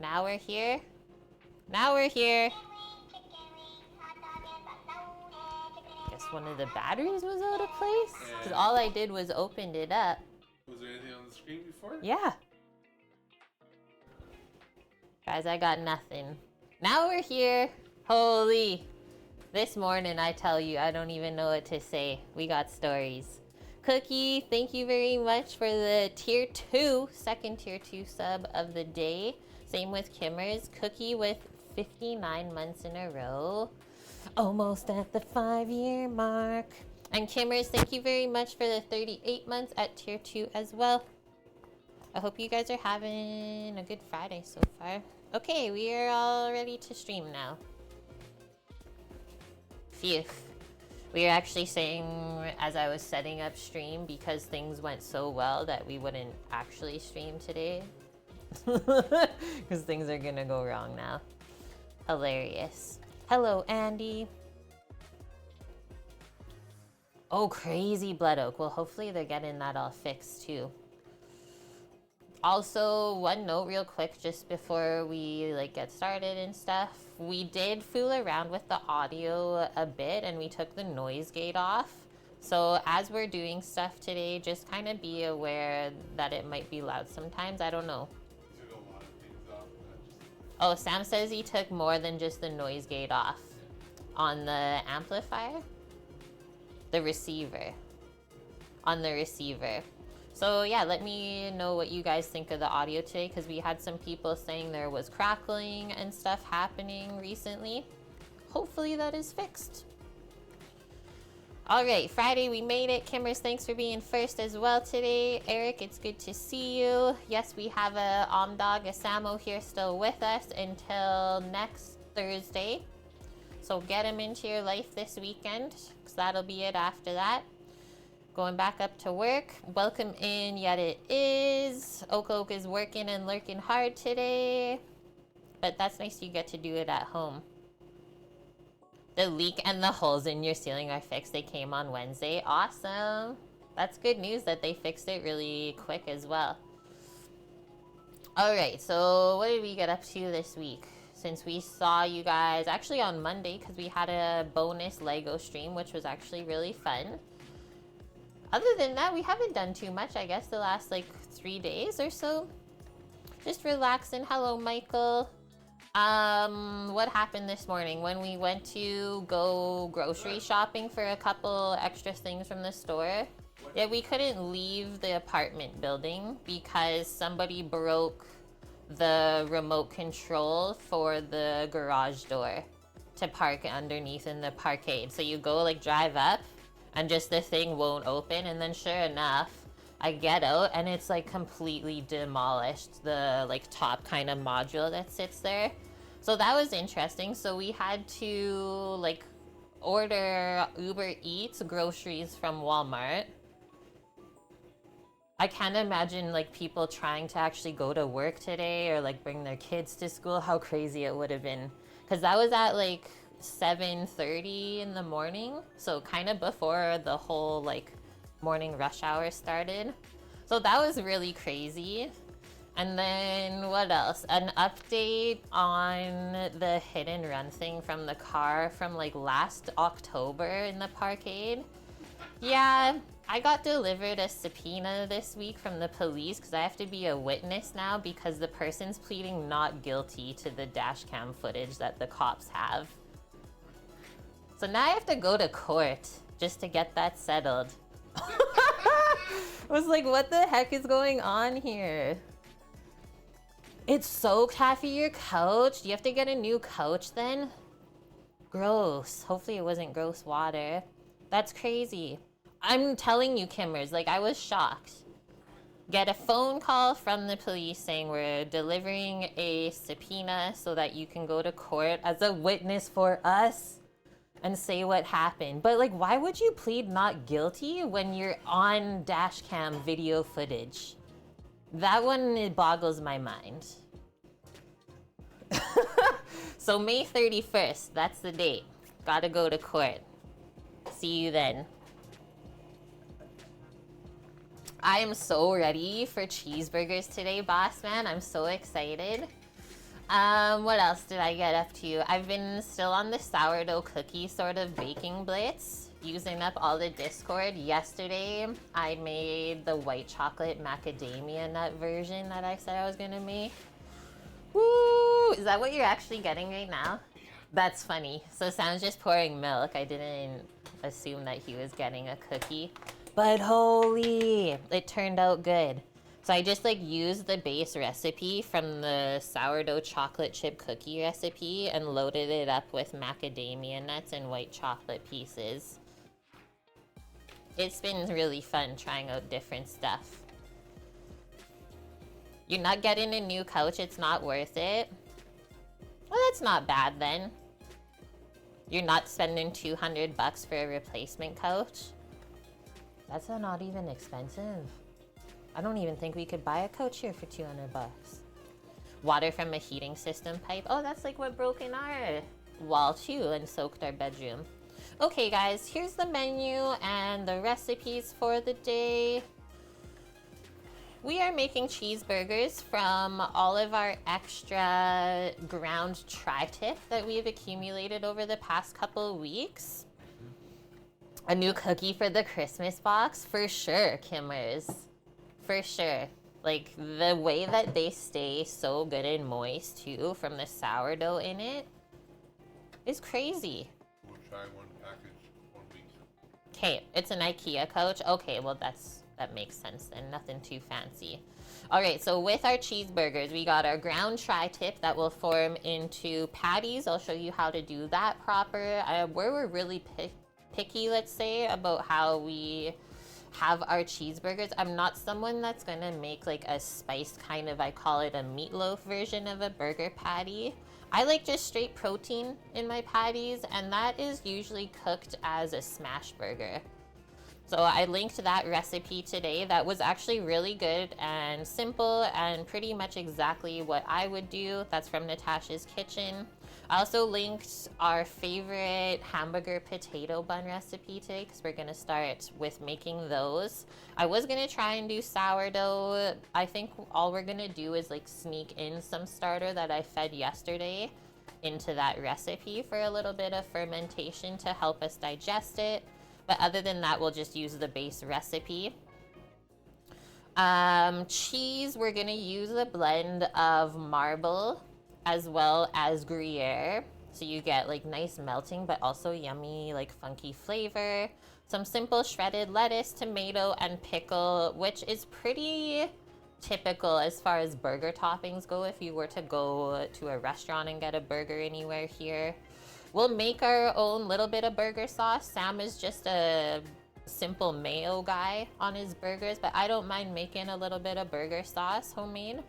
Now we're here. Now we're here. Guess one of the batteries was out of place? Because all I did was opened it up. Was there anything on the screen before? Yeah. Guys, I got nothing. Now we're here. Holy. This morning, I tell you, I don't even know what to say. We got stories. Cookie, thank you very much for the tier 2, second tier 2 sub of the day. Same with Kimmers. Cookie with 59 months in a row. Almost at the 5-year mark. And Kimmers, thank you very much for the 38 months at tier 2 as well. I hope you guys are having a good Friday so far. Okay, we are all ready to stream now. Phew. We were actually saying as I was setting up stream, because things went so well, that we wouldn't actually stream today. Because things are gonna go wrong now. Hilarious. Hello, Andy. Oh, crazy Blood Oak. Well, hopefully they're getting that all fixed too. Also, one note real quick, just before we get started and stuff. We did fool around with the audio a bit and we took the noise gate off. So as we're doing stuff today, just kind of be aware that it might be loud sometimes. I don't know. You took a lot of things off. Oh, Sam says he took more than just the noise gate off. On the amplifier? The receiver. On the receiver. So yeah, let me know what you guys think of the audio today, because we had some people saying there was crackling and stuff happening recently. Hopefully that is fixed. All right, Friday, we made it. Kimmers, thanks for being first as well today. Eric, it's good to see you. Yes, we have a Omdog, a Samo here still with us until next Thursday. So get him into your life this weekend, because that'll be it after that. Going back up to work. Welcome in, yet it is. Oak is working and lurking hard today. But that's nice you get to do it at home. The leak and the holes in your ceiling are fixed. They came on Wednesday. Awesome. That's good news that they fixed it really quick as well. Alright, so what did we get up to this week? Since we saw you guys actually on Monday, because we had a bonus Lego stream, which was actually really fun. Other than that, we haven't done too much, I guess, the last 3 days or so. Just relaxing. Hello, Michael. What happened this morning when we went to go grocery shopping for a couple extra things from the store? Yeah, we couldn't leave the apartment building because somebody broke the remote control for the garage door to park underneath in the parkade. So you go drive up, and just the thing won't open, and then sure enough, I get out and it's completely demolished, the top kind of module that sits there. So that was interesting. So we had to order Uber Eats groceries from Walmart. I can't imagine people trying to actually go to work today or bring their kids to school, how crazy it would have been. Because that was at 7:30 in the morning, so kind of before the whole morning rush hour started. So that was really crazy. And then what else? An update on the hit and run thing from the car from last October in the parkade. Yeah, I got delivered a subpoena this week from the police because I have to be a witness now because the person's pleading not guilty to the dash cam footage that the cops have. So now I have to go to court just to get that settled. I was like, what the heck is going on here? It's soaked half of your couch. Do you have to get a new couch then? Gross. Hopefully it wasn't gross water. That's crazy. I'm telling you, Kimmers, I was shocked. Get a phone call from the police saying we're delivering a subpoena so that you can go to court as a witness for us and say what happened. But why would you plead not guilty when you're on dash cam video footage? That one, it boggles my mind. So May 31st, that's the date. Gotta go to court. See you then. I am so ready for cheeseburgers today, boss man. I'm so excited. What else did I get up to? I've been still on the sourdough cookie sort of baking blitz, using up all the Discord. Yesterday, I made the white chocolate macadamia nut version that I said I was gonna make. Woo! Is that what you're actually getting right now? That's funny. So Sam's just pouring milk. I didn't assume that he was getting a cookie. But holy, it turned out good. So I just like used the base recipe from the sourdough chocolate chip cookie recipe and loaded it up with macadamia nuts and white chocolate pieces. It's been really fun trying out different stuff. You're not getting a new couch, it's not worth it. Well, that's not bad then. You're not spending $200 for a replacement couch. That's not even expensive. I don't even think we could buy a couch here for $200. Water from a heating system pipe. Oh, that's like what broke in our wall too and soaked our bedroom. Okay guys, here's the menu and the recipes for the day. We are making cheeseburgers from all of our extra ground tri-tip that we've accumulated over the past couple weeks. A new cookie for the Christmas box, for sure, Kimmers. For sure. Like, the way that they stay so good and moist, too, from the sourdough in it, is crazy. We'll try one package 1 week. Okay, it's an IKEA couch. Okay, well, that makes sense then. Nothing too fancy. All right, so with our cheeseburgers, we got our ground tri-tip that will form into patties. I'll show you how to do that proper. Where we're really picky, let's say, about how we have our cheeseburgers. I'm not someone that's gonna make like a spiced kind of, I call it a meatloaf version of a burger patty. I like just straight protein in my patties, and that is usually cooked as a smash burger. So I linked that recipe today. That was actually really good and simple and pretty much exactly what I would do. That's from Natasha's Kitchen. I also linked our favorite hamburger potato bun recipe today because we're gonna start with making those. I was gonna try and do sourdough. I think all we're gonna do is like sneak in some starter that I fed yesterday into that recipe for a little bit of fermentation to help us digest it. But other than that, we'll just use the base recipe. Cheese, we're gonna use a blend of marble as well as Gruyere. So you get like nice melting, but also yummy, like funky flavor. Some simple shredded lettuce, tomato, and pickle, which is pretty typical as far as burger toppings go if you were to go to a restaurant and get a burger anywhere here. We'll make our own little bit of burger sauce. Sam is just a simple mayo guy on his burgers, but I don't mind making a little bit of burger sauce homemade.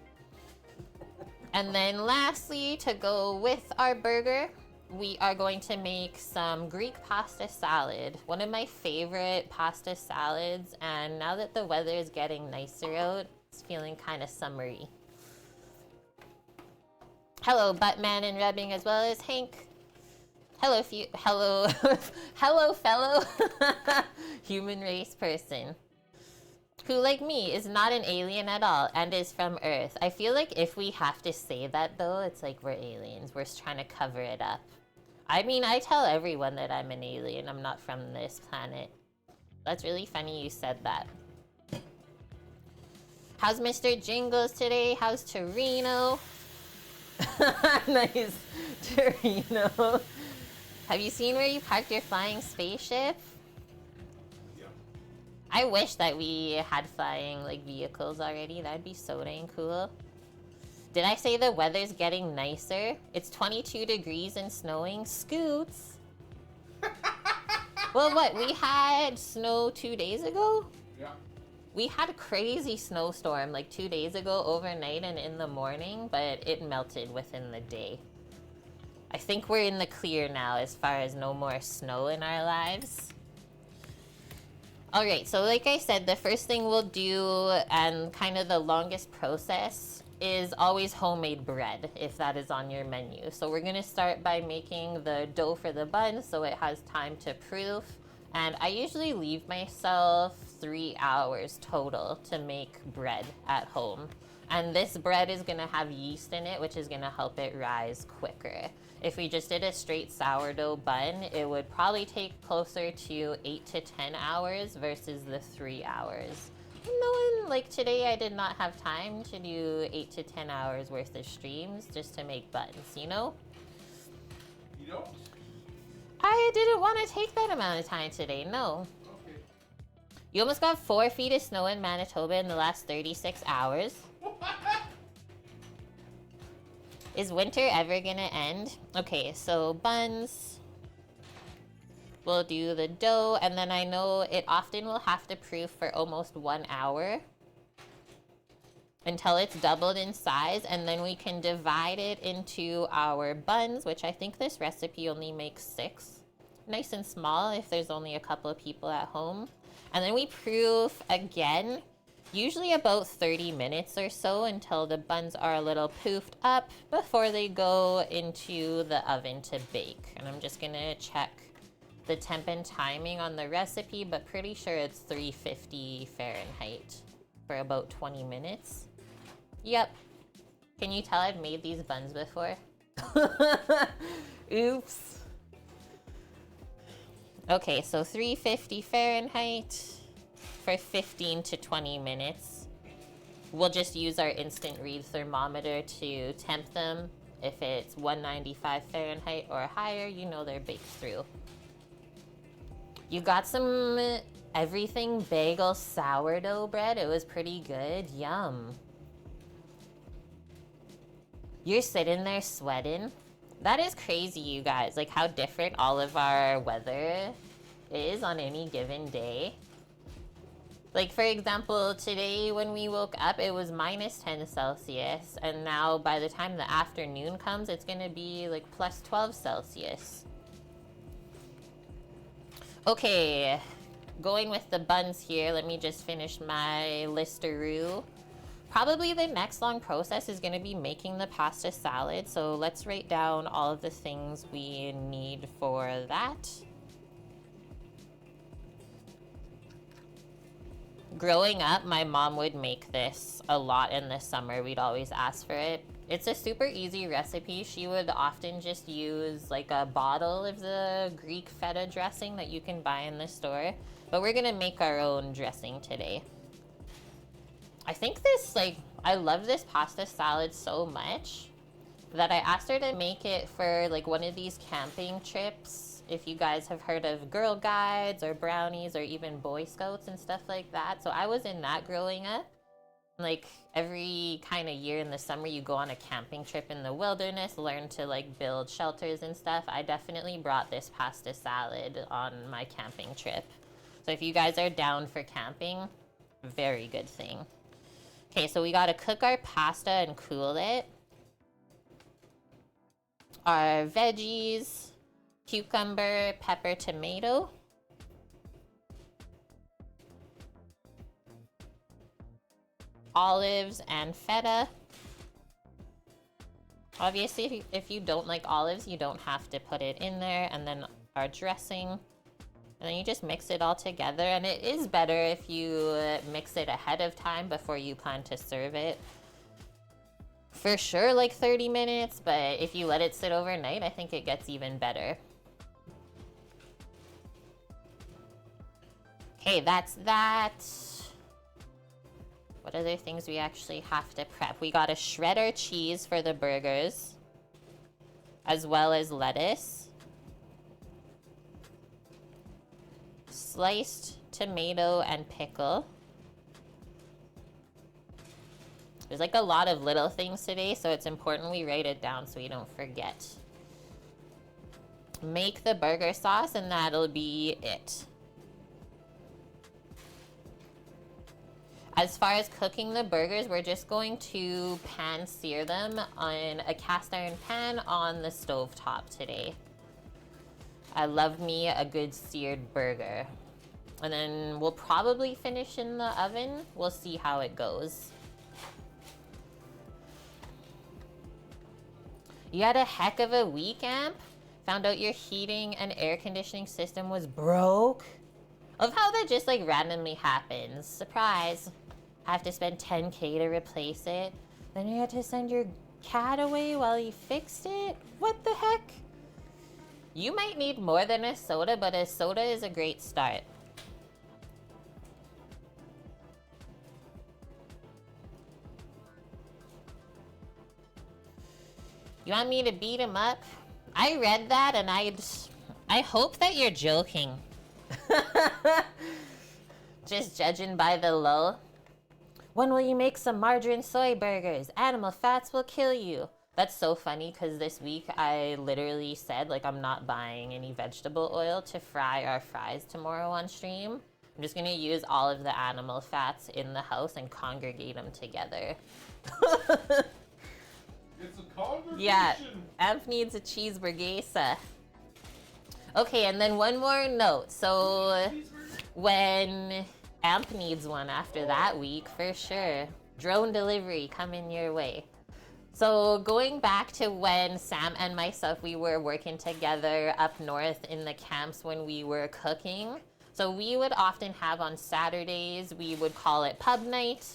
And then lastly, to go with our burger, we are going to make some Greek pasta salad. One of my favorite pasta salads, and now that the weather is getting nicer out, it's feeling kind of summery. Hello, Buttman and Rubbing, as well as Hank. Hello, hello, fellow human race person who, like me, is not an alien at all and is from Earth. I feel like if we have to say that, though, it's like we're aliens. We're trying to cover it up. I mean, I tell everyone that I'm an alien. I'm not from this planet. That's really funny you said that. How's Mr. Jingles today? How's Torino? Nice, Torino. Have you seen where you parked your flying spaceship? Yeah. I wish that we had flying like vehicles already. That'd be so dang cool. Did I say the weather's getting nicer? It's 22 degrees and snowing. Scoots. Well, what? We had snow 2 days ago? Yeah. We had a crazy snowstorm like 2 days ago overnight and in the morning, but it melted within the day. I think we're in the clear now as far as no more snow in our lives. All right, so like I said, the first thing we'll do and kind of the longest process is always homemade bread, if that is on your menu. So we're gonna start by making the dough for the bun so it has time to proof. And I usually leave myself 3 hours total to make bread at home. And this bread is gonna have yeast in it, which is gonna help it rise quicker. If we just did a straight sourdough bun, it would probably take closer to 8 to 10 hours versus the 3 hours. Knowing like today I did not have time to do 8 to 10 hours worth of streams just to make buns, you know? You don't? I didn't want to take that amount of time today, no. Okay. You almost got 4 feet of snow in Manitoba in the last 36 hours. Is winter ever gonna end? Okay, so buns. We'll do the dough, and then I know it often will have to proof for almost 1 hour until it's doubled in size, and then we can divide it into our buns, which I think this recipe only makes 6. Nice and small if there's only a couple of people at home. And then we proof again, usually about 30 minutes or so until the buns are a little poofed up before they go into the oven to bake. And I'm just gonna check the temp and timing on the recipe, but pretty sure it's 350 Fahrenheit for about 20 minutes. Yep. Can you tell I've made these buns before? Oops. Okay, so 350 Fahrenheit for 15 to 20 minutes. We'll just use our instant read thermometer to temp them. If it's 195 Fahrenheit or higher, you know they're baked through. You got some everything bagel sourdough bread. It was pretty good. Yum. You're sitting there sweating. That is crazy, you guys. Like how different all of our weather is on any given day. Like for example, today when we woke up, it was minus 10 Celsius. And now by the time the afternoon comes, it's gonna be like plus 12 Celsius. Okay, going with the buns here, let me just finish my listeroo. Probably the next long process is gonna be making the pasta salad, so let's write down all of the things we need for that. Growing up, my mom would make this a lot in the summer. We'd always ask for it. It's a super easy recipe. She would often just use like a bottle of the Greek feta dressing that you can buy in the store, but we're gonna make our own dressing today. I think this, like, I love this pasta salad so much that I asked her to make it for like one of these camping trips. If you guys have heard of Girl Guides or Brownies or even Boy Scouts and stuff like that. So I was in that growing up. Like every kind of year in the summer, you go on a camping trip in the wilderness, learn to like build shelters and stuff. I definitely brought this pasta salad on my camping trip. So if you guys are down for camping, very good thing. Okay, so we gotta cook our pasta and cool it. Our veggies, cucumber, pepper, tomato. Olives and feta. Obviously, if you don't like olives, you don't have to put it in there. And then our dressing. And then you just mix it all together. And it is better if you mix it ahead of time before you plan to serve it. For sure, like 30 minutes, but if you let it sit overnight, I think it gets even better. Okay, that's that. What other things we actually have to prep? We gotta shred our cheese for the burgers, as well as lettuce. Sliced tomato and pickle. There's like a lot of little things today, so it's important we write it down so we don't forget. Make the burger sauce and that'll be it. As far as cooking the burgers, we're just going to pan sear them on a cast iron pan on the stove top today. I love me a good seared burger. And then we'll probably finish in the oven. We'll see how it goes. You had a heck of a week, Amp. Found out your heating and air conditioning system was broke. Of how that just like randomly happens. Surprise. have to spend 10K to replace it. Then you had to send your cat away while you fixed it? What the heck? You might need more than a soda, but a soda is a great start. You want me to beat him up? I read that and I hope that you're joking. Just judging by the lull. When will you make some margarine soy burgers? Animal fats will kill you. That's so funny because this week I literally said like I'm not buying any vegetable oil to fry our fries tomorrow on stream. I'm just gonna use all of the animal fats in the house and congregate them together. It's a congregation. Yeah, Amp needs a cheeseburger. Okay, and then one more note. So when Amp needs one after that week, for sure. Drone delivery coming your way. So going back to when Sam and myself, we were working together up north in the camps when we were cooking. So we would often have on Saturdays, we would call it pub night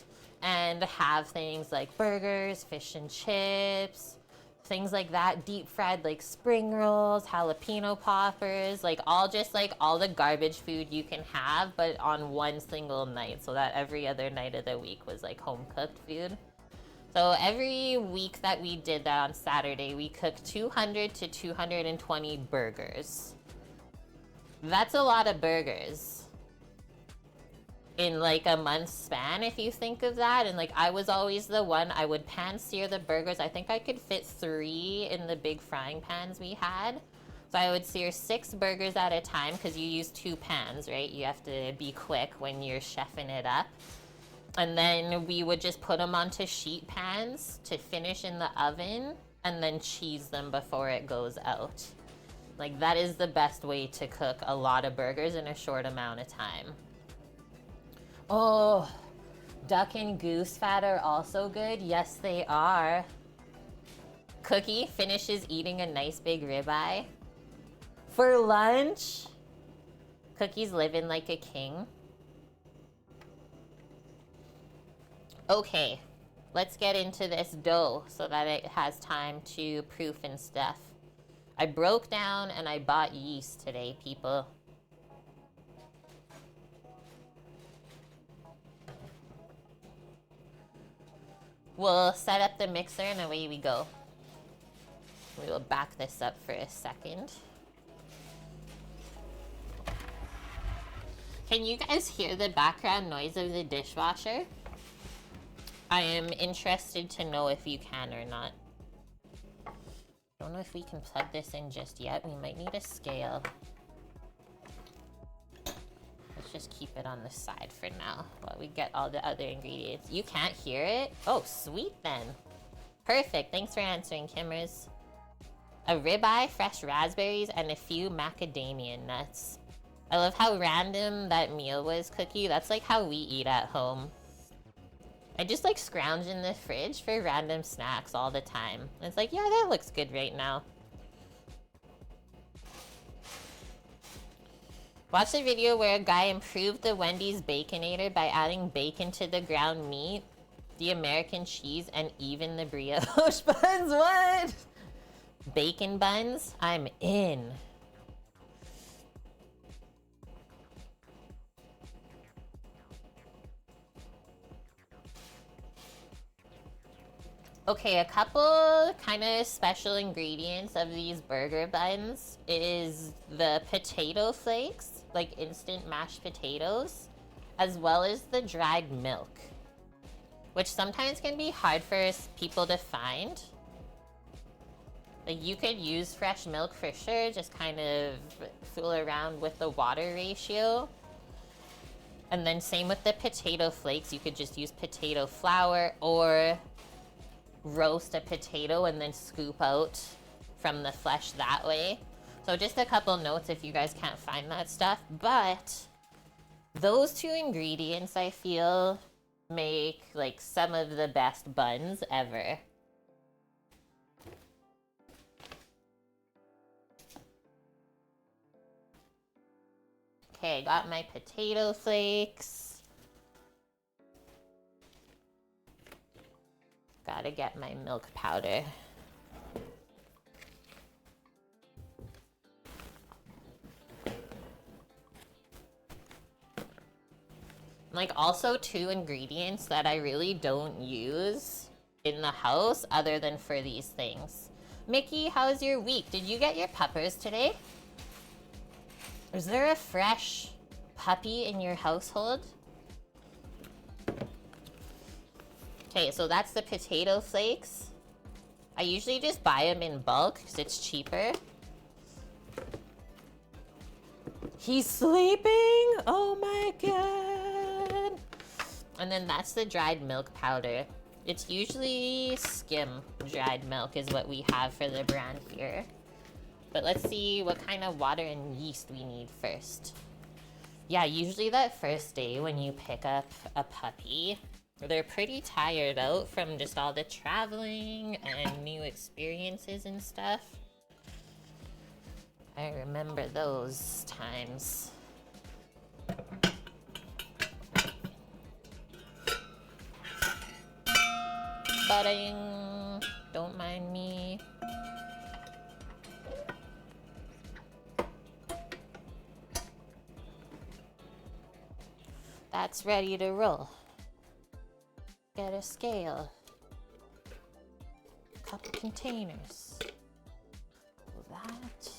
and have things like burgers, fish and chips, things like that, deep fried like spring rolls, jalapeno poppers, like all the garbage food you can have, but on one single night, so that every other night of the week was like home cooked food. So every week that we did that on Saturday, we cooked 200 to 220 burgers. That's a lot of burgers in like a month's span, if you think of that. And like I was always the one, I would pan sear the burgers. I think I could fit 3 in the big frying pans we had. So I would sear 6 burgers at a time because you use 2 pans, right? You have to be quick when you're chefing it up. And then we would just put them onto sheet pans to finish in the oven and then cheese them before it goes out. Like that is the best way to cook a lot of burgers in a short amount of time. Oh, duck and goose fat are also good. Yes, they are. Cookie finishes eating a nice big ribeye. For lunch, Cookie's living like a king. Okay, let's get into this dough so that it has time to proof and stuff. I broke down and I bought yeast today, people. We'll set up the mixer and away we go. We will back this up for a second. Can you guys hear the background noise of the dishwasher? I am interested to know if you can or not. I don't know if we can plug this in just yet. We might need a scale. Let's just keep it on the side for now while we get all the other ingredients. You can't hear it? Oh, sweet then. Perfect. Thanks for answering, Kimmers. A ribeye, fresh raspberries, and a few macadamia nuts. I love how random that meal was, Cookie. That's like how we eat at home. I just like scrounge in the fridge for random snacks all the time. It's like, yeah, that looks good right now. Watch the video where a guy improved the Wendy's Baconator by adding bacon to the ground meat, the American cheese, and even the brioche buns. What? Bacon buns? I'm in. Okay, a couple kind of special ingredients of these burger buns is the potato flakes, like instant mashed potatoes, as well as the dried milk, which sometimes can be hard for people to find. Like you could use fresh milk for sure, just kind of fool around with the water ratio. And then same with the potato flakes, you could just use potato flour or roast a potato and then scoop out from the flesh that way. So just a couple notes if you guys can't find that stuff, but those 2 ingredients I feel make like some of the best buns ever. Okay, I got my potato flakes. Gotta get my milk powder. Like, also 2 ingredients that I really don't use in the house other than for these things. Mickey, how's your week? Did you get your puppers today? Is there a fresh puppy in your household? Okay, so that's the potato flakes. I usually just buy them in bulk because it's cheaper. He's sleeping! Oh my god! And then that's the dried milk powder. It's usually skim dried milk is what we have for the brand here. But let's see what kind of water and yeast we need first. Yeah, usually that first day when you pick up a puppy, they're pretty tired out from just all the traveling and new experiences and stuff. I remember those times. Budding, don't mind me. That's ready to roll. Get a scale. Couple containers. That.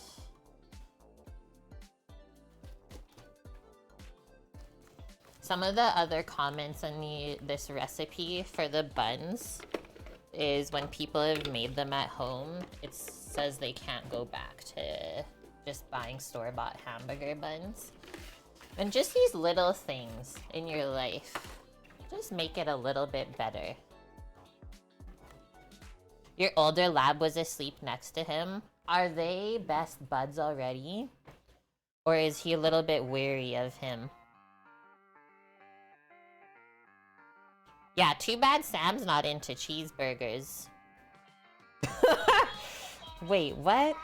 Some of the other comments on this recipe for the buns is when people have made them at home, it says they can't go back to just buying store-bought hamburger buns. And just these little things in your life just make it a little bit better. Your older lab was asleep next to him. Are they best buds already? Or is he a little bit wary of him? Yeah, too bad Sam's not into cheeseburgers. Wait, what?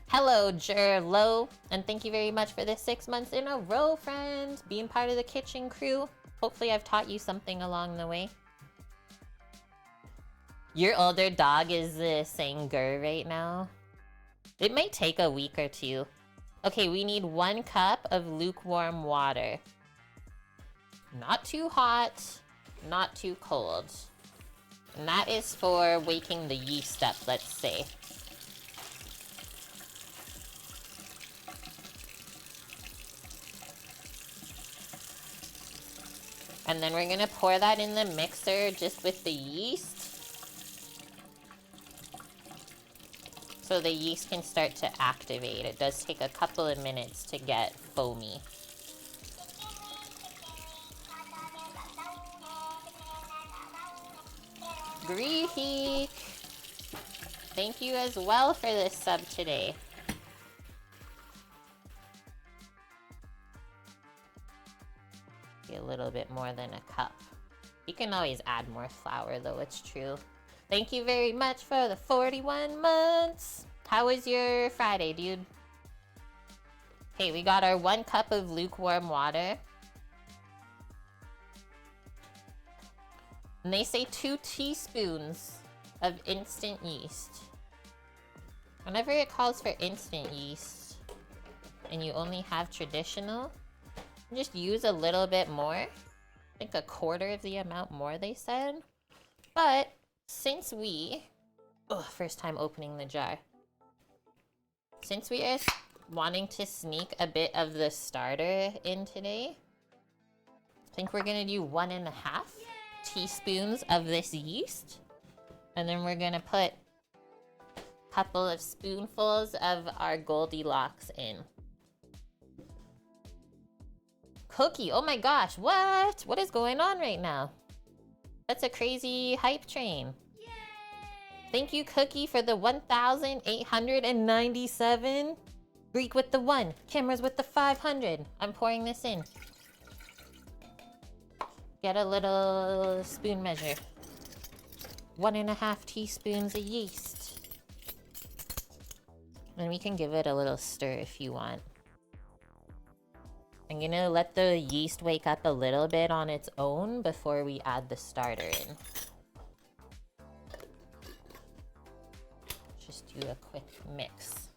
Hello, Jerlo, and thank you very much for the 6 months in a row, friend. Being part of the kitchen crew. Hopefully I've taught you something along the way. Your older dog is saying grr right now. It might take a week or two. Okay, we need 1 cup of lukewarm water. Not too hot, not too cold. And that is for waking the yeast up, let's say. And then we're gonna pour that in the mixer just with the yeast. So the yeast can start to activate. It does take a couple of minutes to get foamy. Greek! Thank you as well for this sub today. A little bit more than a cup. You can always add more flour though, it's true. Thank you very much for the 41 months. How was your Friday, dude? Okay, we got our 1 cup of lukewarm water. And they say 2 teaspoons of instant yeast. Whenever it calls for instant yeast and you only have traditional, just use a little bit more. I think a quarter of the amount more, they said. But since we... first time opening the jar. Since we are wanting to sneak a bit of the starter in today, I think we're gonna do 1.5 teaspoons of this yeast. And then we're gonna put a couple of spoonfuls of our Goldilocks in. Cookie, oh my gosh, what? What is going on right now? That's a crazy hype train. Yay! Thank you, Cookie, for the 1,897. Greek with the 1, Kimmer's with the 500. I'm pouring this in. Get a little spoon measure. 1.5 teaspoons of yeast. And we can give it a little stir if you want. I'm gonna let the yeast wake up a little bit on its own before we add the starter in. Just do a quick mix.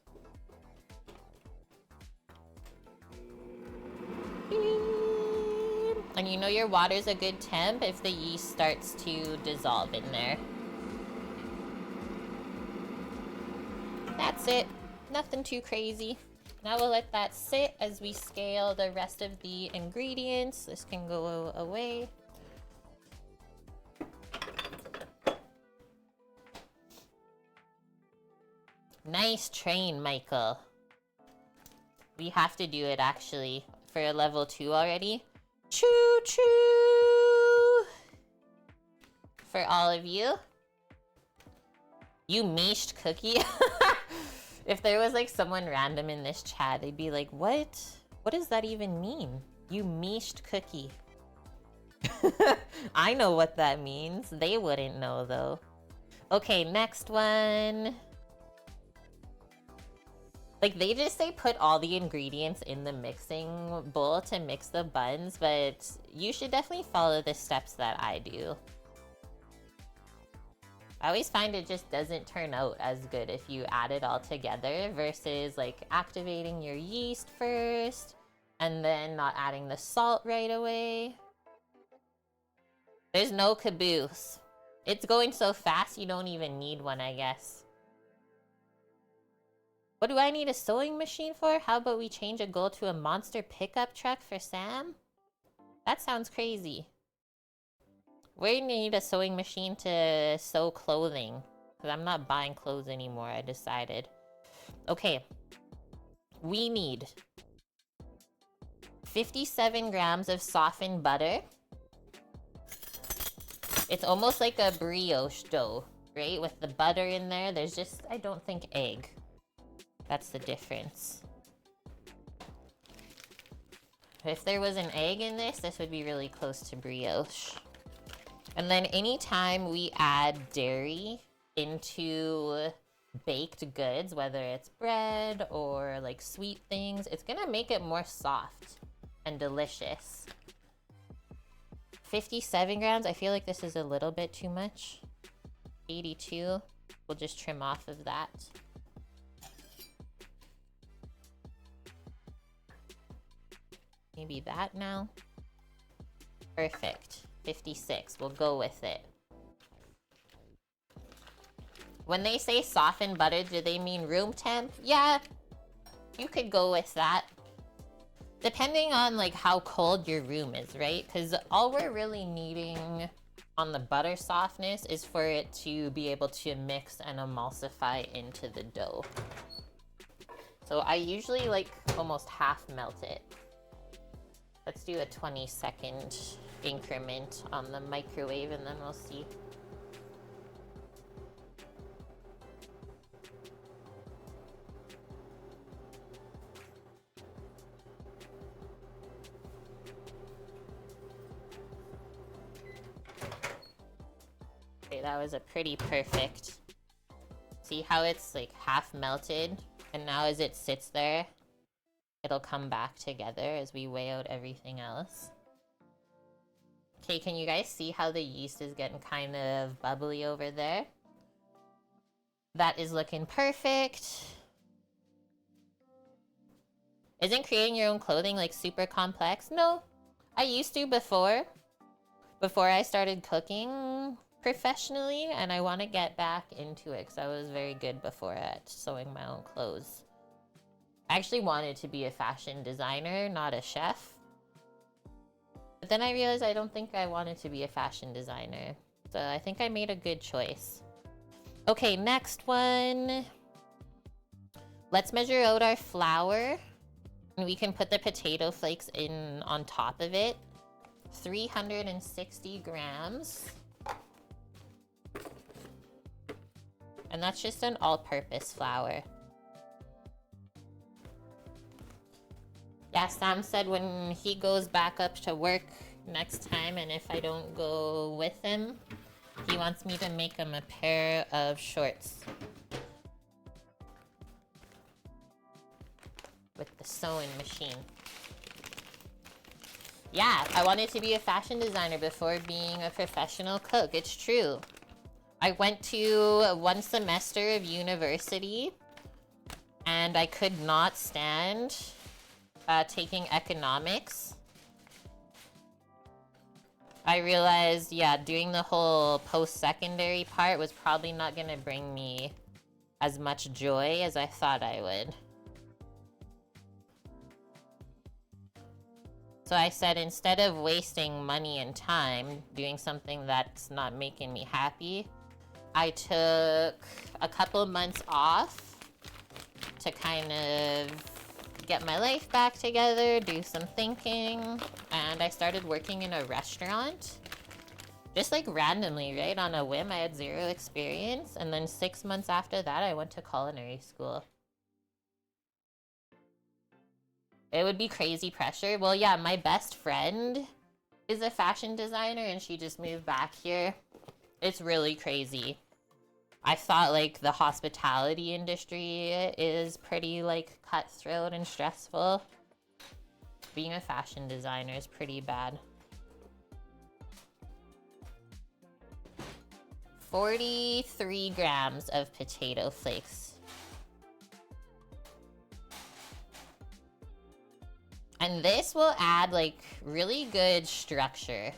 And you know your water's a good temp if the yeast starts to dissolve in there. That's it. Nothing too crazy. Now we'll let that sit as we scale the rest of the ingredients. This can go away. Nice train, Michael. We have to do it actually for a level 2 already. Choo choo! For all of you. You meeshed cookie? If there was like someone random in this chat, they'd be like, what? What does that even mean? You meeshed cookie. I know what that means. They wouldn't know though. Okay, next one. Like they just say put all the ingredients in the mixing bowl to mix the buns, but you should definitely follow the steps that I do. I always find it just doesn't turn out as good if you add it all together versus like activating your yeast first and then not adding the salt right away. There's no caboose. It's going so fast you don't even need one, I guess. What do I need a sewing machine for? How about we change a goal to a monster pickup truck for Sam? That sounds crazy. We need a sewing machine to sew clothing. Because I'm not buying clothes anymore, I decided. Okay. We need 57 grams of softened butter. It's almost like a brioche dough, right? With the butter in there, there's just, I don't think, egg. That's the difference. If there was an egg in this, this would be really close to brioche. And then anytime we add dairy into baked goods, whether it's bread or like sweet things, it's gonna make it more soft and delicious. 57 grams, I feel like this is a little bit too much. 82, we'll just trim off of that. Maybe that now. Perfect. 56, we'll go with it. When they say softened butter, do they mean room temp? Yeah, you could go with that. Depending on like how cold your room is, right? Because all we're really needing on the butter softness is for it to be able to mix and emulsify into the dough. So I usually like almost half melt it. Let's do a 20-second increment on the microwave and then we'll see. Okay, that was a pretty perfect. See how it's like half melted? And now as it sits there, it'll come back together as we weigh out everything else. Okay, can you guys see how the yeast is getting kind of bubbly over there? That is looking perfect. Isn't creating your own clothing like super complex? No, I used to before I started cooking professionally, and I want to get back into it because I was very good before at sewing my own clothes. I actually wanted to be a fashion designer, not a chef. But then I realized I don't think I wanted to be a fashion designer. So I think I made a good choice. Okay, next one. Let's measure out our flour. And we can put the potato flakes in on top of it. 360 grams. And that's just an all-purpose flour. Yeah, Sam said when he goes back up to work next time, and if I don't go with him, he wants me to make him a pair of shorts. With the sewing machine. Yeah, I wanted to be a fashion designer before being a professional cook. It's true. I went to 1 semester of university and I could not stand taking economics. I realized, yeah, doing the whole post-secondary part was probably not gonna bring me as much joy as I thought I would. So I said, instead of wasting money and time doing something that's not making me happy, I took a couple months off to kind of get my life back together, do some thinking, and I started working in a restaurant. Just like randomly, right? On a whim, I had 0 experience, and then 6 months after that, I went to culinary school. It would be crazy pressure. Well, yeah, my best friend is a fashion designer and she just moved back here. It's really crazy. I thought like the hospitality industry is pretty like cutthroat and stressful. Being a fashion designer is pretty bad. 43 grams of potato flakes. And this will add like really good structure,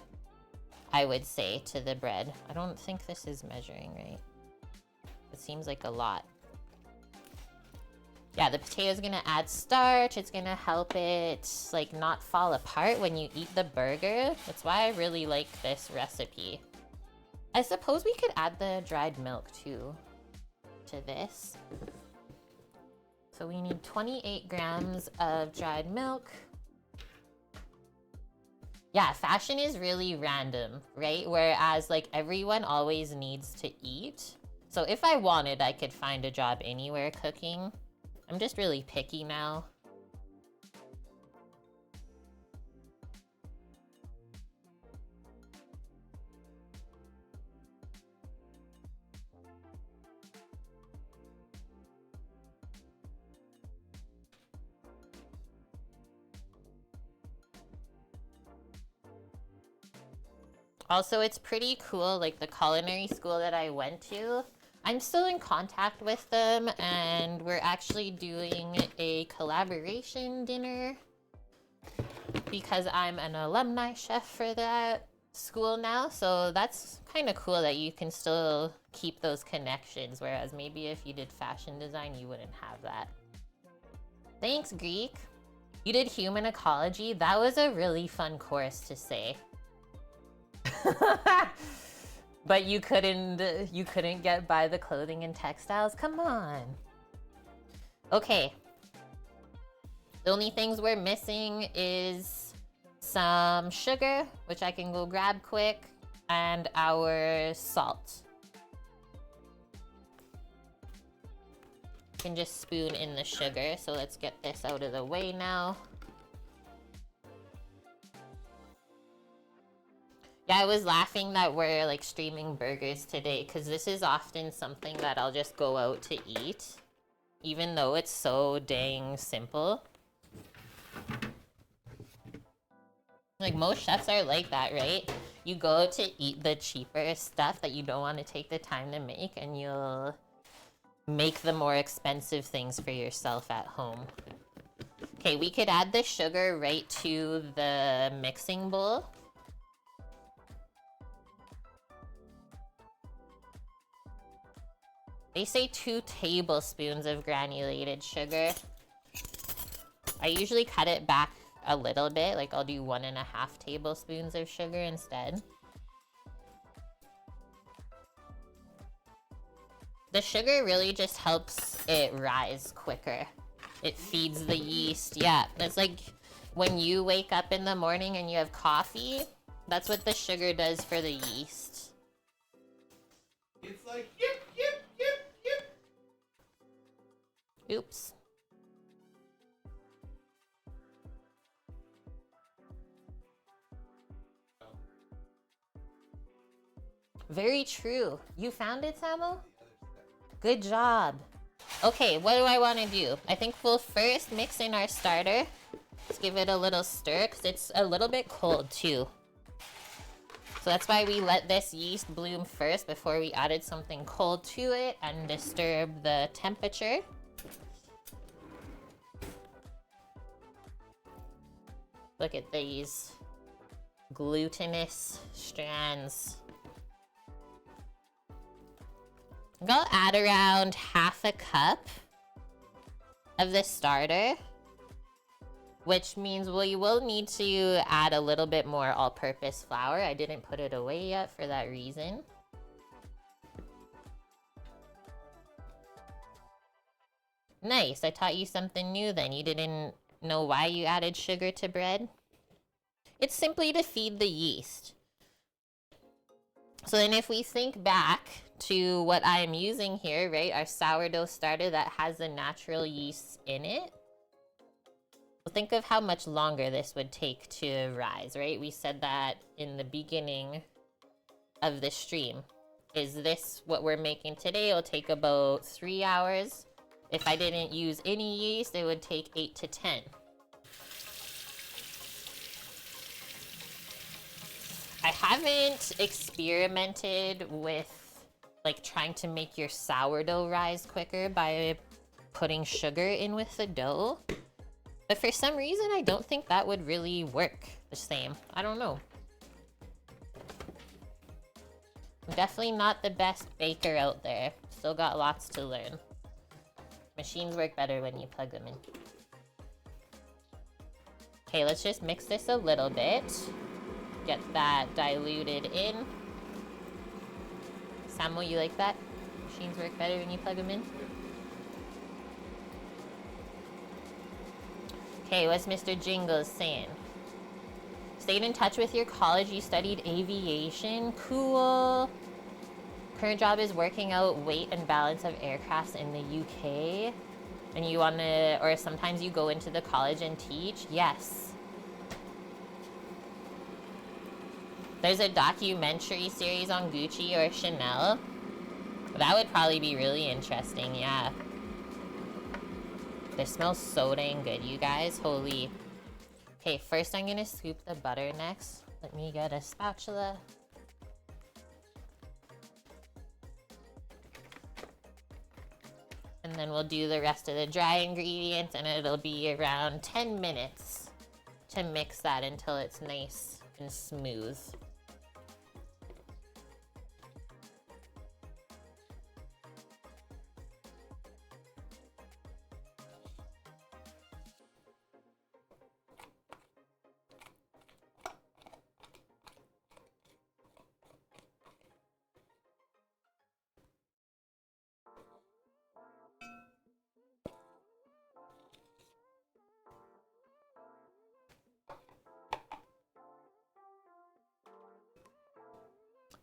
I would say, to the bread. I don't think this is measuring right. It seems like a lot. Yeah, the potato is gonna add starch. It's gonna help it like not fall apart when you eat the burger. That's why I really like this recipe. I suppose we could add the dried milk too to this. So we need 28 grams of dried milk. Yeah, fashion is really random, right? Whereas like everyone always needs to eat. So if I wanted, I could find a job anywhere cooking. I'm just really picky now. Also, it's pretty cool, like the culinary school that I went to. I'm still in contact with them, and we're actually doing a collaboration dinner because I'm an alumni chef for that school now. So that's kind of cool that you can still keep those connections, whereas maybe if you did fashion design, you wouldn't have that. Thanks, Greek. You did human ecology? That was a really fun course to say. But you couldn't get by the clothing and textiles? Come on. Okay. The only things we're missing is some sugar, which I can go grab quick, and our salt. You can just spoon in the sugar, so let's get this out of the way now. Yeah, I was laughing that we're like streaming burgers today because this is often something that I'll just go out to eat, even though it's so dang simple. Like most chefs are like that, right? You go to eat the cheaper stuff that you don't want to take the time to make, and you'll make the more expensive things for yourself at home. Okay, we could add the sugar right to the mixing bowl. They say 2 tablespoons of granulated sugar. I usually cut it back a little bit, like I'll do 1.5 tablespoons of sugar instead. The sugar really just helps it rise quicker. It feeds the yeast. Yeah, it's like when you wake up in the morning and you have coffee, that's what the sugar does for the yeast. It's like, yip, yip, yip, yip. Oops. Very true. You found it, Samo? Good job. Okay, what do I want to do? I think we'll first mix in our starter. give it a little stir because it's a little bit cold too. So that's why we let this yeast bloom first before we added something cold to it and disturb the temperature. Look at these glutinous strands. I'll add around half a cup of the starter, which means you will need to add a little bit more all-purpose flour. I didn't put it away yet for that reason. Nice, I taught you something new then. You didn't know why you added sugar to bread? It's simply to feed the yeast. So then if we think back to what I'm using here, right, our sourdough starter that has the natural yeast in it, well, think of how much longer this would take to rise, right? We said that in the beginning of the stream. Is this what we're making today? It'll take about 3 hours. If I didn't use any yeast, it would take 8 to 10. I haven't experimented with like trying to make your sourdough rise quicker by putting sugar in with the dough. But for some reason, I don't think that would really work the same. I don't know. I'm definitely not the best baker out there. Still got lots to learn. Machines work better when you plug them in. Okay, let's just mix this a little bit. Get that diluted in. Samuel, you like that? Machines work better when you plug them in? Okay, what's Mr. Jingles saying? Stayed in touch with your college, you studied aviation. Cool. Current job is working out weight and balance of aircrafts in the UK. And you wanna, or sometimes you go into the college and teach? Yes. There's a documentary series on Gucci or Chanel. That would probably be really interesting, yeah. This smells so dang good, you guys. Holy. Okay, first I'm gonna scoop the butter next. Let me get a spatula. And then we'll do the rest of the dry ingredients, and it'll be around 10 minutes to mix that until it's nice and smooth.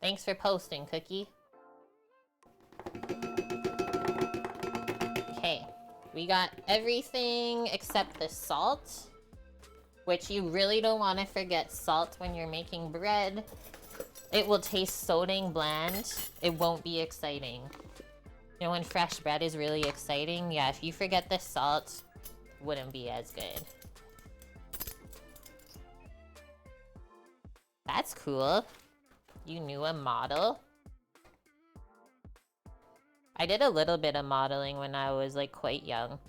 Thanks for posting, Cookie. Okay, we got everything except the salt, which you really don't want to forget salt when you're making bread. It will taste so dang bland. It won't be exciting. You know when fresh bread is really exciting? Yeah, if you forget the salt, wouldn't be as good. That's cool. You knew a model? I did a little bit of modeling when I was like quite young.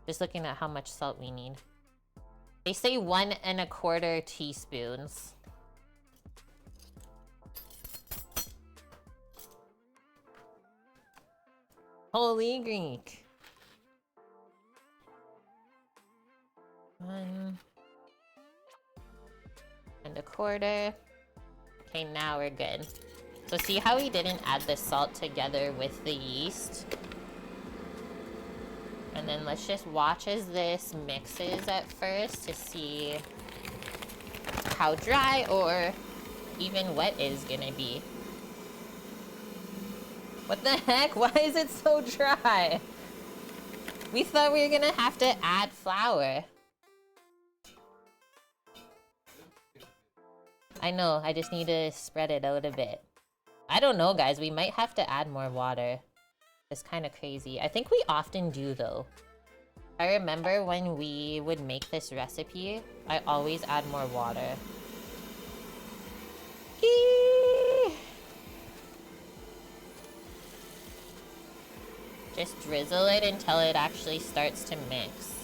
Just looking at how much salt we need. They say 1 1/4 teaspoons. Holy Greek. 1 1/4. Okay, now we're good. So see how we didn't add the salt together with the yeast? And then let's just watch as this mixes at first to see how dry or even wet is gonna be. What the heck? Why is it so dry? We thought we were gonna have to add flour. I know, I just need to spread it out a bit. I don't know, guys. We might have to add more water. It's kind of crazy. I think we often do, though. I remember when we would make this recipe, I always add more water. Eee! Just drizzle it until it actually starts to mix.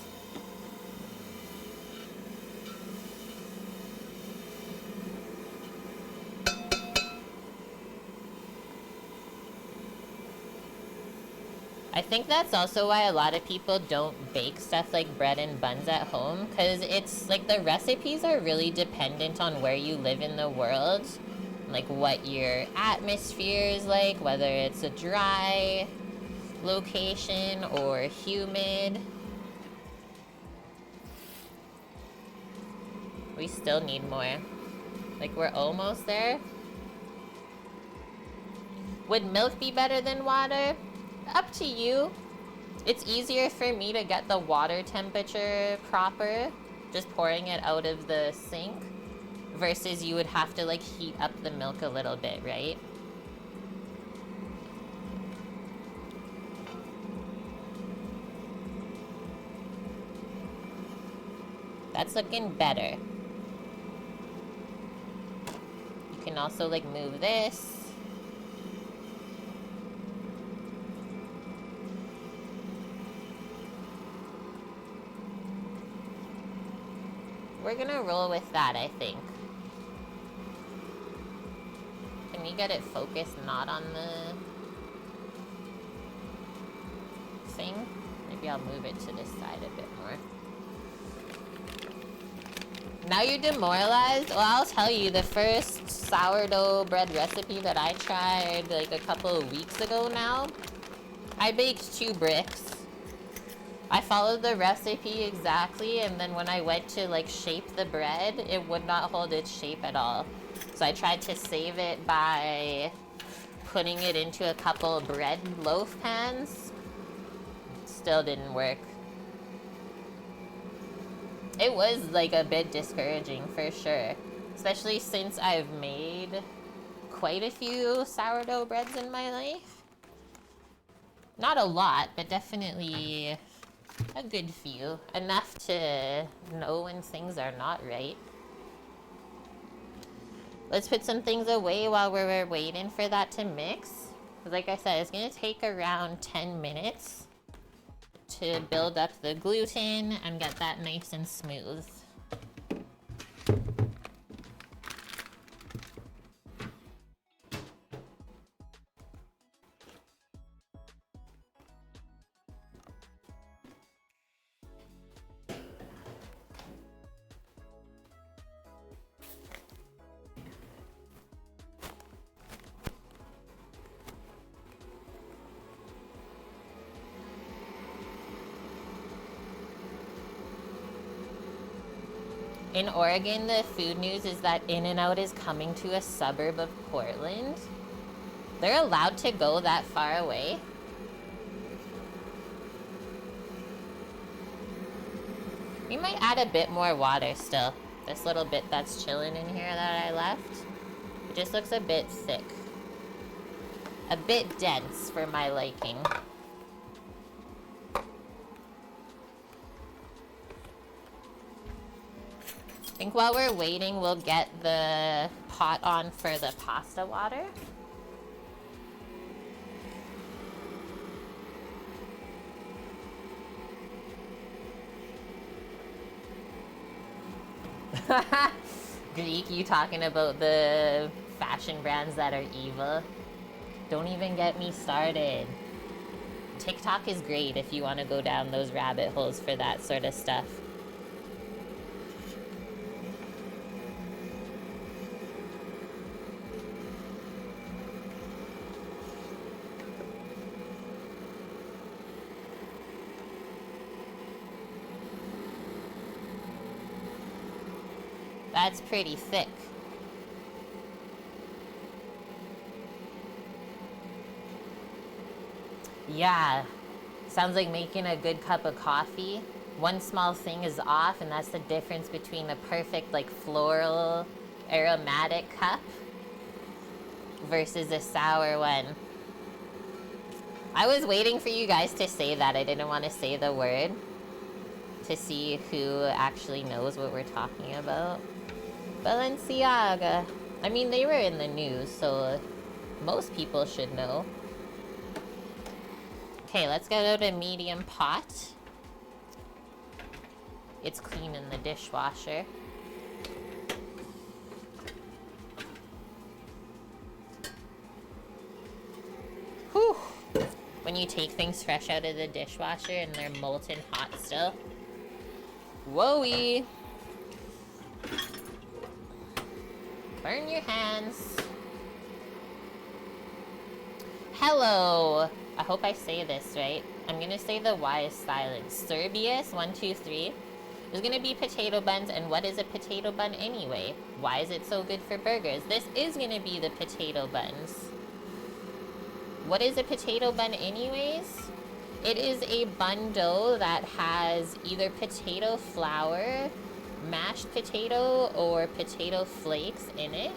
I think that's also why a lot of people don't bake stuff like bread and buns at home, because it's like the recipes are really dependent on where you live in the world, like what your atmosphere is like, whether it's a dry location or humid. We still need more. Like, we're almost there. Would milk be better than water? Up to you. It's easier for me to get the water temperature proper, just pouring it out of the sink, versus you would have to like heat up the milk a little bit, right? That's looking better. You can also like move this. We're gonna roll with that, I think. Can you get it focused not on the thing? Maybe I'll move it to this side a bit more. Now you're demoralized? Well, I'll tell you, the first sourdough bread recipe that I tried like a couple of weeks ago now, I baked 2 bricks. I followed the recipe exactly, and then when I went to like shape the bread, it would not hold its shape at all. So I tried to save it by putting it into a couple bread loaf pans. Still didn't work. It was like a bit discouraging for sure, especially since I've made quite a few sourdough breads in my life. Not a lot, but definitely a good few. Enough to know when things are not right. Let's put some things away while we're waiting for that to mix. Because like I said, it's gonna take around 10 minutes to build up the gluten and get that nice and smooth. In Oregon, the food news is that In-N-Out is coming to a suburb of Portland. They're allowed to go that far away. We might add a bit more water still. This little bit that's chilling in here that I left. It just looks a bit thick. A bit dense for my liking. I think while we're waiting, we'll get the pot on for the pasta water. Greek, you talking about the fashion brands that are evil? Don't even get me started. TikTok is great if you want to go down those rabbit holes for that sort of stuff. That's pretty thick. Yeah, sounds like making a good cup of coffee. One small thing is off, and that's the difference between a perfect, like, floral, aromatic cup versus a sour one. I was waiting for you guys to say that. I didn't want to say the word. to see who actually knows what we're talking about. Balenciaga. I mean, they were in the news, so most people should know. Okay, let's go to medium pot. It's clean in the dishwasher. Whew. When you take things fresh out of the dishwasher and they're molten hot still. Whoa-y. Burn your hands. Hello. I hope I say this right. I'm gonna say the Y is silent. Serbius, 1, 2, 3. There's gonna be potato buns, and what is a potato bun anyway? Why is it so good for burgers? This is gonna be the potato buns. What is a potato bun anyways? It is a bun dough that has either potato flour, mashed potato, or potato flakes in it.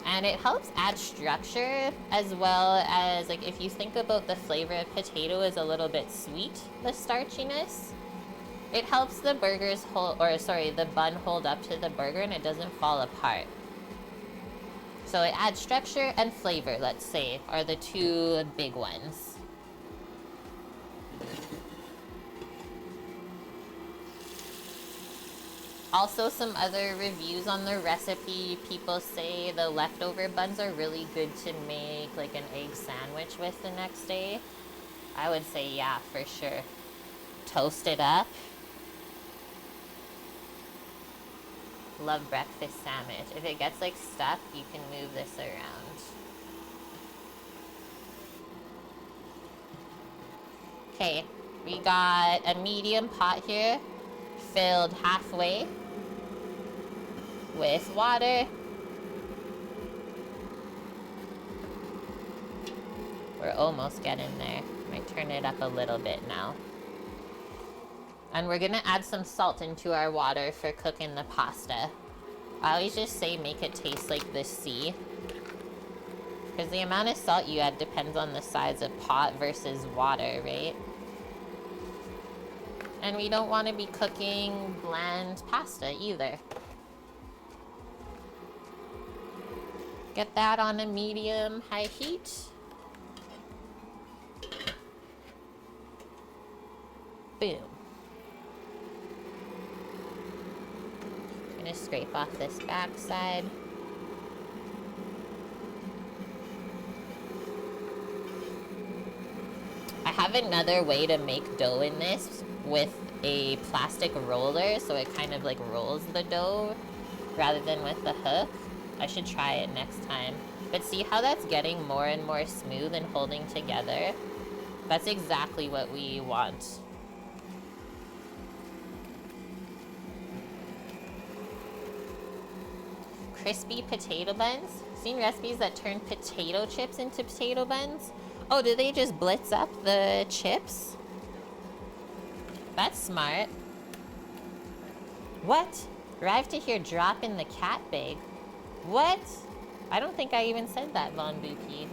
And it helps add structure, as well as, like, if you think about the flavor of potato is a little bit sweet, the starchiness. It helps the burgers the bun hold up to the burger and it doesn't fall apart. So it adds structure and flavor, let's say, are the two big ones. Also, some other reviews on the recipe, people say the leftover buns are really good to make like an egg sandwich with the next day. I would say yeah, for sure. Toast it up. Love breakfast sandwich. If it gets like stuck, you can move this around. Okay, we got a medium pot here, filled halfway with water. We're almost getting there. Might turn it up a little bit now. And we're gonna add some salt into our water for cooking the pasta. I always just say make it taste like the sea, because the amount of salt you add depends on the size of pot versus water, right? And we don't want to be cooking bland pasta either. Get that on a medium-high heat. Boom. Gonna scrape off this backside. I have another way to make dough in this with a plastic roller, so it kind of like rolls the dough rather than with the hook. I should try it next time. But see how that's getting more and more smooth and holding together? That's exactly what we want. Crispy potato buns. Seen recipes that turn potato chips into potato buns? Oh, do they just blitz up the chips? That's smart. What? Arrived to hear drop in the cat bag. What? I don't think I even said that, Von Buki.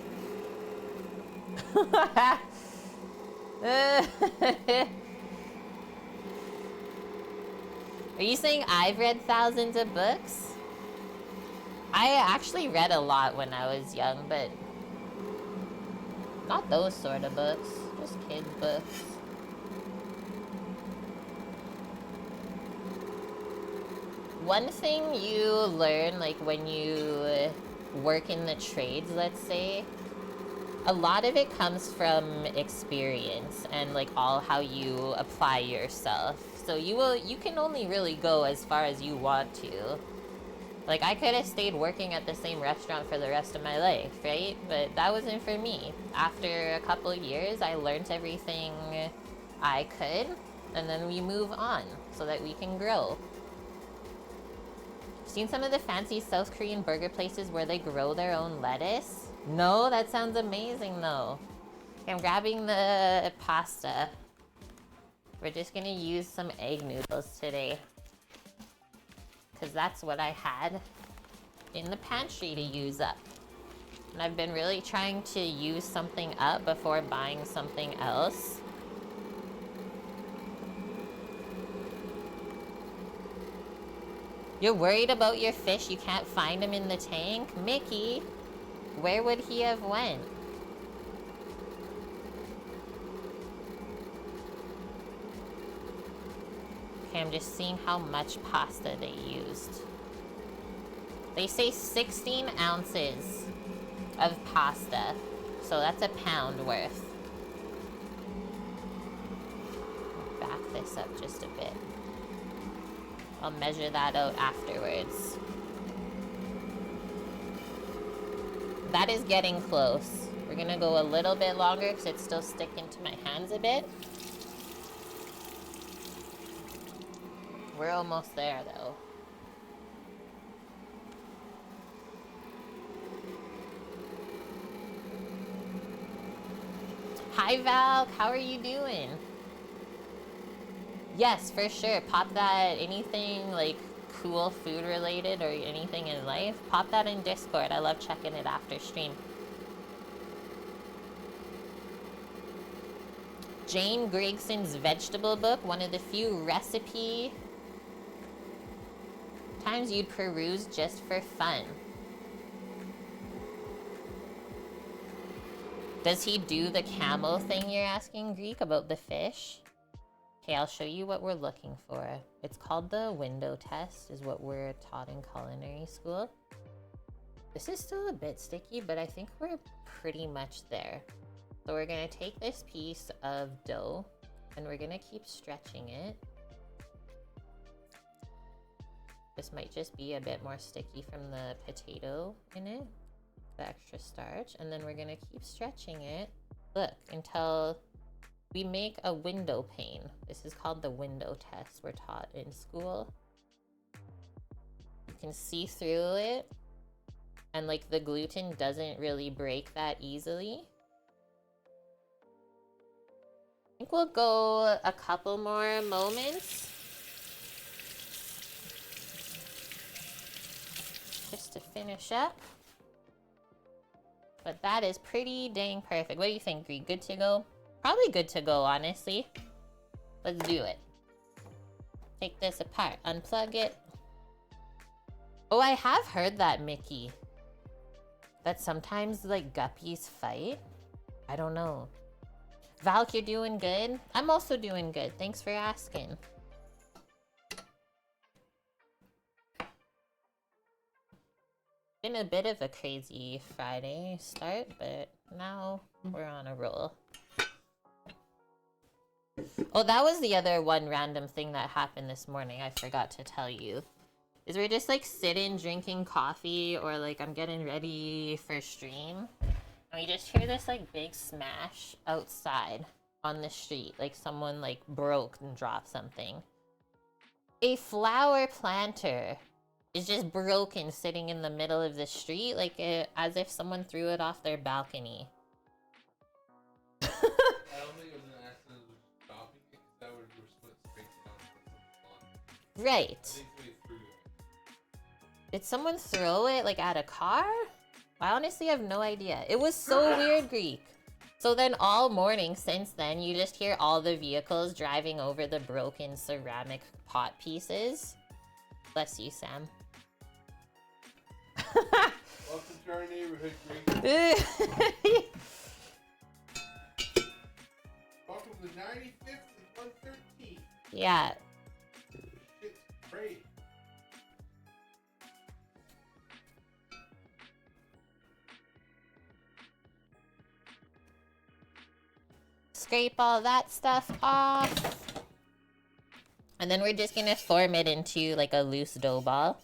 Are you saying I've read thousands of books? I actually read a lot when I was young, but not those sort of books, just kids' books. One thing you learn, like when you work in the trades, let's say, a lot of it comes from experience and like all how you apply yourself. So you can only really go as far as you want to. Like, I could have stayed working at the same restaurant for the rest of my life, right? But that wasn't for me. After a couple of years, I learned everything I could, and then we move on so that we can grow. Seen some of the fancy South Korean burger places where they grow their own lettuce? No, that sounds amazing though. Okay, I'm grabbing the pasta. We're just gonna use some egg noodles today, because that's what I had in the pantry to use up. And I've been really trying to use something up before buying something else. You're worried about your fish? You can't find him in the tank? Mickey, where would he have went? Okay, I'm just seeing how much pasta they used. They say 16 ounces of pasta, so that's a pound worth. Back this up just a bit. I'll measure that out afterwards. That is getting close. We're gonna go a little bit longer because it's still sticking to my hands a bit. We're almost there though. Hi Val, how are you doing? Yes, for sure. Pop that, anything like cool food related or anything in life, pop that in Discord. I love checking it after stream. Jane Gregson's vegetable book, one of the few recipe times you'd peruse just for fun. Does he do the camel thing you're asking, Greek, about the fish? Okay, I'll show you what we're looking for. It's called the window test, is what we're taught in culinary school. This is still a bit sticky, but I think we're pretty much there. So we're gonna take this piece of dough and we're gonna keep stretching it. This might just be a bit more sticky from the potato in it, the extra starch. And then we're gonna keep stretching it, look, until we make a window pane. This is called the window test we're taught in school. You can see through it, and like the gluten doesn't really break that easily. I think we'll go a couple more moments. Just to finish up. But that is pretty dang perfect. What do you think, Greek? Good to go? Probably good to go, honestly. Let's do it. Take this apart, unplug it. Oh, I have heard that, Mickey. That sometimes, like, guppies fight. I don't know. Valk, you're doing good? I'm also doing good. Thanks for asking. Been a bit of a crazy Friday start, but now we're on a roll. Oh, that was the other one random thing that happened this morning I forgot to tell you. Is we're just like sitting drinking coffee, or like I'm getting ready for stream, and we just hear this like big smash outside on the street, like someone like broke and dropped something. A flower planter is just broken sitting in the middle of the street, like as if someone threw it off their balcony. I don't think it was an accident of dropping it, because that would have split straight down with the lawn. Right. I think somebody threw it. Did someone throw it like at a car? I honestly have no idea. It was so weird, Greek. So then all morning since then, you just hear all the vehicles driving over the broken ceramic pot pieces. Bless you, Sam. Welcome to our neighborhood, Greg. Welcome to 95th and 113. Yeah. Shit's great. Scrape all that stuff off. And then we're just gonna form it into like a loose dough ball.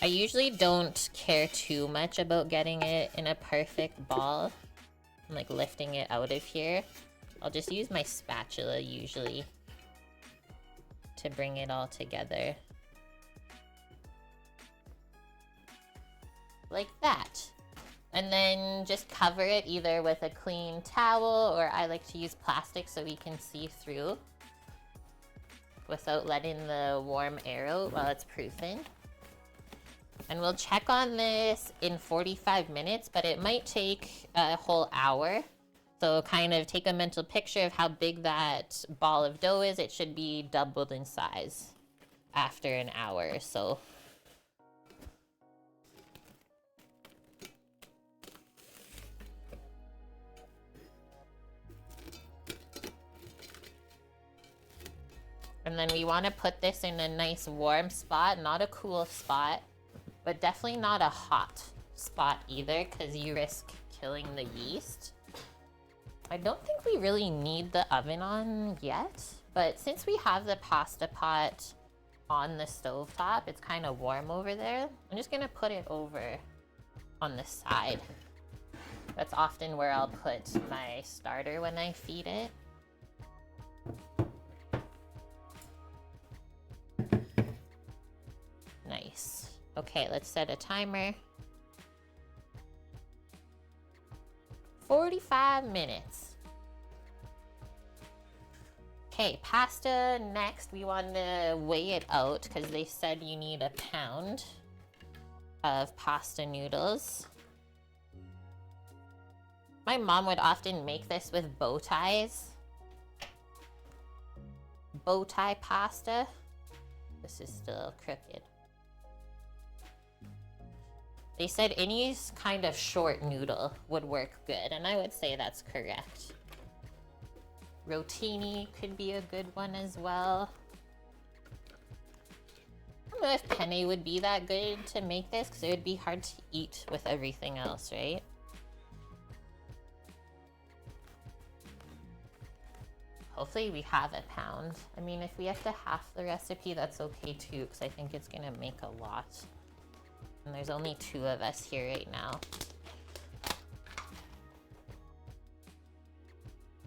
I usually don't care too much about getting it in a perfect ball and like lifting it out of here. I'll just use my spatula usually to bring it all together. Like that. And then just cover it either with a clean towel, or I like to use plastic so we can see through without letting the warm air out while it's proofing. And we'll check on this in 45 minutes, but it might take a whole hour. So kind of take a mental picture of how big that ball of dough is. It should be doubled in size after an hour or so. And then we want to put this in a nice warm spot, not a cool spot, but definitely not a hot spot either, because you risk killing the yeast. I don't think we really need the oven on yet, but since we have the pasta pot on the stovetop, it's kind of warm over there. I'm just gonna put it over on the side. That's often where I'll put my starter when I feed it. Nice. Okay, let's set a timer. 45 minutes. Okay, pasta next. We want to weigh it out because they said you need a pound of pasta noodles. My mom would often make this with bow ties. Bow tie pasta. This is still crooked. They said any kind of short noodle would work good, and I would say that's correct. Rotini could be a good one as well. I don't know if penne would be that good to make this, because it would be hard to eat with everything else, right? Hopefully we have a pound. I mean, if we have to half the recipe, that's okay too, because I think it's gonna make a lot. And there's only 2 of us here right now.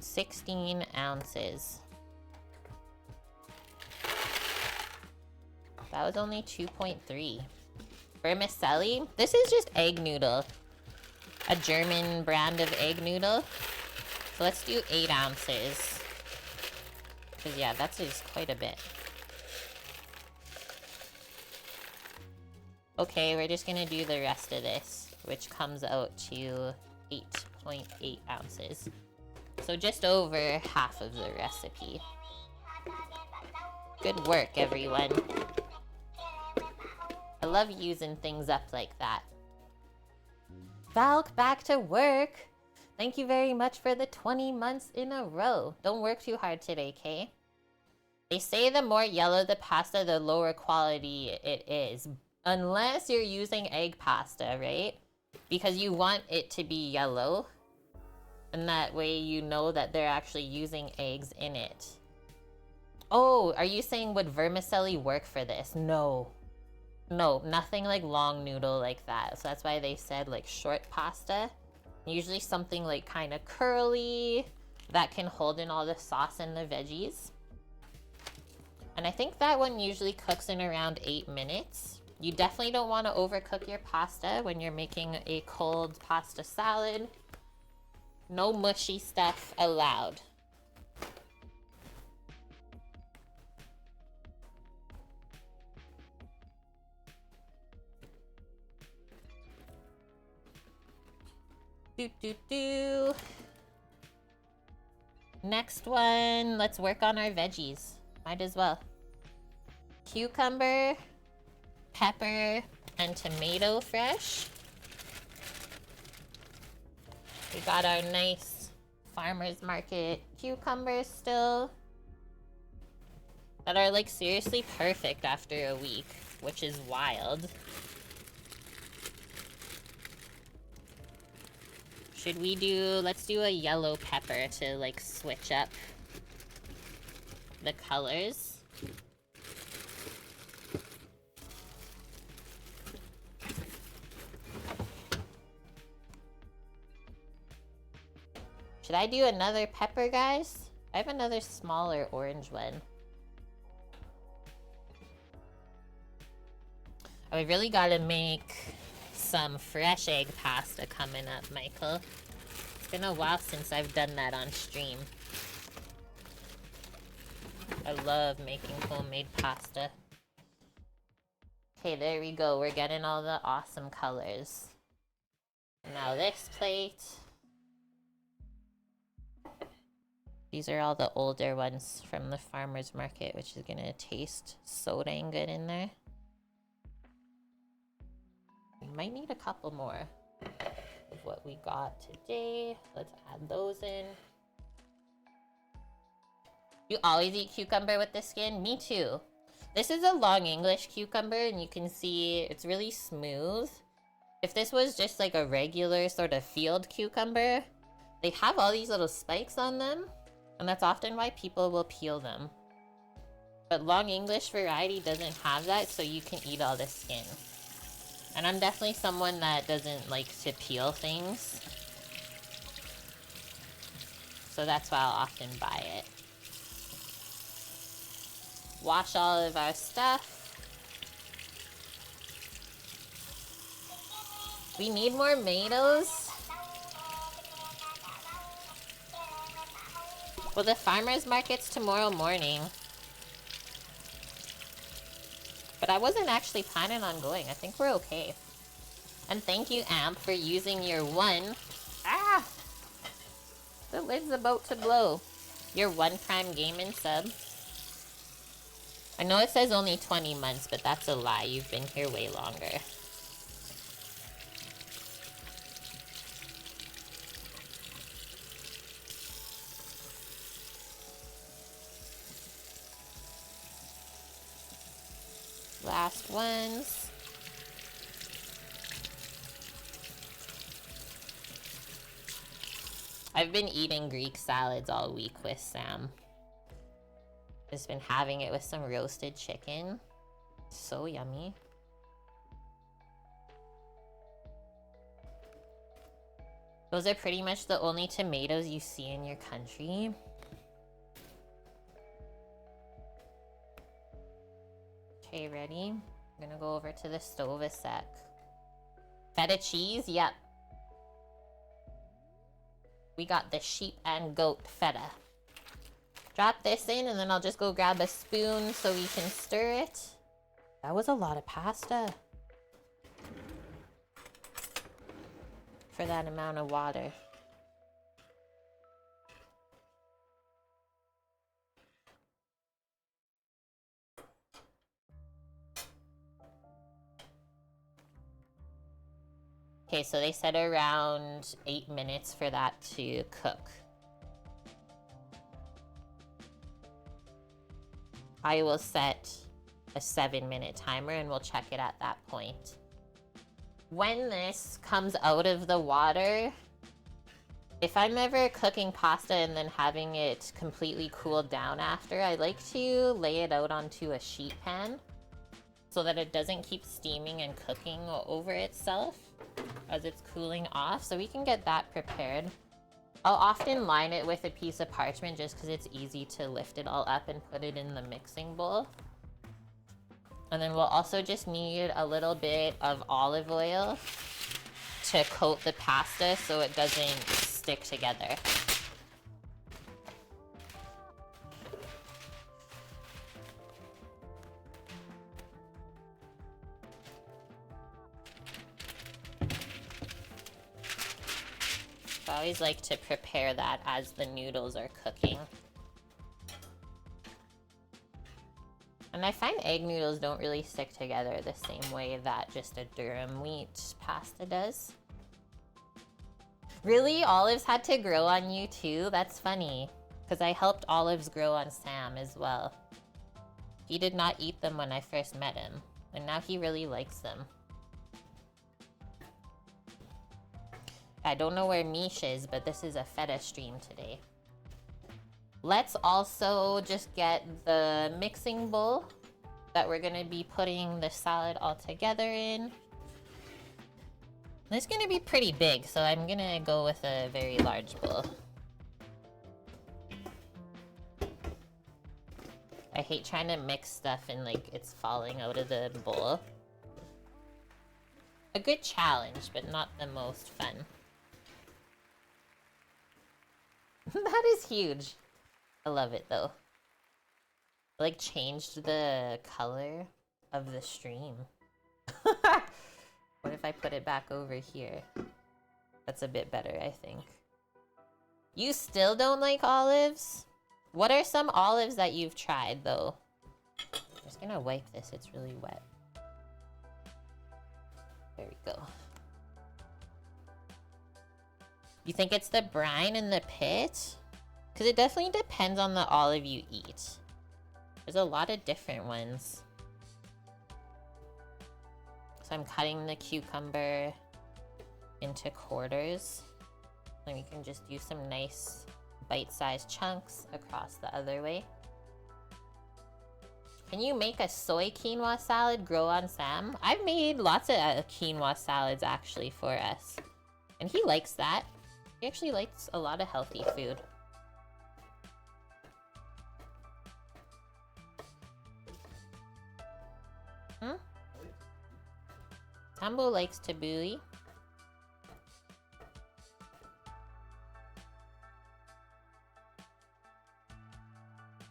16 ounces. That was only 2.3. Vermicelli. This is just egg noodle. A German brand of egg noodle. So let's do 8 ounces. Because yeah, that's just quite a bit. Okay, we're just gonna do the rest of this, which comes out to 8.8 ounces. So just over half of the recipe. Good work, everyone. I love using things up like that. Valk, back to work. Thank you very much for the 20 months in a row. Don't work too hard today, Kay. They say the more yellow the pasta, the lower quality it is. Unless you're using egg pasta, right? Because you want it to be yellow. And that way you know that they're actually using eggs in it. Oh, are you saying would vermicelli work for this? No. No, nothing like long noodle like that. So that's why they said like short pasta. Usually something like kind of curly that can hold in all the sauce and the veggies. And I think that one usually cooks in around 8 minutes. You definitely don't want to overcook your pasta when you're making a cold pasta salad. No mushy stuff allowed. Next one, let's work on our veggies. Might as well. Cucumber, pepper, and tomato fresh. We got our nice farmer's market cucumbers still. That are like seriously perfect after a week, which is wild. Should we do, let's do a yellow pepper to like switch up the colors. Should I do another pepper, guys? I have another smaller orange one. Oh, we really gotta make some fresh egg pasta coming up, Michael. It's been a while since I've done that on stream. I love making homemade pasta. Okay, there we go. We're getting all the awesome colors. Now this plate. These are all the older ones from the farmer's market, which is gonna taste so dang good in there. We might need a couple more of what we got today. Let's add those in. You always eat cucumber with the skin? Me too. This is a long English cucumber, and you can see it's really smooth. If this was just like a regular sort of field cucumber, they have all these little spikes on them, and that's often why people will peel them. But long English variety doesn't have that, so you can eat all the skin. And I'm definitely someone that doesn't like to peel things, so that's why I'll often buy it. Wash all of our stuff. We need more tomatoes. Well, the farmer's market's tomorrow morning. But I wasn't actually planning on going. I think we're okay. And thank you, Amp, for using your one... Ah! The lid's about to blow. Your one Prime Gaming sub. I know it says only 20 months, but that's a lie. You've been here way longer. Last ones. I've been eating Greek salads all week with Sam. Just been having it with some roasted chicken. So yummy. Those are pretty much the only tomatoes you see in your country. Okay, ready? I'm gonna go over to the stove a sec. Feta cheese? Yep. We got the sheep and goat feta. Drop this in, and then I'll just go grab a spoon so we can stir it. That was a lot of pasta for that amount of water. Okay, so they said around 8 minutes for that to cook. I will set a 7-minute timer and we'll check it at that point. When this comes out of the water, if I'm ever cooking pasta and then having it completely cooled down after, I like to lay it out onto a sheet pan so that it doesn't keep steaming and cooking over itself as it's cooling off, so we can get that prepared. I'll often line it with a piece of parchment just because it's easy to lift it all up and put it in the mixing bowl. And then we'll also just need a little bit of olive oil to coat the pasta so it doesn't stick together. I always like to prepare that as the noodles are cooking. And I find egg noodles don't really stick together the same way that just a durum wheat pasta does. Really? Olives had to grow on you too? That's funny, because I helped olives grow on Sam as well. He did not eat them when I first met him, and now he really likes them. I don't know where Mish is, but this is a feta stream today. Let's also just get the mixing bowl that we're gonna be putting the salad all together in. This is gonna be pretty big, so I'm gonna go with a very large bowl. I hate trying to mix stuff and like it's falling out of the bowl. A good challenge, but not the most fun. That is huge. I love it though. Like changed the color of the stream. What if I put it back over here? That's a bit better, I think. You still don't like olives? What are some olives that you've tried, though? I'm just gonna wipe this, it's really wet. There we go. You think it's the brine in the pit? Because it definitely depends on the olive you eat. There's a lot of different ones. So I'm cutting the cucumber into quarters. Then we can just do some nice bite-sized chunks across the other way. Can you make a soy quinoa salad grow on Sam? I've made lots of quinoa salads actually for us. And he likes that. He actually likes a lot of healthy food. Tambo likes tabbouleh.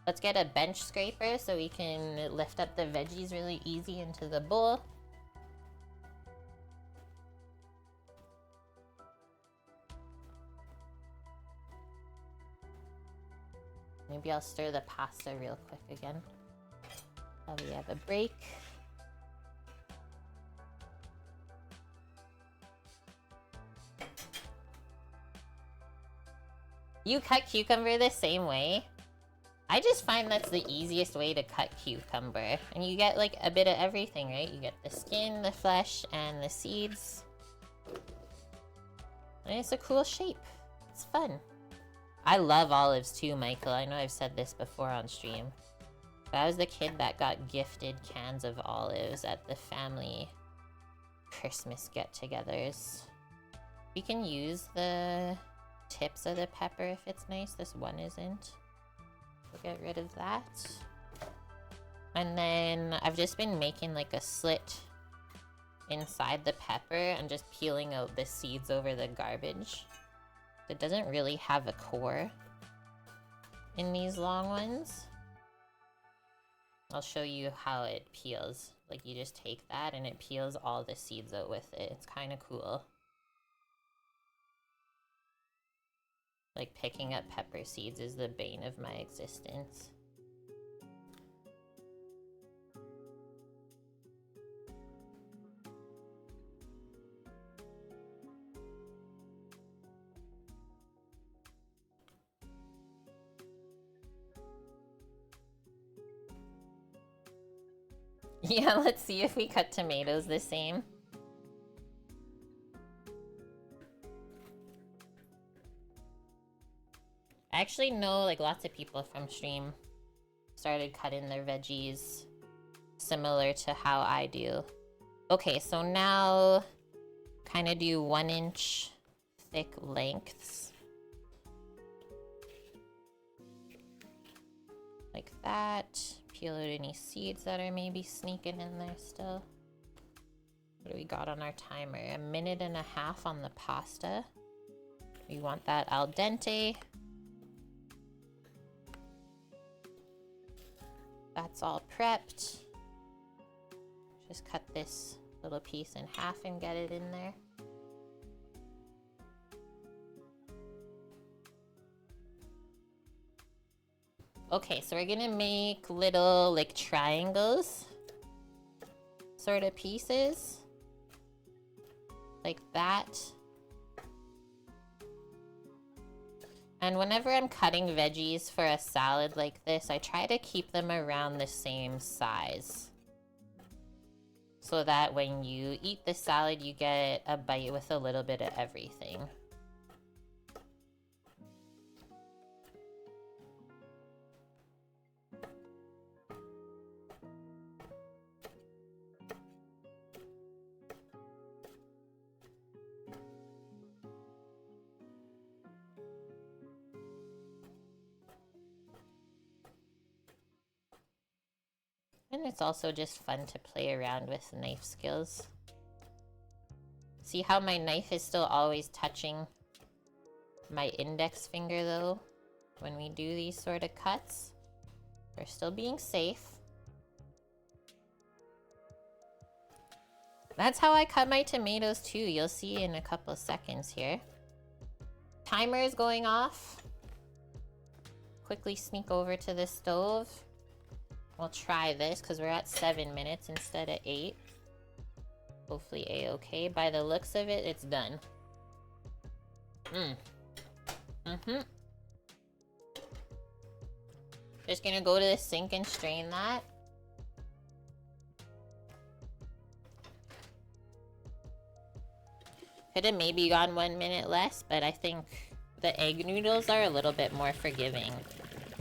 Let's get a bench scraper so we can lift up the veggies really easy into the bowl. Maybe I'll stir the pasta real quick again. While we have a break. You cut cucumber the same way? I just find that's the easiest way to cut cucumber. And you get like a bit of everything, right? You get the skin, the flesh, and the seeds. And it's a cool shape. It's fun. I love olives too, Michael. I know I've said this before on stream. But I was the kid that got gifted cans of olives at the family Christmas get-togethers. We can use the tips of the pepper if it's nice. This one isn't. We'll get rid of that. And then I've just been making like a slit inside the pepper and just peeling out the seeds over the garbage. It doesn't really have a core in these long ones. I'll show you how it peels. Like you just take that and it peels all the seeds out with it. It's kind of cool. Like picking up pepper seeds is the bane of my existence. Yeah, let's see if we cut tomatoes the same. I actually know like lots of people from stream started cutting their veggies similar to how I do. Okay, so now kind of do 1 inch thick lengths. Like that. Peel out any seeds that are maybe sneaking in there still. What do we got on our timer? 1.5 minutes on the pasta. We want that al dente. That's all prepped. Just cut this little piece in half and get it in there. Okay, so we're gonna make little like triangles sort of pieces like that. And whenever I'm cutting veggies for a salad like this, I try to keep them around the same size. So that when you eat the salad, you get a bite with a little bit of everything. And it's also just fun to play around with knife skills. See how my knife is still always touching my index finger though? When we do these sort of cuts, we're still being safe. That's how I cut my tomatoes too. You'll see in a couple seconds here. timer is going off. Quickly sneak over to the stove. We'll try this because we're at 7 minutes instead of 8. Hopefully a-okay. By the looks of it, it's done. Just gonna go to the sink and strain that. Could have maybe gone 1 minute less, but I think the egg noodles are a little bit more forgiving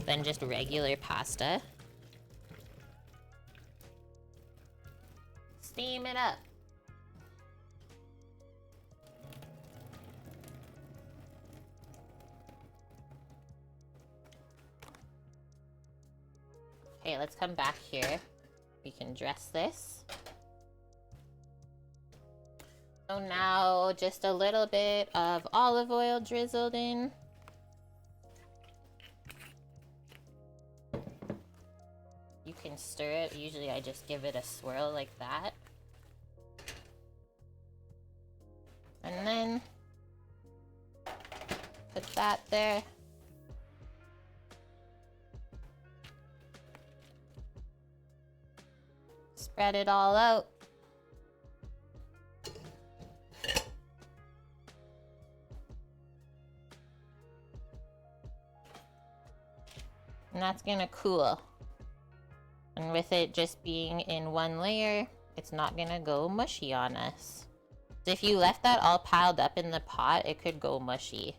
than just regular pasta. Steam it up. Okay, let's come back here. We can dress this. So now just a little bit of olive oil drizzled in. You can stir it. Usually I just give it a swirl like that. And then put that there. Spread it all out. And that's gonna cool. And with it just being in one layer, it's not gonna go mushy on us. If you left that all piled up in the pot, it could go mushy.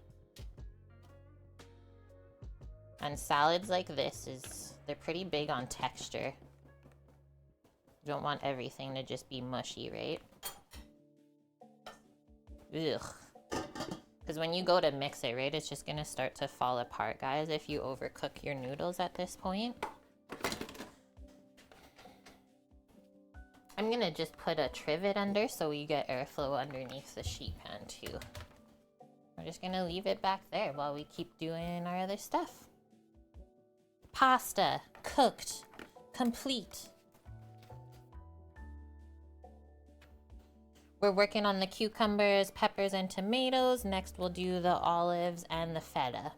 And salads like this they're pretty big on texture. You don't want everything to just be mushy, right? Ugh. Because when you go to mix it, right, it's just gonna start to fall apart, guys, if you overcook your noodles at this point. I'm gonna just put a trivet under so we get airflow underneath the sheet pan too. We're just gonna leave it back there while we keep doing our other stuff. Pasta, cooked, complete. We're working on the cucumbers, peppers, and tomatoes. Next we'll do the olives and the feta.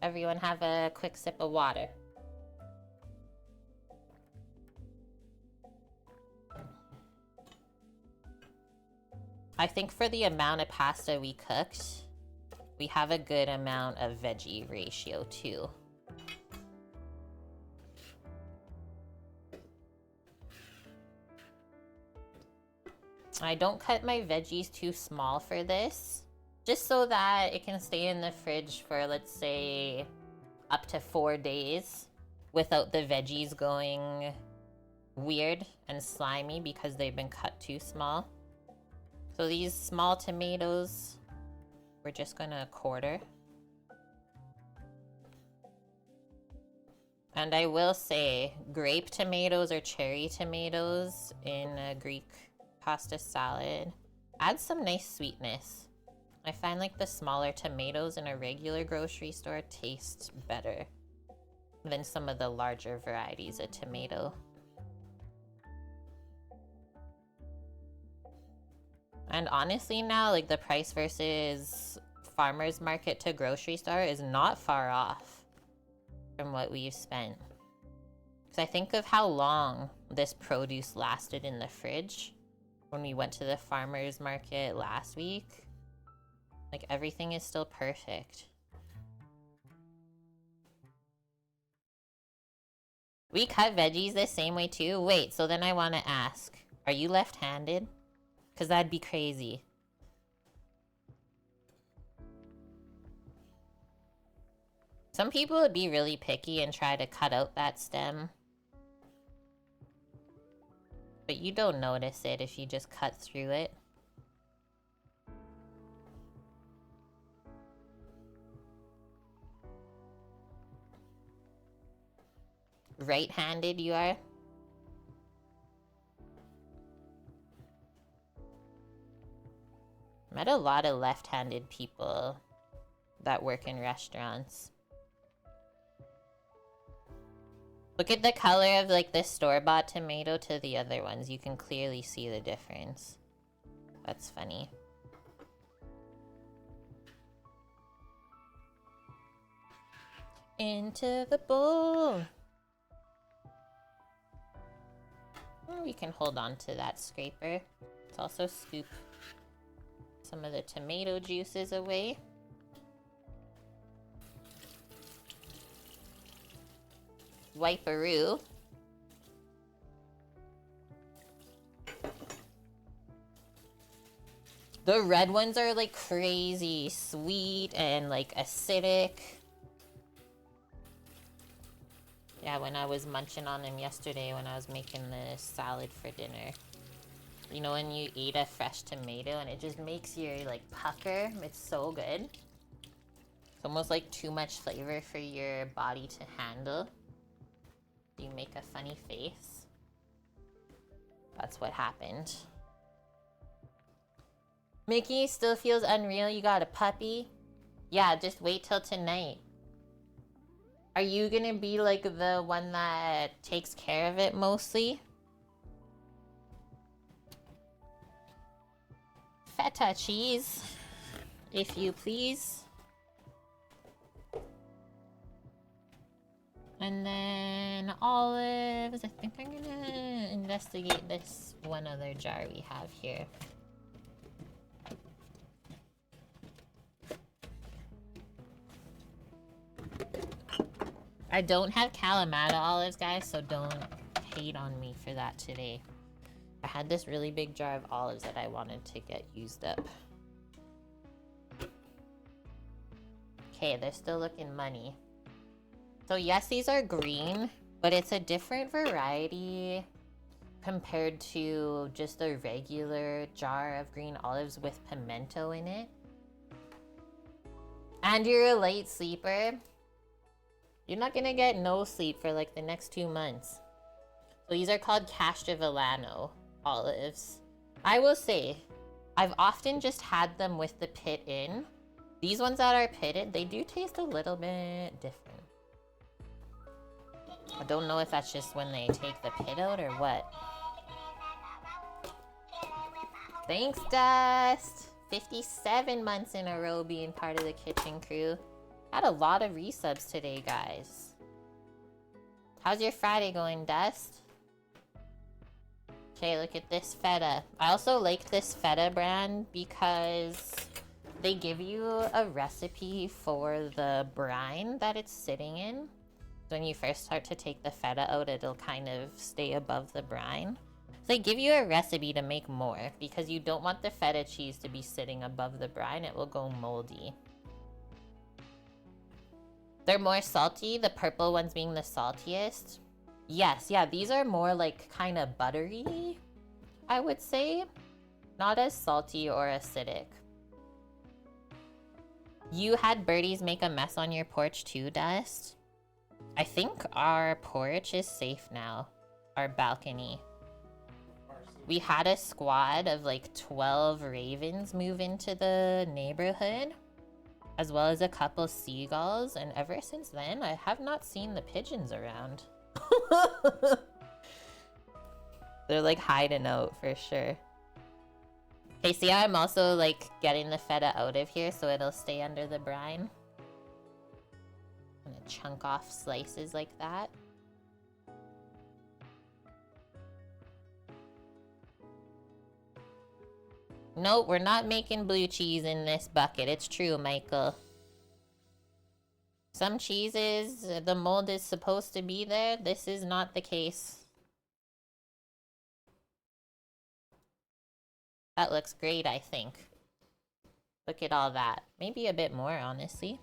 Everyone have a quick sip of water. I think for the amount of pasta we cooked, we have a good amount of veggie ratio too. I don't cut my veggies too small for this, just so that it can stay in the fridge for, let's say, up to 4 days without the veggies going weird and slimy because they've been cut too small. So these small tomatoes, we're just gonna quarter. And I will say, grape tomatoes or cherry tomatoes in a Greek pasta salad adds some nice sweetness. I find like the smaller tomatoes in a regular grocery store taste better than some of the larger varieties of tomato. And honestly now, like the price versus farmer's market to grocery store is not far off from what we've spent. Because I think of how long this produce lasted in the fridge when we went to the farmer's market last week. Like everything is still perfect. We cut veggies the same way too? Wait, so then I want to ask, are you left-handed? Because that'd be crazy. Some people would be really picky and try to cut out that stem. But you don't notice it if you just cut through it. Right-handed you are? Met a lot of left-handed people that work in restaurants. Look at the color of like the store-bought tomato to the other ones. You can clearly see the difference. That's funny. into the bowl. We can hold on to that scraper. Let's also scoop some of the tomato juices away. Wiperoo. The red ones are like crazy sweet and like acidic. Yeah, when I was munching on them yesterday when I was making the salad for dinner. You know when you eat a fresh tomato and it just makes your like pucker? It's so good. It's almost like too much flavor for your body to handle. You make a funny face. That's what happened. Mickey still feels unreal. You got a puppy? Yeah, just wait till tonight. Are you gonna be like the one that takes care of it mostly? Feta cheese, if you please. And then olives. I think I'm gonna investigate this one other jar we have here. I don't have Kalamata olives, guys, so don't hate on me for that today. I had this really big jar of olives that I wanted to get used up. Okay, they're still looking money. So yes, these are green, but it's a different variety compared to just a regular jar of green olives with pimento in it. And you're a late sleeper. You're not gonna get no sleep for like the next 2 months. So these are called Castrovilano olives. I will say, I've often just had them with the pit in. These ones that are pitted, they do taste a little bit different. I don't know if that's just when they take the pit out or what. Thanks, Dust! 57 months in a row being part of the kitchen crew. Had a lot of resubs today, guys. How's your Friday going, Dust? Okay, look at this feta. I also like this feta brand because they give you a recipe for the brine that it's sitting in. When you first start to take the feta out, it'll kind of stay above the brine. So they give you a recipe to make more because you don't want the feta cheese to be sitting above the brine. It will go moldy. They're more salty, the purple ones being the saltiest. Yes, yeah, these are more like kind of buttery, I would say. Not as salty or acidic. You had birdies make a mess on your porch too, Dust? I think our porch is safe now. Our balcony. We had a squad of like 12 ravens move into the neighborhood, as well as a couple seagulls, and ever since then, I have not seen the pigeons around. They're like hiding out for sure. Okay, see, I'm also like getting the feta out of here so it'll stay under the brine. I'm gonna chunk off slices like that. Nope, we're not making blue cheese in this bucket. It's true, Michael. Some cheeses, the mold is supposed to be there. This is not the case. That looks great, I think. Look at all that. Maybe a bit more, honestly.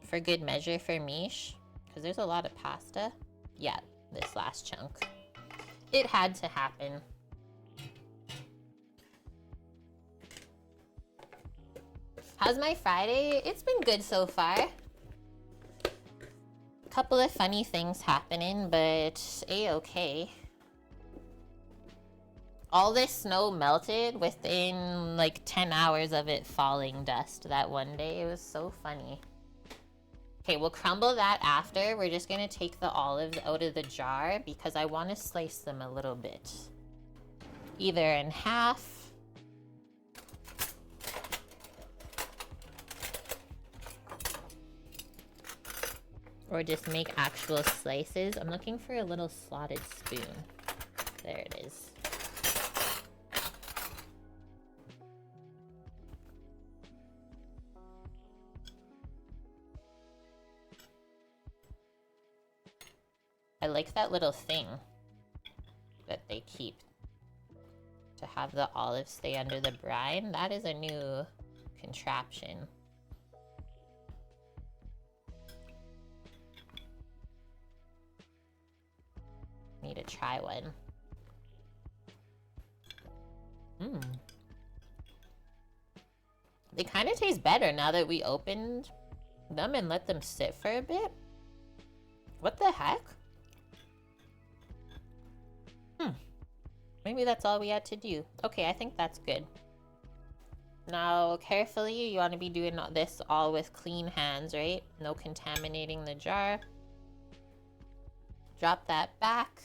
For good measure for Mish. Because there's a lot of pasta. Yeah, this last chunk. It had to happen. How's my Friday? It's been good so far. A couple of funny things happening, but a-okay. All this snow melted within like 10 hours of it falling, Dust, that one day. It was so funny. Okay, we'll crumble that after. We're just gonna take the olives out of the jar because I want to slice them a little bit. Either in half. Or just make actual slices. I'm looking for a little slotted spoon. There it is. I like that little thing that they keep to have the olives stay under the brine. That is a new contraption. Need to try one. They kind of taste better now that we opened them and let them sit for a bit. What the heck? Maybe that's all we had to do. Okay, I think that's good. Now, carefully, you want to be doing this all with clean hands, right? No contaminating the jar. Drop that back.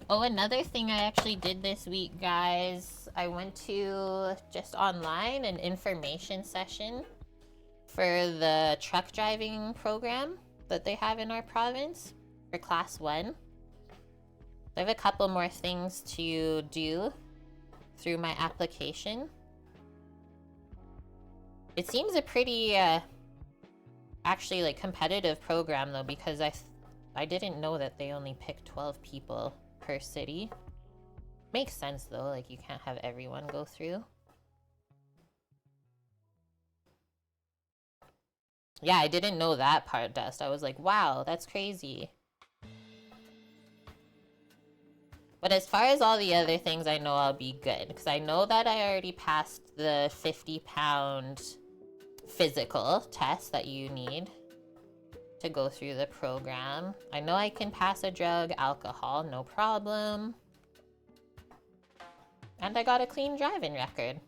Oh, another thing I actually did this week, guys. I went to just online an information session for the truck driving program that they have in our province for class 1. I have a couple more things to do through my application. It seems a pretty actually like competitive program though, because I didn't know that they only pick 12 people per city. Makes sense though, like you can't have everyone go through. Yeah, I didn't know that part, Dust. I was like, wow, that's crazy. But as far as all the other things, I know I'll be good. Because I know that I already passed the 50-pound physical test that you need to go through the program. I know I can pass a drug, alcohol, no problem. And I got a clean driving record.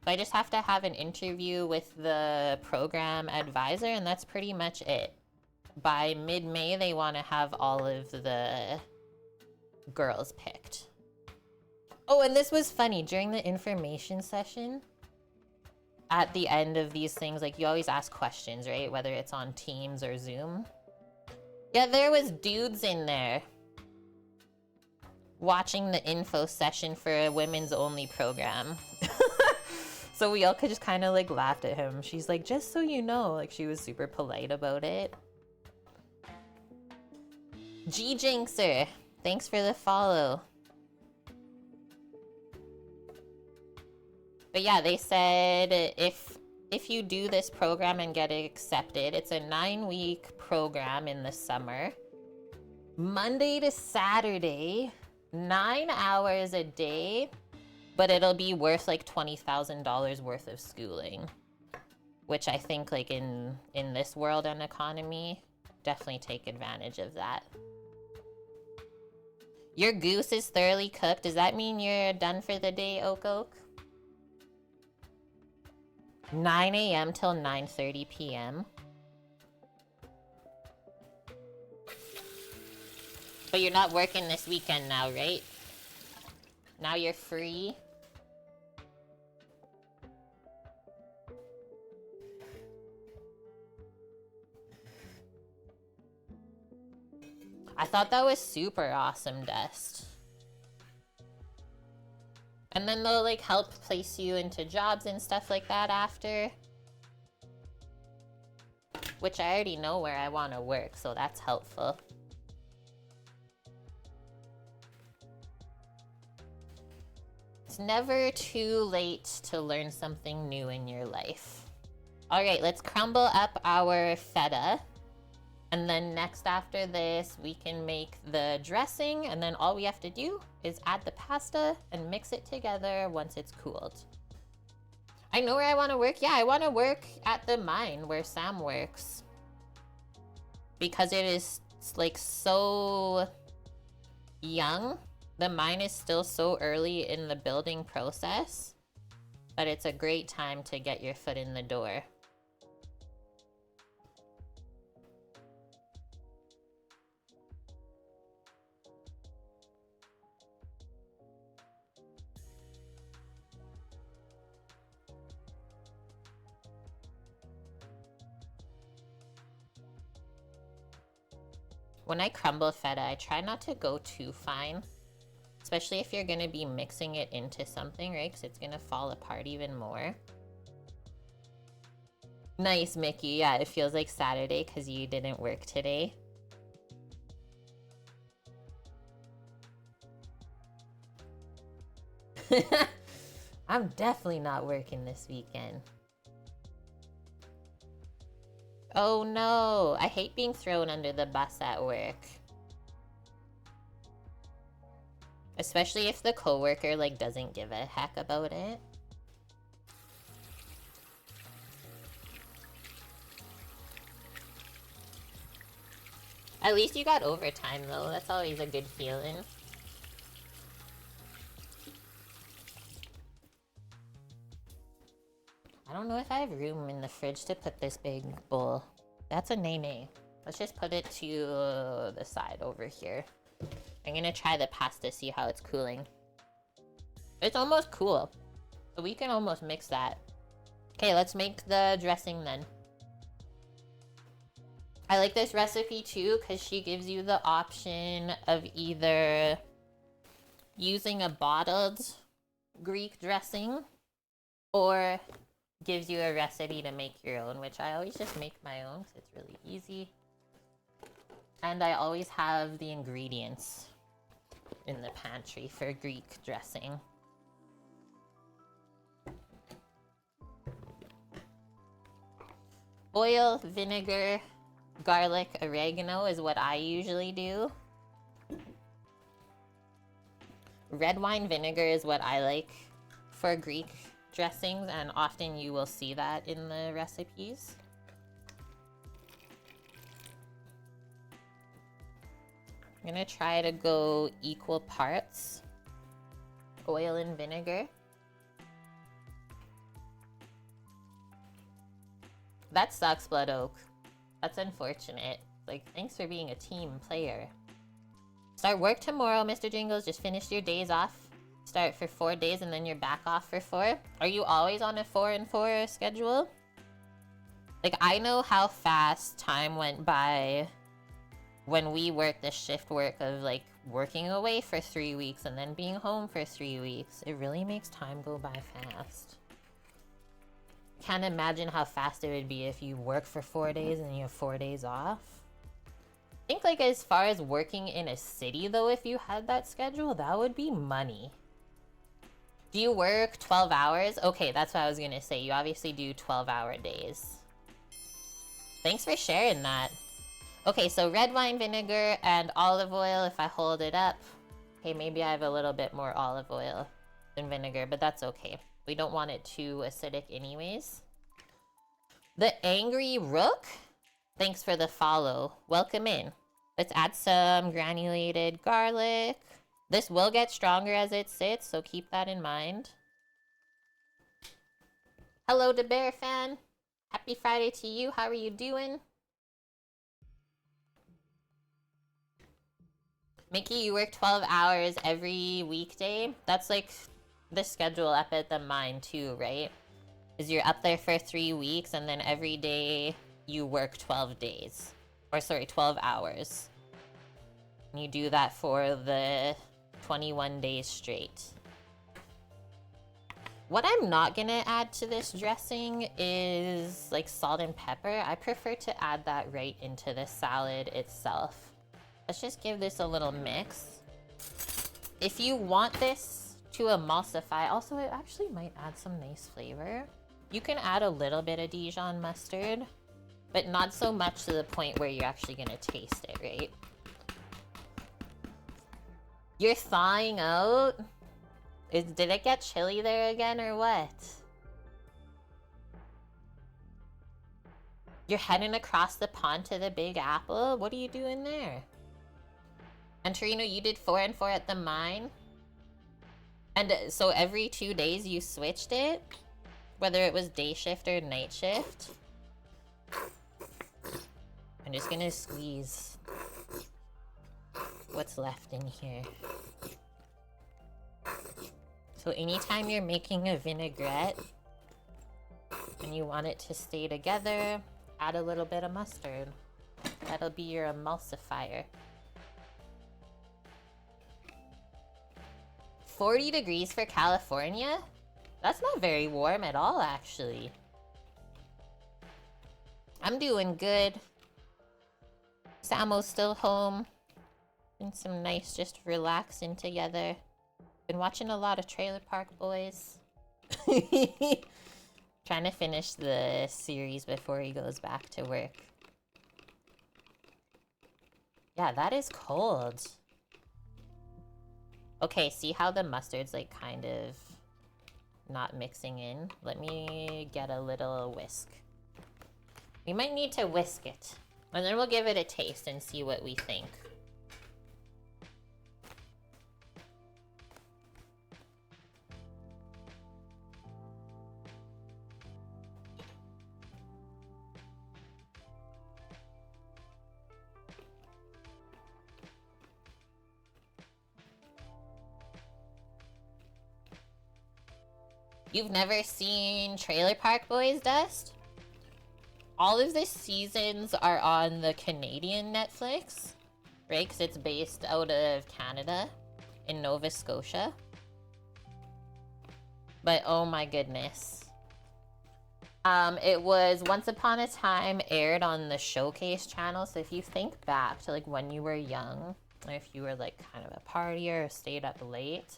So I just have to have an interview with the program advisor, and that's pretty much it. By mid-May, they want to have all of the girls picked. Oh, and this was funny. During the information session, at the end of these things, like you always ask questions, right? Whether it's on Teams or Zoom. Yeah, there was dudes in there watching the info session for a women's only program. So we all could just kind of like laughed at him. She's like, just so you know, like she was super polite about it. G Jinxer, thanks for the follow. But yeah, they said if you do this program and get it accepted, it's a 9-week program in the summer. Monday to Saturday, 9 hours a day, but it'll be worth like $20,000 worth of schooling. Which I think like in this world and economy, definitely take advantage of that. Your goose is thoroughly cooked. Does that mean you're done for the day, Oak Oak? 9 a.m. till 9:30 p.m. But you're not working this weekend now, right? Now you're free. I thought that was super awesome, Dust. And then they'll like help place you into jobs and stuff like that after. Which I already know where I want to work, so that's helpful. It's never too late to learn something new in your life. All right, let's crumble up our feta. And then next after this, we can make the dressing, and then all we have to do is add the pasta and mix it together once it's cooled. I know where I want to work. Yeah, I want to work at the mine where Sam works. Because it is like so young. The mine is still so early in the building process. But it's a great time to get your foot in the door. When I crumble feta, I try not to go too fine. Especially if you're gonna be mixing it into something, right? Because it's gonna fall apart even more. Nice, Mickey. Yeah, it feels like Saturday because you didn't work today. I'm definitely not working this weekend. Oh no, I hate being thrown under the bus at work. Especially if the coworker like doesn't give a heck about it. At least you got overtime though, that's always a good feeling. I don't know if I have room in the fridge to put this big bowl. That's a nay-nay. Let's just put it to the side over here. I'm gonna try the pasta, see how it's cooling. It's almost cool. So we can almost mix that. Okay, let's make the dressing then. I like this recipe too because she gives you the option of either using a bottled Greek dressing or gives you a recipe to make your own, which I always just make my own because it's really easy. And I always have the ingredients in the pantry for Greek dressing. Oil, vinegar, garlic, oregano is what I usually do. Red wine vinegar is what I like for Greek dressings, and often you will see that in the recipes. I'm gonna try to go equal parts oil and vinegar. That sucks, Blood Oak. That's unfortunate. Like, thanks for being a team player. Start work tomorrow, Mr. Jingles. Just finished your days off. Start for 4 days and then you're back off for 4. Are you always on a 4 and 4 schedule? Like, I know how fast time went by when we worked the shift work of like working away for 3 weeks and then being home for 3 weeks. It really makes time go by fast. Can't imagine how fast it would be if you work for 4 days and you have 4 days off. I think like as far as working in a city though, if you had that schedule, that would be money. Do you work 12 hours? Okay, that's what I was gonna say. You obviously do 12-hour days. Thanks for sharing that. Okay, so red wine vinegar and olive oil if I hold it up. Okay, maybe I have a little bit more olive oil than vinegar, but that's okay. We don't want it too acidic anyways. The Angry Rook, thanks for the follow. Welcome in. Let's add some granulated garlic. This will get stronger as it sits, so keep that in mind. Hello to Bear Fan. Happy Friday to you. How are you doing? Mickey, you work 12 hours every weekday. That's like the schedule up at the mine too, right? Is you're up there for 3 weeks and then every day you work 12 days. Or sorry, 12 hours. And you do that for the 21 days straight. What I'm not gonna add to this dressing is like salt and pepper. I prefer to add that right into the salad itself. Let's just give this a little mix. If you want this to emulsify, also it actually might add some nice flavor. You can add a little bit of Dijon mustard, but not so much to the point where you're actually gonna taste it, right? You're thawing out? Did it get chilly there again or what? You're heading across the pond to the Big Apple? What are you doing there? And Torino, you did 4 and 4 at the mine? And so every 2 days you switched it? Whether it was day shift or night shift? I'm just gonna squeeze what's left in here. So anytime you're making a vinaigrette and you want it to stay together, add a little bit of mustard. That'll be your emulsifier. 40 degrees for California? That's not very warm at all, actually. I'm doing good. Samo's still home. Been some nice just relaxing together. Been watching a lot of Trailer Park Boys. Trying to finish the series before he goes back to work. Yeah, that is cold. Okay, see how the mustard's like kind of not mixing in? Let me get a little whisk. We might need to whisk it. And then we'll give it a taste and see what we think. You've never seen Trailer Park Boys, Dust? All of the seasons are on the Canadian Netflix, right? Because it's based out of Canada, in Nova Scotia. But oh my goodness. It was Once Upon a Time aired on the Showcase channel. So if you think back to like when you were young, or if you were like kind of a partier or stayed up late,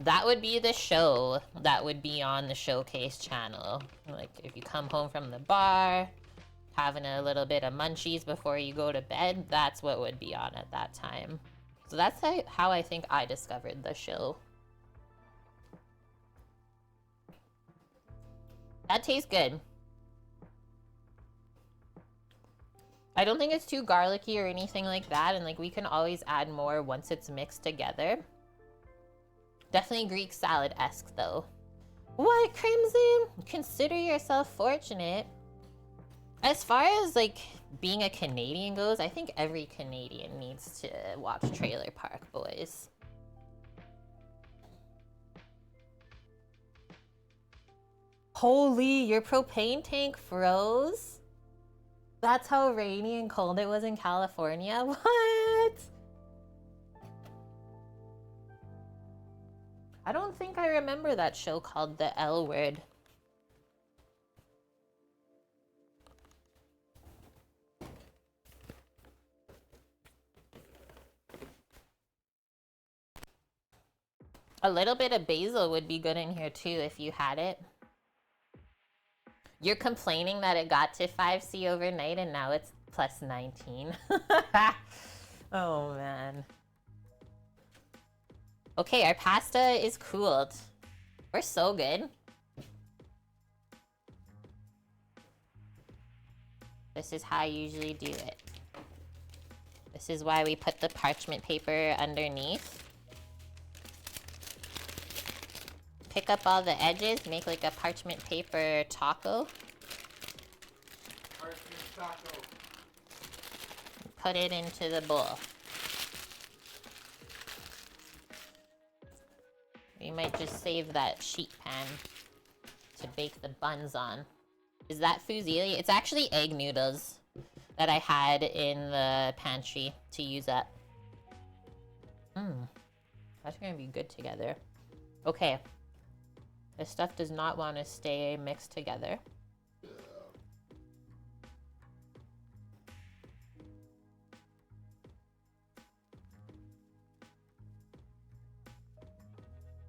that would be the show that would be on the Showcase channel. Like, if you come home from the bar, having a little bit of munchies before you go to bed, that's what would be on at that time. So that's how I think I discovered the show. That tastes good. I don't think it's too garlicky or anything like that, and like we can always add more once it's mixed together. Definitely Greek salad-esque, though. What, Crimson? Consider yourself fortunate. As far as, like, being a Canadian goes, I think every Canadian needs to watch Trailer Park Boys. Holy, your propane tank froze? That's how rainy and cold it was in California? What? I don't think I remember that show called The L Word. A little bit of basil would be good in here too if you had it. You're complaining that it got to 5C overnight and now it's plus 19. Oh man. Okay, our pasta is cooled. We're so good. This is how I usually do it. This is why we put the parchment paper underneath. Pick up all the edges, make like a parchment paper taco. Parchment taco. Put it into the bowl. We might just save that sheet pan to bake the buns on. Is that fusilli? It's actually egg noodles that I had in the pantry to use up. That's gonna be good together. Okay. This stuff does not want to stay mixed together.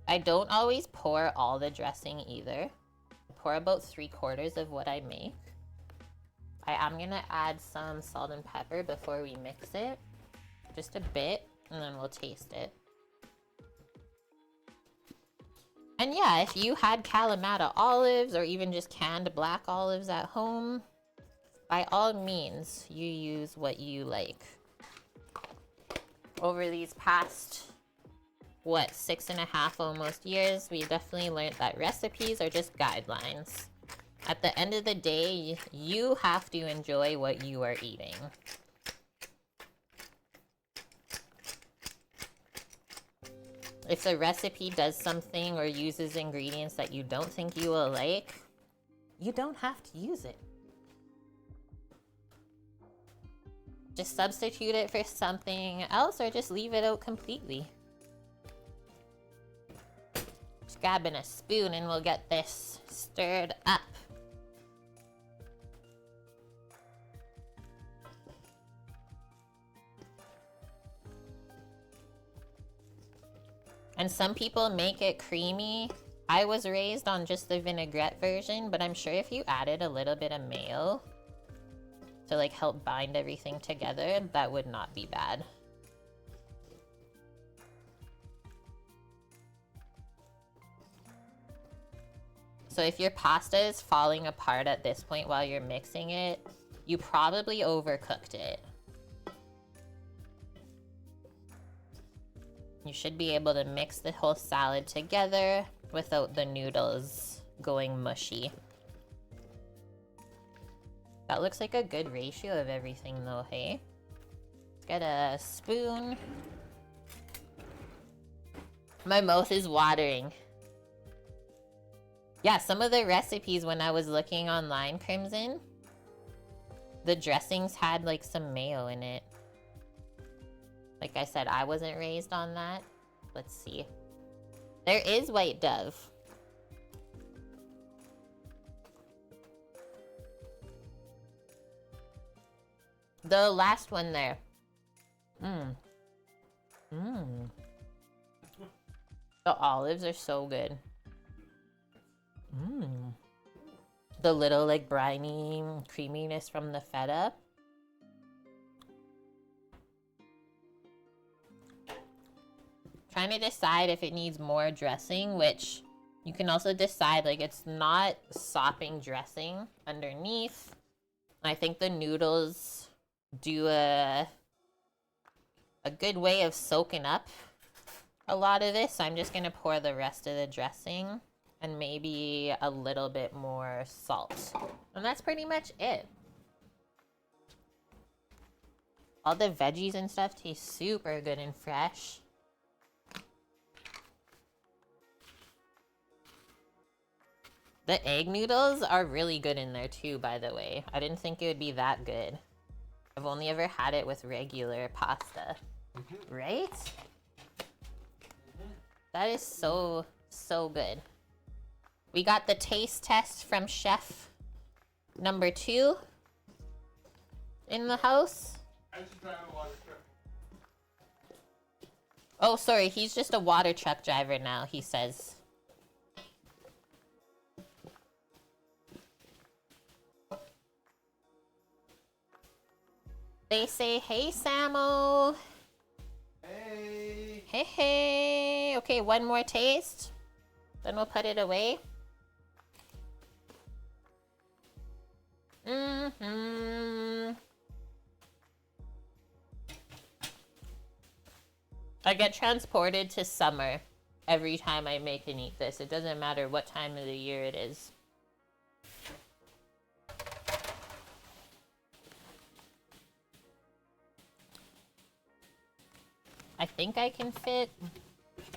I don't always pour all the dressing either. I pour about 3/4 of what I make. I am gonna add some salt and pepper before we mix it. Just a bit, and then we'll taste it. And yeah, if you had Kalamata olives or even just canned black olives at home, by all means, you use what you like. Over these past, what, 6.5 almost years, we definitely learned that recipes are just guidelines. At the end of the day, you have to enjoy what you are eating. If the recipe does something or uses ingredients that you don't think you will like, you don't have to use it. just substitute it for something else or just leave it out completely. Just grabbing a spoon and we'll get this stirred up. And some people make it creamy. I was raised on just the vinaigrette version, but I'm sure if you added a little bit of mayo to like help bind everything together, that would not be bad. So if your pasta is falling apart at this point while you're mixing it, you probably overcooked it. You should be able to mix the whole salad together without the noodles going mushy. That looks like a good ratio of everything though, hey? Let's get a spoon. My mouth is watering. Yeah, some of the recipes when I was looking online, Crimson, the dressings had like some mayo in it. Like I said, I wasn't raised on that. Let's see. There is white dove. The last one there. The olives are so good. The little like briny creaminess from the feta. Trying to decide if it needs more dressing, which you can also decide like it's not sopping dressing underneath. I think the noodles do a good way of soaking up a lot of this. So I'm just gonna pour the rest of the dressing and maybe a little bit more salt. And that's pretty much it. All the veggies and stuff taste super good and fresh. The egg noodles are really good in there too, by the way. I didn't think it would be that good. I've only ever had it with regular pasta. Right? That is so, so good. We got the taste test from chef number 2 in the house. I just drive a water truck. Oh, sorry, he's just a water truck driver now, he says. They say, hey, Samo. Hey. Hey, hey. Okay, one more taste. Then we'll put it away. I get transported to summer every time I make and eat this. It doesn't matter what time of the year it is. I think I can fit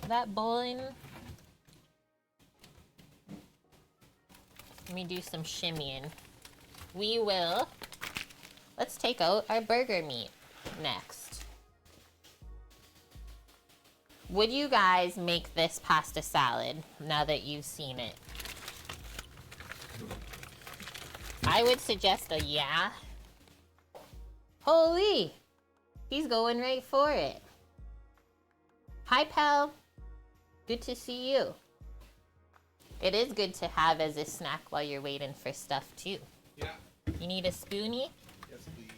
that bowl in. Let me do some shimmying. We will. Let's take out our burger meat next. Would you guys make this pasta salad now that you've seen it? I would suggest a yeah. Holy! He's going right for it. Hi, pal. Good to see you. It is good to have as a snack while you're waiting for stuff, too. Yeah. You need a spoonie? Yes, please.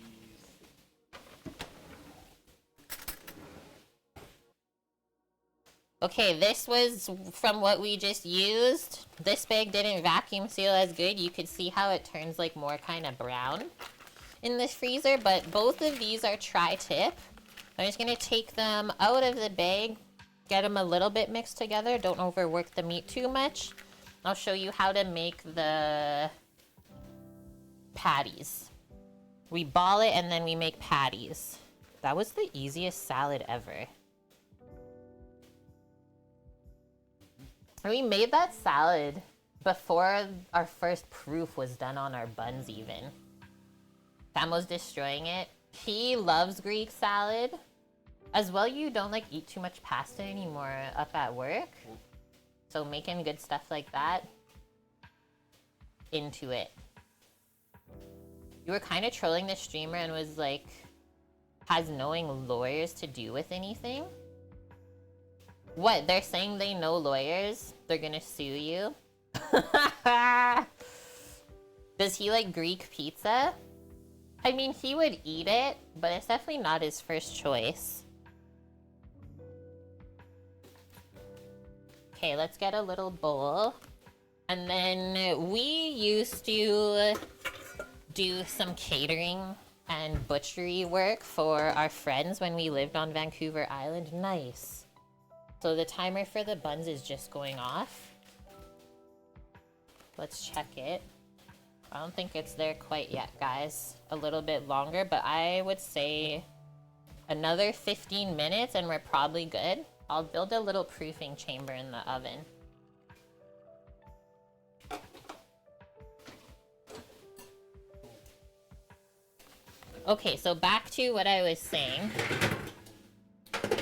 Okay, this was from what we just used. This bag didn't vacuum seal as good. You could see how it turns like more kind of brown in the freezer, but both of these are tri-tip. I'm just gonna take them out of the bag, get them a little bit mixed together. Don't overwork the meat too much. I'll show you how to make the patties. We ball it and then we make patties. That was the easiest salad ever. We made that salad before our first proof was done on our buns even. Sam was destroying it. He loves Greek salad. As well, you don't like eat too much pasta anymore up at work. So making good stuff like that, into it. You were kind of trolling the streamer and was like, has knowing lawyers to do with anything? What, they're saying they know lawyers? They're gonna sue you? Does he like Greek pizza? I mean, he would eat it, but it's definitely not his first choice. Okay, let's get a little bowl. And then we used to do some catering and butchery work for our friends when we lived on Vancouver Island. Nice. So the timer for the buns is just going off. Let's check it. I don't think it's there quite yet, guys. A little bit longer, but I would say another 15 minutes and we're probably good. I'll build a little proofing chamber in the oven. Okay, so back to what I was saying.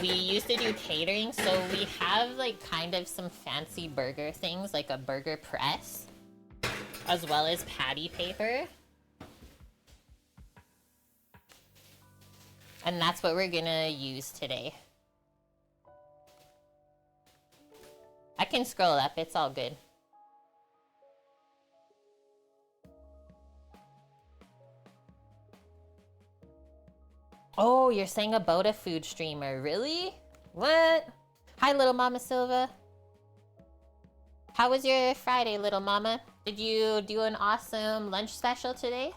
We used to do catering, so we have like kind of some fancy burger things, like a burger press, as well as patty paper. And that's what we're gonna use today. I can scroll up, it's all good. Oh, you're saying about a food streamer, really? What? Hi, little Mama Silva. How was your Friday, little mama? Did you do an awesome lunch special today?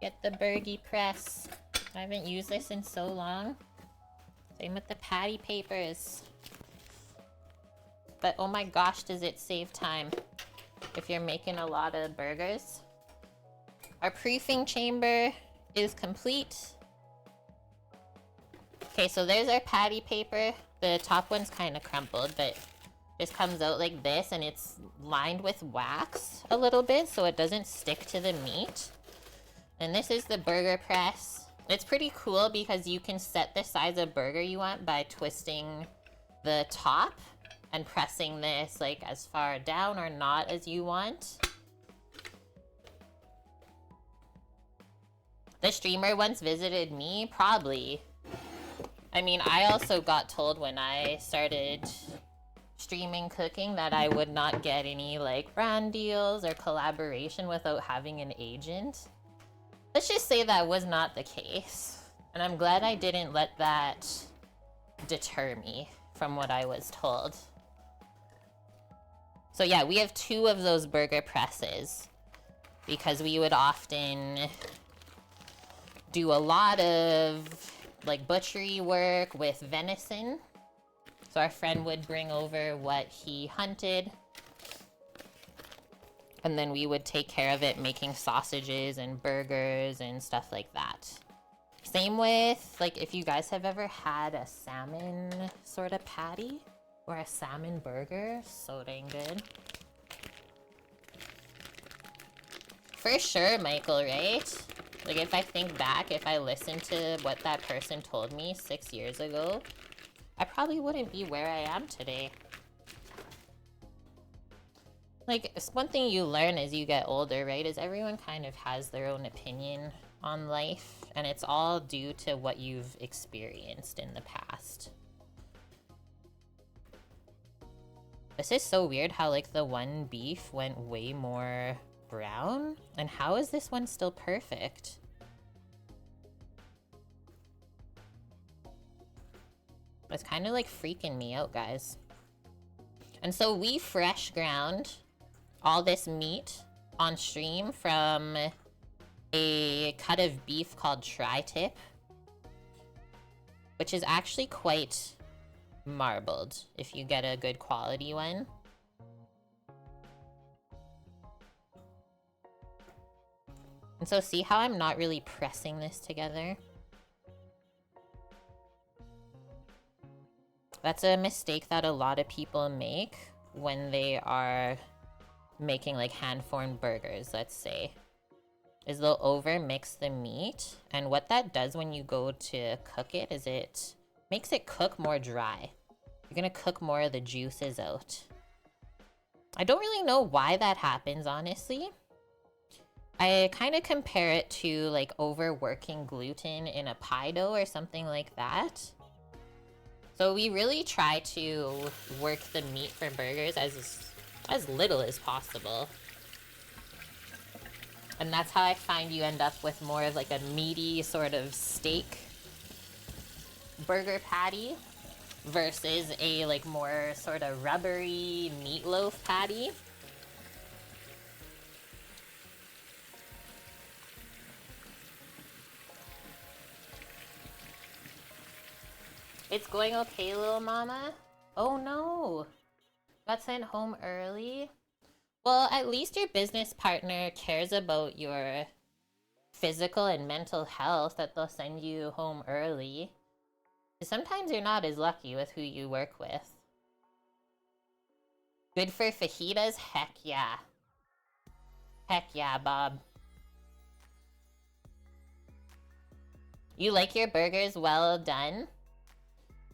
Get the burgie press. I haven't used this in so long. Same with the patty papers. But oh my gosh, does it save time if you're making a lot of burgers. Our proofing chamber is complete. Okay, so there's our patty paper. The top one's kind of crumpled, but just comes out like this, and it's lined with wax a little bit so it doesn't stick to the meat. And this is the burger press. It's pretty cool because you can set the size of burger you want by twisting the top and pressing this like as far down or not as you want. The streamer once visited me, probably. I mean, I also got told when I started streaming cooking that I would not get any like brand deals or collaboration without having an agent. Let's just say that was not the case. And I'm glad I didn't let that deter me from what I was told. So yeah, we have 2 of those burger presses because we would often do a lot of like butchery work with venison. So our friend would bring over what he hunted, and then we would take care of it making sausages and burgers and stuff like that. Same with, like, if you guys have ever had a salmon sort of patty or a salmon burger, so dang good. For sure, Michael, right? Like, if I think back, if I listened to what that person told me 6 years ago, I probably wouldn't be where I am today. Like, it's one thing you learn as you get older, right, is everyone kind of has their own opinion on life, and it's all due to what you've experienced in the past. This is so weird how, like, the one beef went way more brown, and how is this one still perfect? It's kind of like freaking me out, guys. And so we fresh ground all this meat on stream from a cut of beef called tri-tip, which is actually quite marbled if you get a good quality one. And so see how I'm not really pressing this together? That's a mistake that a lot of people make when they are making like hand-formed burgers, let's say, is they'll over mix the meat, and what that does when you go to cook it is it makes it cook more dry. You're gonna cook more of the juices out. I don't really know why that happens, honestly. I kind of compare it to like overworking gluten in a pie dough or something like that. So we really try to work the meat for burgers as little as possible. And that's how I find you end up with more of like a meaty sort of steak burger patty versus a like more sort of rubbery meatloaf patty. It's going okay, little mama? Oh no, got sent home early? Well, at least your business partner cares about your physical and mental health, that they'll send you home early. Sometimes you're not as lucky with who you work with. Good for fajitas? Heck yeah. Heck yeah, Bob. You like your burgers well done?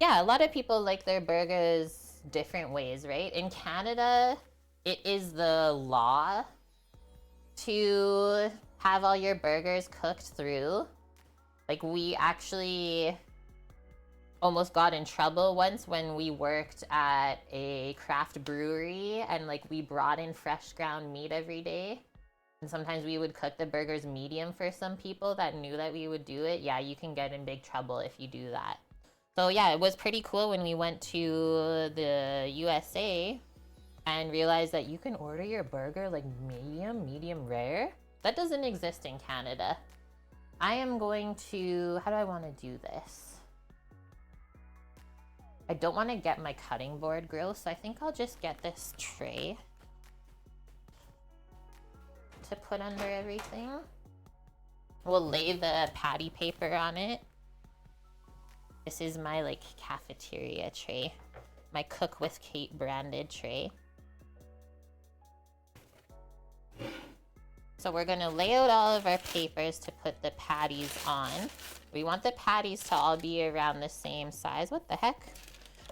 Yeah, a lot of people like their burgers different ways, right? In Canada, it is the law to have all your burgers cooked through. Like, we actually almost got in trouble once when we worked at a craft brewery and like we brought in fresh ground meat every day. And sometimes we would cook the burgers medium for some people that knew that we would do it. Yeah, you can get in big trouble if you do that. So yeah, it was pretty cool when we went to the USA and realized that you can order your burger like medium rare. That doesn't exist in Canada. I am going to, how do I want to do this? I don't want to get my cutting board gross, so I think I'll just get this tray to put under everything. We'll lay the patty paper on it. This is my like cafeteria tray, my Cook with Kate branded tray. So we're gonna lay out all of our papers to put the patties on. We want the patties to all be around the same size. What the heck?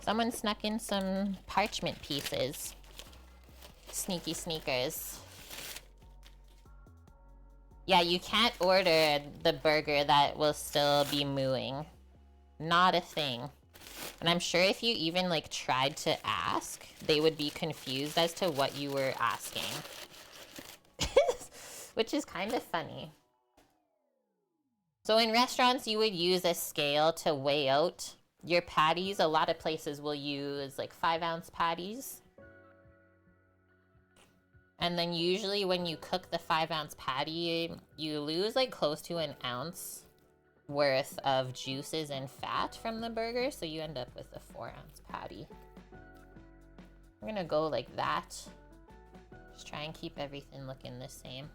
Someone snuck in some parchment pieces. Sneaky sneakers. Yeah, you can't order the burger that will still be mooing. Not a thing. And I'm sure if you even like tried to ask, they would be confused as to what you were asking. Which is kind of funny. So in restaurants, you would use a scale to weigh out your patties. A lot of places will use like 5-ounce patties. And then usually when you cook the 5-ounce patty, you lose like close to an ounce worth of juices and fat from the burger. So you end up with a 4-ounce patty. I'm gonna go like that. Just try and keep everything looking the same.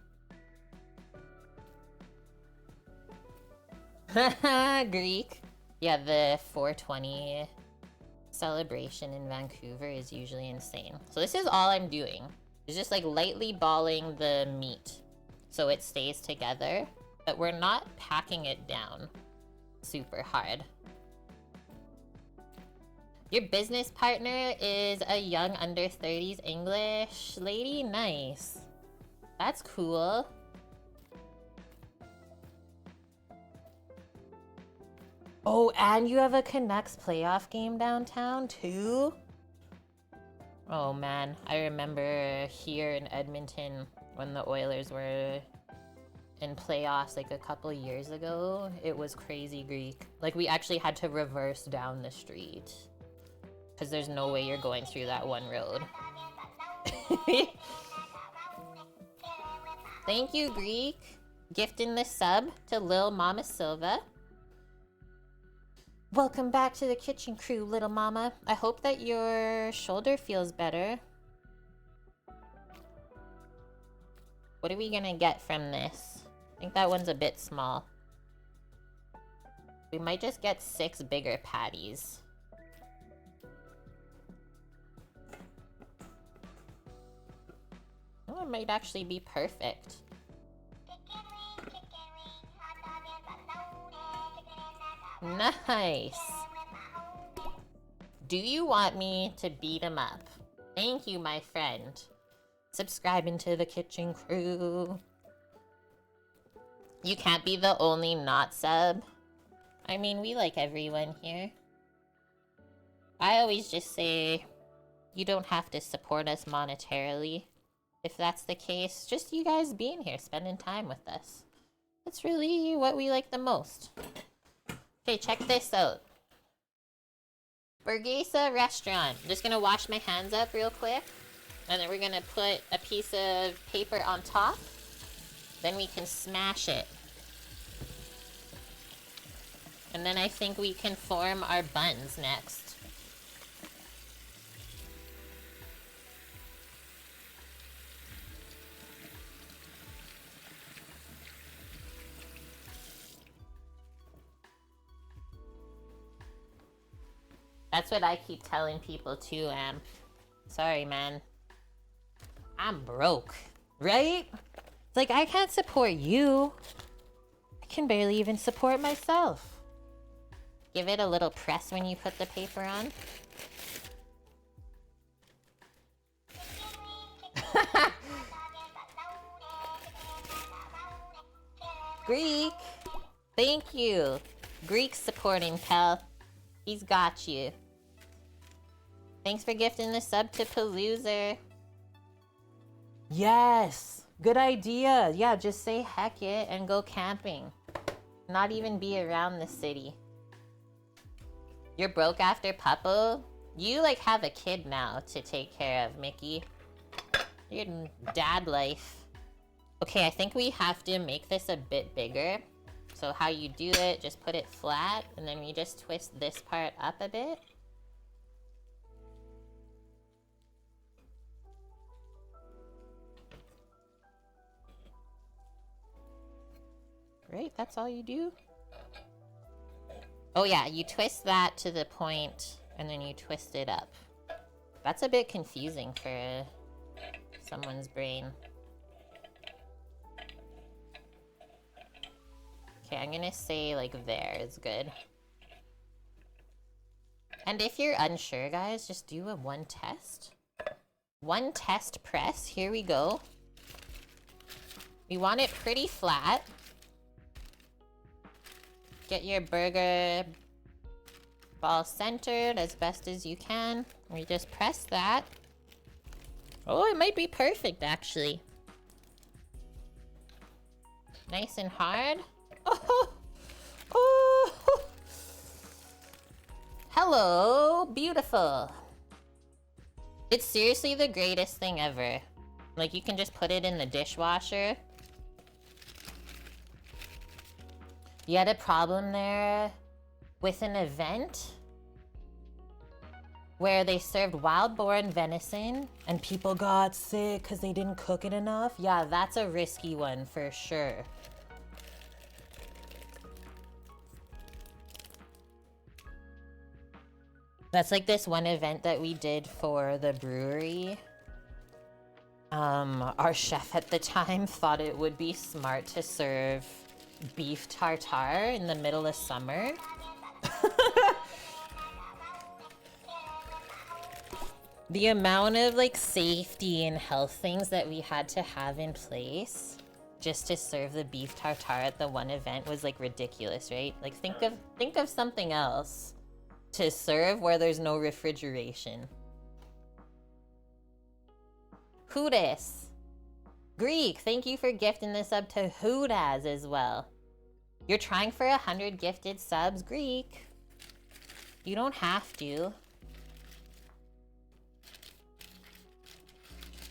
Greek. Yeah, the 420 celebration in Vancouver is usually insane. So this is all I'm doing. It's just like lightly balling the meat so it stays together, but we're not packing it down super hard. Your business partner is a young under 30s English lady? Nice. That's cool. Oh, and you have a Canucks playoff game downtown too? Oh man, I remember here in Edmonton when the Oilers were in playoffs like a couple years ago. It was crazy Greek. Like we actually had to reverse down the street because there's no way you're going through that one road. Thank you, Greek. Gifting the sub to Lil Mama Silva. Welcome back to the kitchen crew, little mama. I hope that your shoulder feels better. What are we gonna get from this? I think that one's a bit small. We might just get 6 bigger patties. It might actually be perfect. Nice. Do you want me to beat him up? Thank you, my friend. Subscribing to the kitchen crew. You can't be the only not sub. I mean, we like everyone here. I always just say, you don't have to support us monetarily. If that's the case, just you guys being here, spending time with us. That's really what we like the most. Okay, check this out. Burguesa restaurant. I'm just gonna wash my hands up real quick. And then we're gonna put a piece of paper on top. Then we can smash it. And then I think we can form our buns next. That's what I keep telling people too, sorry, man. I'm broke, right? It's like, I can't support you. I can barely even support myself. Give it a little press when you put the paper on. Greek! Thank you. Greek supporting, pal. He's got you. Thanks for gifting the sub to Paloozer. Yes! Good idea. Yeah, just say heck it and go camping. Not even be around the city. You're broke after Puppo? You, like, have a kid now to take care of, Mickey. Your dad life. Okay, I think we have to make this a bit bigger. So how you do it, just put it flat, and then we just twist this part up a bit. Right, that's all you do? Oh yeah, you twist that to the point, and then you twist it up. That's a bit confusing for someone's brain. Okay, I'm gonna say like there is good. And if you're unsure, guys, just do a one test. One test press, here we go. We want it pretty flat. Get your burger ball centered as best as you can. We just press that. Oh, it might be perfect, actually. Nice and hard. Oh, oh. Hello, beautiful. It's seriously the greatest thing ever. Like, you can just put it in the dishwasher. You had a problem there with an event where they served wild-born venison and people got sick because they didn't cook it enough? Yeah, that's a risky one for sure. That's like this one event that we did for the brewery. Our chef at the time thought it would be smart to serve beef tartare in the middle of summer. The amount of like safety and health things that we had to have in place just to serve the beef tartare at the one event was like ridiculous, right? Like think of something else to serve where there's no refrigeration. Hootis. Greek, thank you for gifting this sub to Hootaz as well. You're trying for 100 gifted subs, Greek. You don't have to.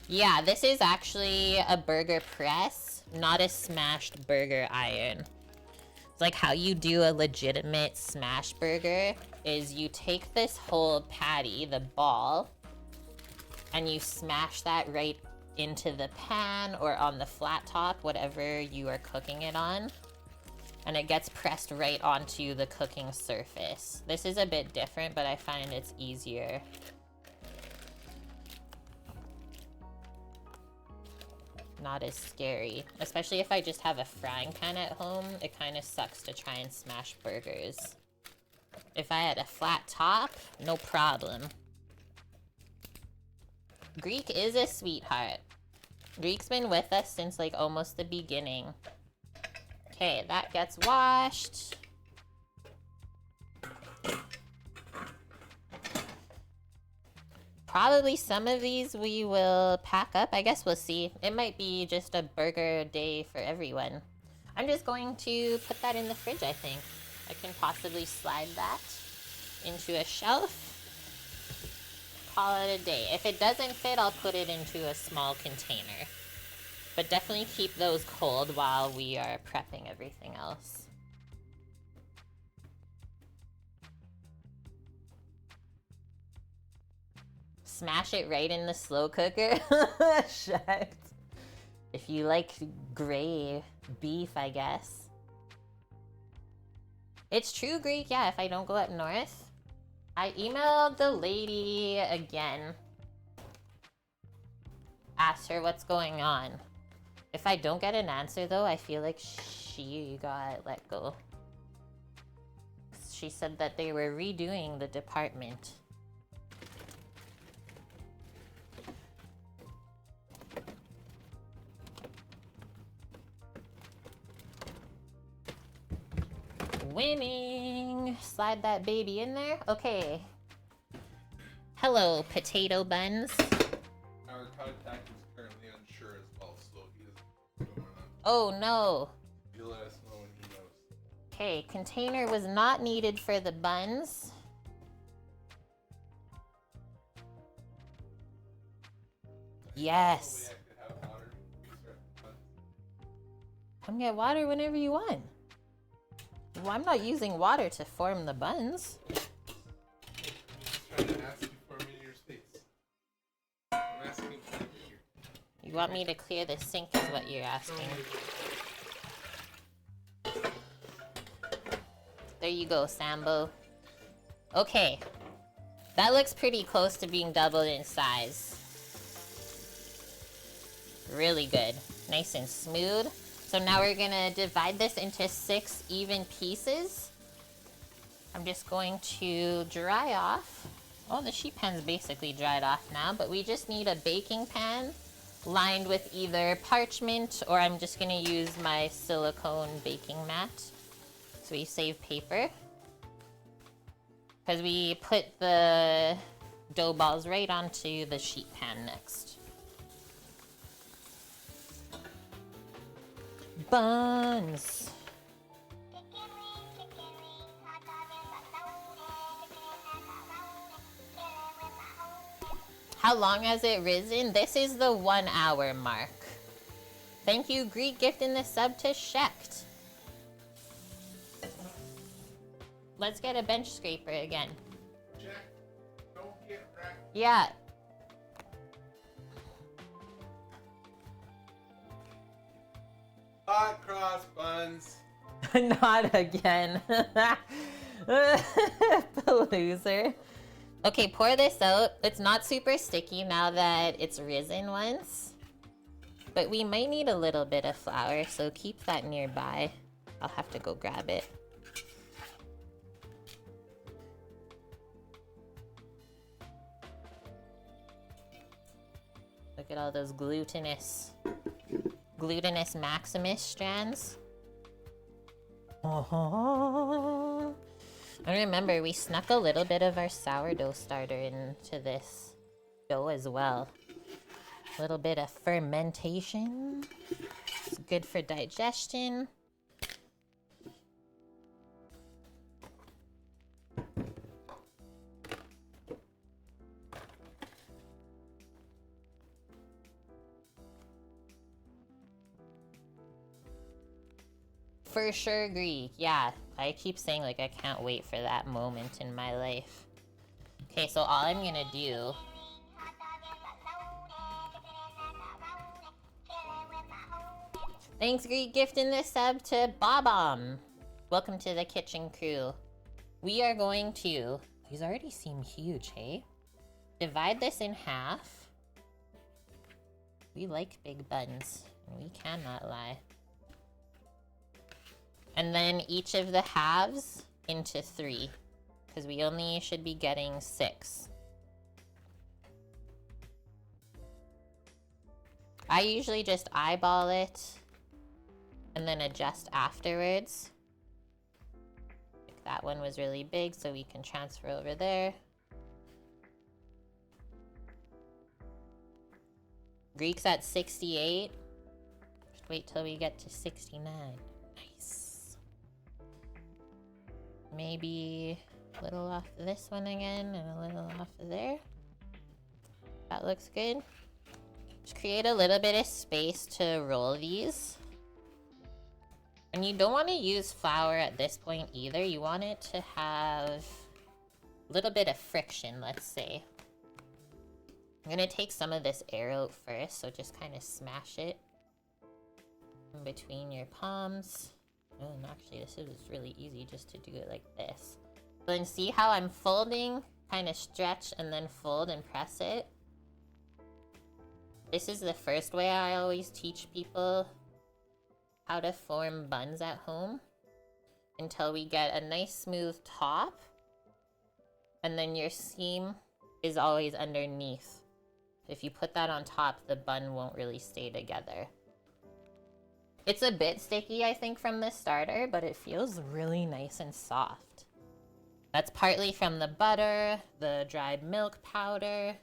Yeah, this is actually a burger press, not a smashed burger iron. It's like how you do a legitimate smash burger is you take this whole patty, the ball, and you smash that right into the pan or on the flat top, whatever you are cooking it on. And it gets pressed right onto the cooking surface. This is a bit different, but I find it's easier. not as scary. Especially if I just have a frying pan at home, it kind of sucks to try and smash burgers. If I had a flat top, no problem. Greek is a sweetheart. Greek's been with us since like almost the beginning. Okay, that gets washed. Probably some of these we will pack up. I guess we'll see. It might be just a burger day for everyone. I'm just going to put that in the fridge, I think. I can possibly slide that into a shelf. Call it a day. If it doesn't fit, I'll put it into a small container. But definitely keep those cold while we are prepping everything else. Smash it right in the slow cooker. Shucks. If you like gray beef, I guess. It's true, Greek. Yeah, if I don't go up north. I emailed the lady again. Asked her what's going on. If I don't get an answer, though, I feel like she got let go. She said that they were redoing the department. Winning! Slide that baby in there. Okay. Hello, potato buns. Our contact is currently unsure as well, so he doesn't know what's going on. Oh no. He'll let us know when he knows. Okay, container was not needed for the buns. Yes. Come get water whenever you want. Well, I'm not using water to form the buns. I'm just trying to ask you for a minute of your space. I'm asking for you here. You want me to clear the sink is what you're asking. There you go, Sambo. Okay. That looks pretty close to being doubled in size. Really good. Nice and smooth. So now we're gonna divide this into 6 even pieces. I'm just going to dry off. Oh, the sheet pan's basically dried off now, but we just need a baking pan lined with either parchment or I'm just gonna use my silicone baking mat. So we save paper. Because we put the dough balls right onto the sheet pan next. Buns. How long has it risen? This is the 1 hour mark. Thank you, Greek, gifting the sub to Shecht. Let's get a bench scraper again. Jack, don't get wrecked. Yeah. Hot cross buns. Not again. Loser. Okay, pour this out. It's not super sticky now that it's risen once. But we might need a little bit of flour, so keep that nearby. I'll have to go grab it. Look at all those glutinous Maximus strands. And remember, we snuck a little bit of our sourdough starter into this dough as well. A little bit of fermentation. It's good for digestion. For sure, Greek. Yeah, I keep saying like I can't wait for that moment in my life. Okay, so all I'm gonna do... Thanks, Greek, gifting this sub to Bobom. Welcome to the kitchen crew. We are going to... These already seem huge, hey? Divide this in half. We like big buns. We cannot lie. And then each of the halves into 3. Because we only should be getting 6. I usually just eyeball it and then adjust afterwards. Like that one was really big, so we can transfer over there. Greek's at 68. Just wait till we get to 69. Nice. Maybe a little off this one again and a little off of there. That looks good. Just create a little bit of space to roll these. And you don't want to use flour at this point either. You want it to have a little bit of friction, let's say. I'm gonna take some of this air out first, so just kind of smash it in between your palms. Oh, and actually this is really easy just to do it like this. Then see how I'm folding, kind of stretch and then fold and press it. This is the first way I always teach people how to form buns at home until we get a nice smooth top, and then your seam is always underneath. If you put that on top, the bun won't really stay together. It's a bit sticky, I think, from the starter, but it feels really nice and soft. That's partly from the butter, the dried milk powder.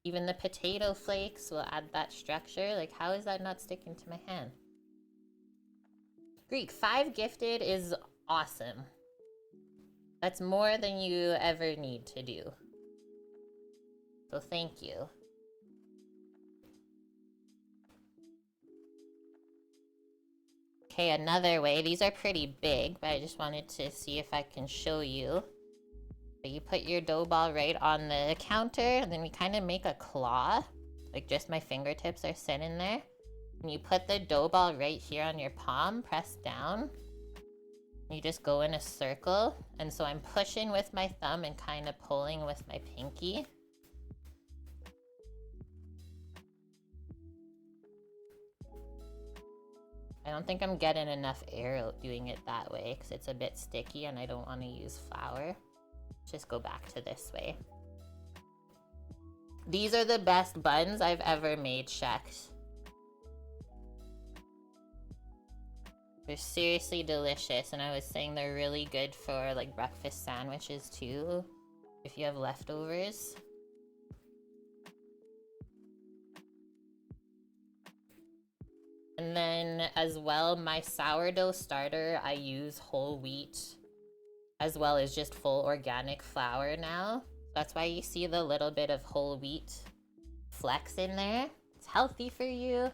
Even the potato flakes will add that structure. Like, how is that not sticking to my hand? Greek, 5 gifted is awesome. That's more than you ever need to do. So thank you. Okay, another way. These are pretty big, but I just wanted to see if I can show you. So you put your dough ball right on the counter, and then we kind of make a claw. Like just my fingertips are sitting there. And you put the dough ball right here on your palm, press down. You just go in a circle. And so I'm pushing with my thumb and kind of pulling with my pinky. I don't think I'm getting enough air out doing it that way because it's a bit sticky and I don't want to use flour. Just go back to this way. These are the best buns I've ever made, Shex. They're seriously delicious, and I was saying they're really good for like breakfast sandwiches too, if you have leftovers. And then as well, my sourdough starter, I use whole wheat as well as just full organic flour now. That's why you see the little bit of whole wheat flecks in there. It's healthy for you.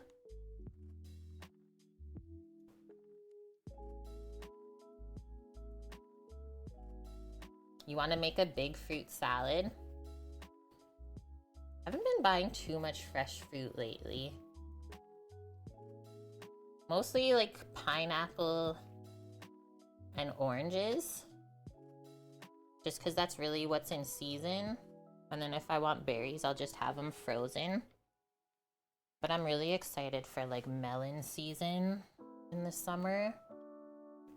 You want to make a big fruit salad. I haven't been buying too much fresh fruit lately. Mostly like pineapple and oranges. Just because that's really what's in season. And then if I want berries, I'll just have them frozen. But I'm really excited for like melon season in the summer.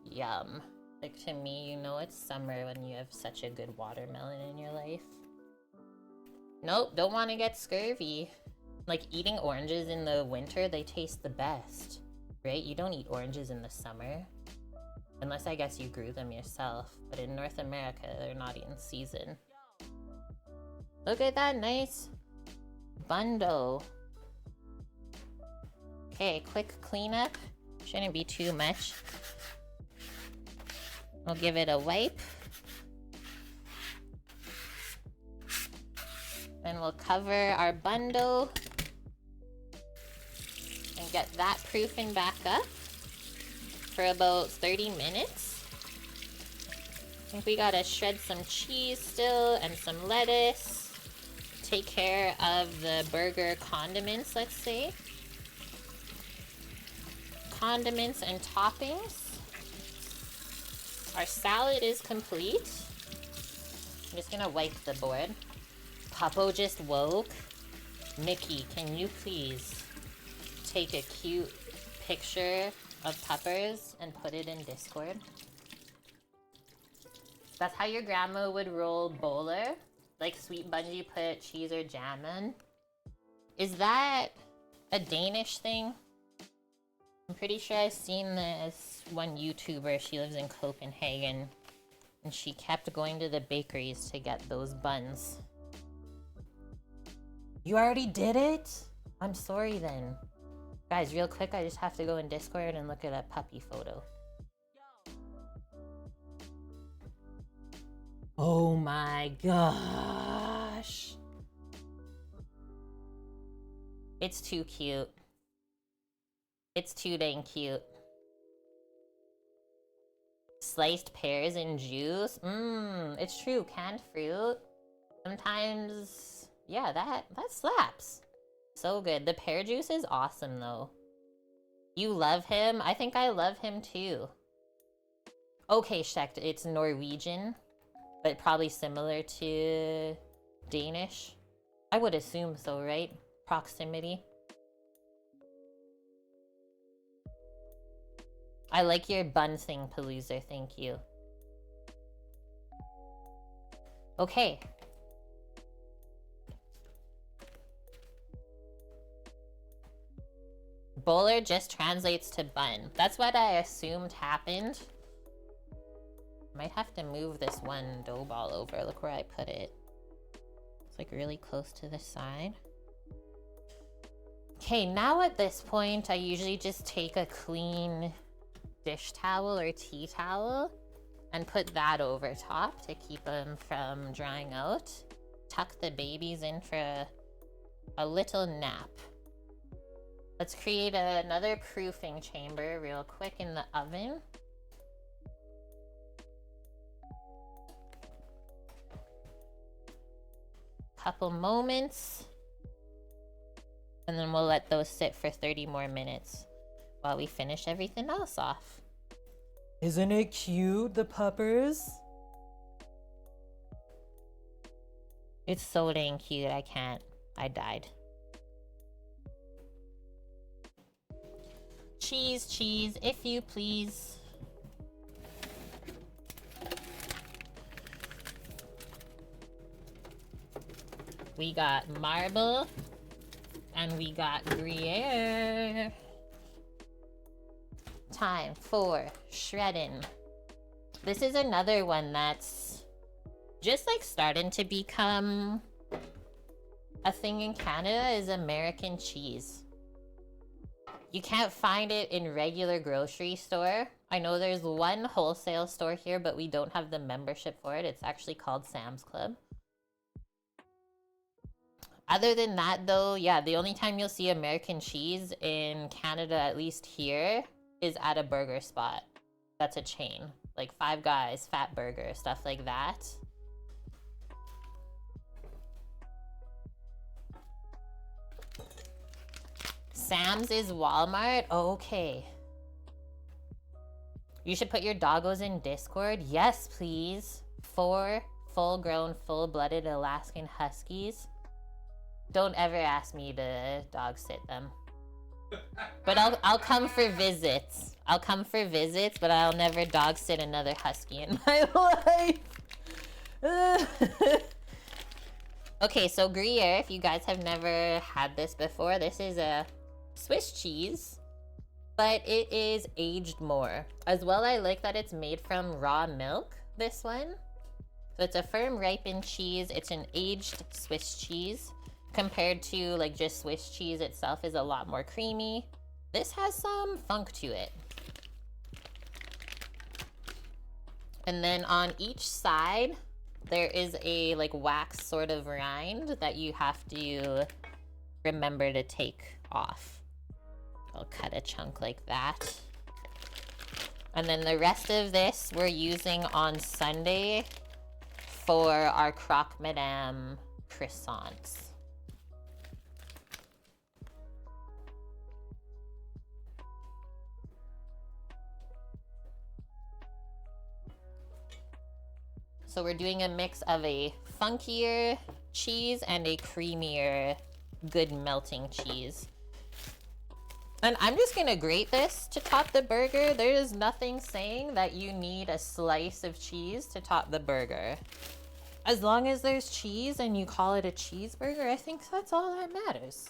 Yum. Like to me, you know it's summer when you have such a good watermelon in your life. Nope, don't want to get scurvy. Like eating oranges in the winter, they taste the best. Right? You don't eat oranges in the summer. Unless I guess you grew them yourself. But in North America, they're not in season. Look at that nice bundo. Okay, quick cleanup. Shouldn't be too much. We'll give it a wipe. Then we'll cover our bundo. And get that proofing back up for about 30 minutes. I think we gotta shred some cheese still and some lettuce. Take care of the burger condiments, let's say. Condiments and toppings. Our salad is complete. I'm just gonna wipe the board. Papo just woke. Mickey, can you please take a cute picture of Peppers and put it in Discord? That's how your grandma would roll bowler? Like sweet buns you put cheese or jam in? Is that a Danish thing? I'm pretty sure I've seen this one YouTuber, she lives in Copenhagen, and she kept going to the bakeries to get those buns. You already did it? I'm sorry then. Guys, real quick, I just have to go in Discord and look at a puppy photo. Oh my gosh. It's too cute. It's too dang cute. Sliced pears and juice. It's true. Canned fruit. Sometimes, yeah, that slaps. So good. The pear juice is awesome though. You love him? I think I love him too. Okay, Shecht, it's Norwegian, but probably similar to Danish. I would assume so, right? Proximity. I like your bun thing, Palooza. Thank you. Okay. Bowler just translates to bun. That's what I assumed happened. Might have to move this one dough ball over. Look where I put it. It's like really close to the side. Okay, now at this point, I usually just take a clean dish towel or tea towel and put that over top to keep them from drying out. Tuck the babies in for a little nap. Let's create another proofing chamber real quick in the oven. Couple moments. And then we'll let those sit for 30 more minutes while we finish everything else off. Isn't it cute, the puppers? It's so dang cute, I can't. I died. Cheese, cheese, if you please. We got marble and we got Gruyere. Time for shredding. This is another one that's just like starting to become a thing in Canada, is American cheese. You can't find it in regular grocery store. I know there's one wholesale store here, but we don't have the membership for it. It's actually called Sam's Club. Other than that though, yeah, the only time you'll see American cheese in Canada, at least here, is at a burger spot. That's a chain. Like Five Guys, Fat Burger, stuff like that. Sam's is Walmart? Okay. You should put your doggos in Discord. Yes, please. 4 full-grown, full-blooded Alaskan Huskies. Don't ever ask me to dog sit them. But I'll come for visits. I'll come for visits, but I'll never dog sit another husky in my life. Okay, so Gruyere, if you guys have never had this before, this is a Swiss cheese, but it is aged more. As well, I like that it's made from raw milk, this one. So it's a firm ripened cheese. It's an aged Swiss cheese. Compared to like just Swiss cheese itself is a lot more creamy. This has some funk to it. And then on each side, there is a like wax sort of rind that you have to remember to take off. I'll cut a chunk like that. And then the rest of this we're using on Sunday for our croque madame croissants. So we're doing a mix of a funkier cheese and a creamier good melting cheese. And I'm just gonna grate this to top the burger. There is nothing saying that you need a slice of cheese to top the burger. As long as there's cheese and you call it a cheeseburger, I think that's all that matters.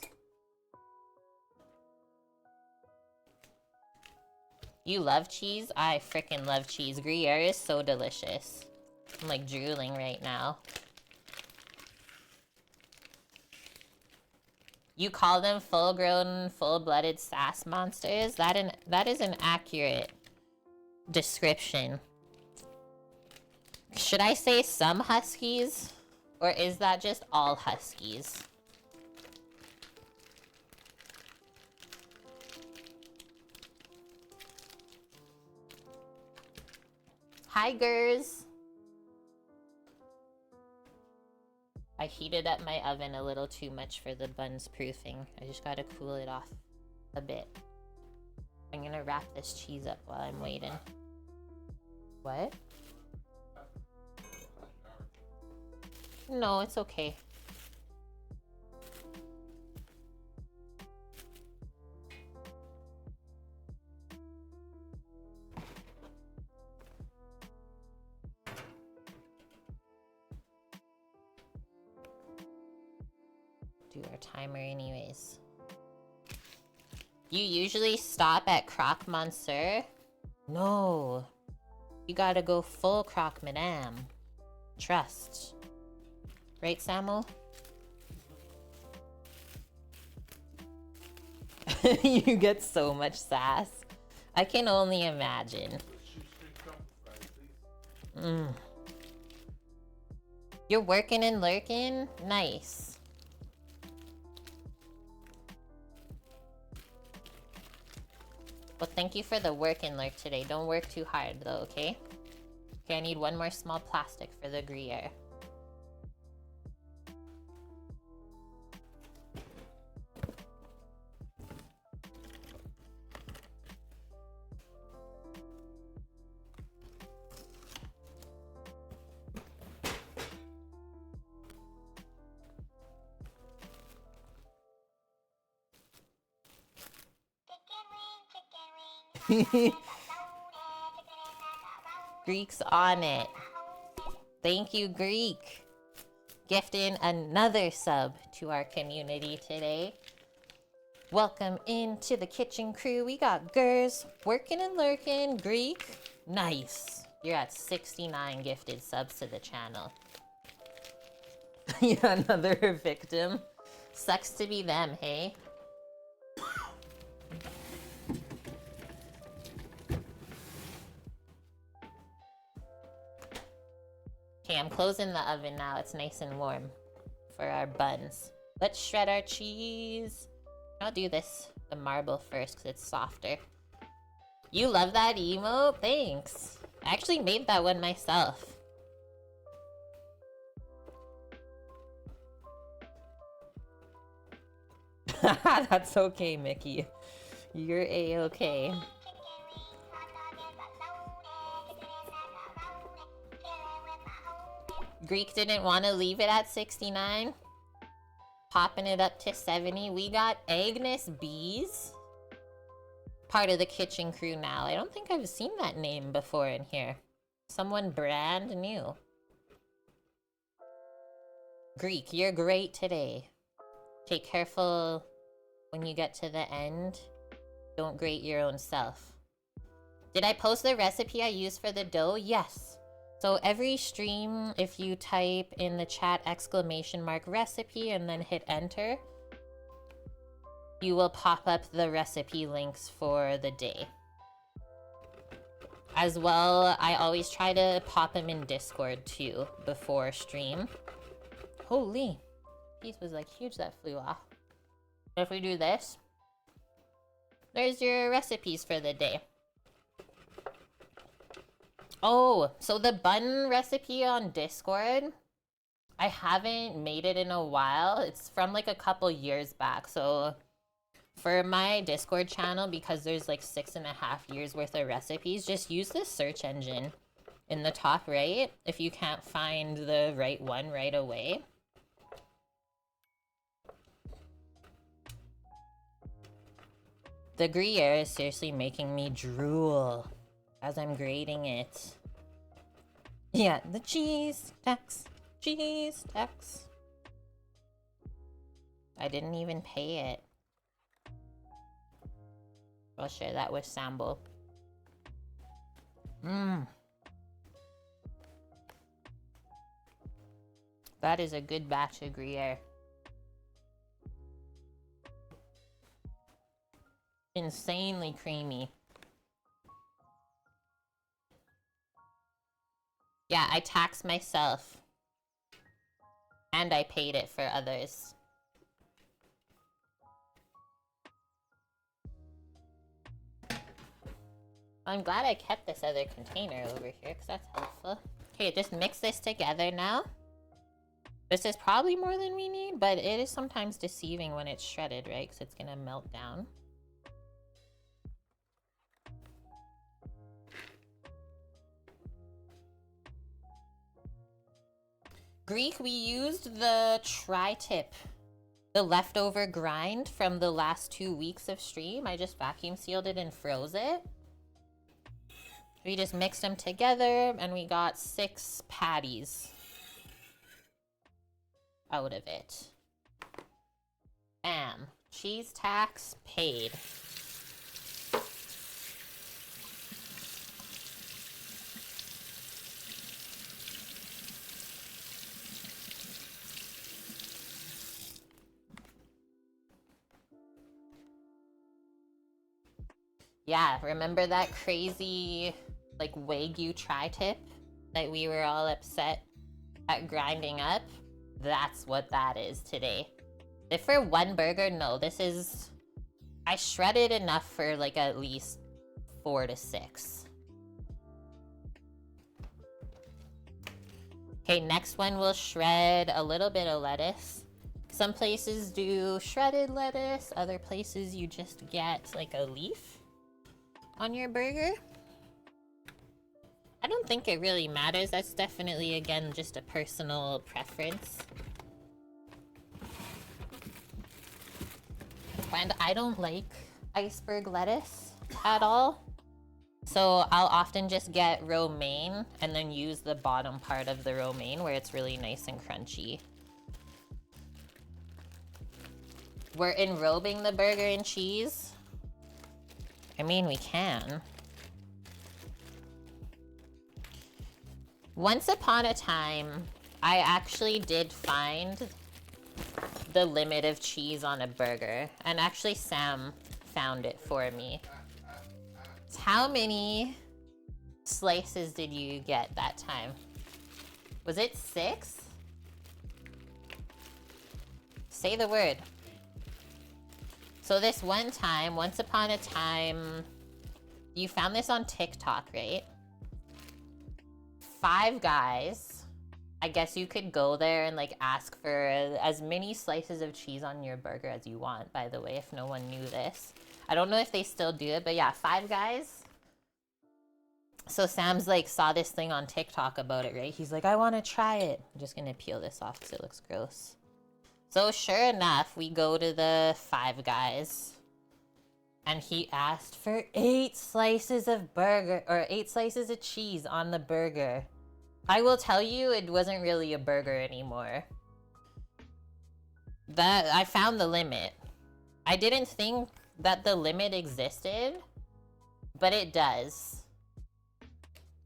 You love cheese? I freaking love cheese. Gruyere is so delicious. I'm like drooling right now. You call them full-grown, full-blooded sass monsters? That is an accurate description. Should I say some huskies? Or is that just all huskies? Hi, Gers. I heated up my oven a little too much for the buns proofing. I just gotta cool it off a bit. I'm gonna wrap this cheese up while I'm waiting. What? No, it's okay. Do our timer anyways. You usually stop at croque monsieur? No. You gotta go full croque madame. Trust. Right, Samuel? You get so much sass. I can only imagine. You're working and lurking? Nice. Well, thank you for the work and lurk today. Don't work too hard though, okay? Okay, I need one more small plastic for the Gruyere. Greek's on it. Thank you, Greek. Gifting another sub to our community today. Welcome into the kitchen crew. We got Gers, working and lurking. Greek, nice. You're at 69 gifted subs to the channel. Yeah, another victim. Sucks to be them, hey? Okay, I'm closing the oven now. It's nice and warm for our buns. Let's shred our cheese. I'll do this, the marble first, because it's softer. You love that emote? Thanks. I actually made that one myself. That's okay, Mickey. You're a-okay. Greek didn't want to leave it at 69. Popping it up to 70. We got Agnes Bees. Part of the kitchen crew now. I don't think I've seen that name before in here. Someone brand new. Greek, you're great today. Take careful when you get to the end. Don't grate your own self. Did I post the recipe I used for the dough? Yes. So every stream, if you type in the chat !recipe and then hit enter, you will pop up the recipe links for the day. As well, I always try to pop them in Discord too before stream. Holy, piece was like huge that flew off. If we do this, there's your recipes for the day. Oh, so the bun recipe on Discord, I haven't made it in a while. It's from like a couple years back. So for my Discord channel, because there's like 6.5 years worth of recipes, just use the search engine in the top right if you can't find the right one right away. The Gruyere is seriously making me drool as I'm grating it. Yeah, the cheese tax. Cheese tax. I didn't even pay it. I'll share that with Sambo. That is a good batch of Gruyere. Insanely creamy. Yeah, I taxed myself. And I paid it for others. I'm glad I kept this other container over here because that's helpful. Okay, just mix this together now. This is probably more than we need, but it is sometimes deceiving when it's shredded, right? Because it's gonna melt down. Greek, we used the tri-tip, the leftover grind from the last 2 weeks of stream. I just vacuum sealed it and froze it. We just mixed them together and we got 6 patties out of it. Bam. Cheese tax paid. Yeah, remember that crazy, like, Wagyu tri-tip that we were all upset at grinding up? That's what that is today. If for one burger, no, this is... I shredded enough for, like, at least 4 to 6. Okay, next one we'll shred a little bit of lettuce. Some places do shredded lettuce, other places you just get, like, a leaf on your burger. I don't think it really matters. That's definitely, again, just a personal preference. And I don't like iceberg lettuce at all. So I'll often just get romaine and then use the bottom part of the romaine where it's really nice and crunchy. We're enrobing the burger in cheese. I mean, we can. Once upon a time, I actually did find the limit of cheese on a burger. And actually, Sam found it for me. How many slices did you get that time? Was it 6? Say the word. So this one time, once upon a time, you found this on TikTok, right? 5 Guys. I guess you could go there and like ask for as many slices of cheese on your burger as you want, by the way, if no one knew this. I don't know if they still do it, but yeah, 5 Guys. So Sam's like saw this thing on TikTok about it, right? He's like, I want to try it. I'm just going to peel this off because it looks gross. So sure enough, we go to the 5 Guys and he asked for 8 slices of burger or 8 slices of cheese on the burger. I will tell you, it wasn't really a burger anymore. That I found the limit. I didn't think that the limit existed, but it does.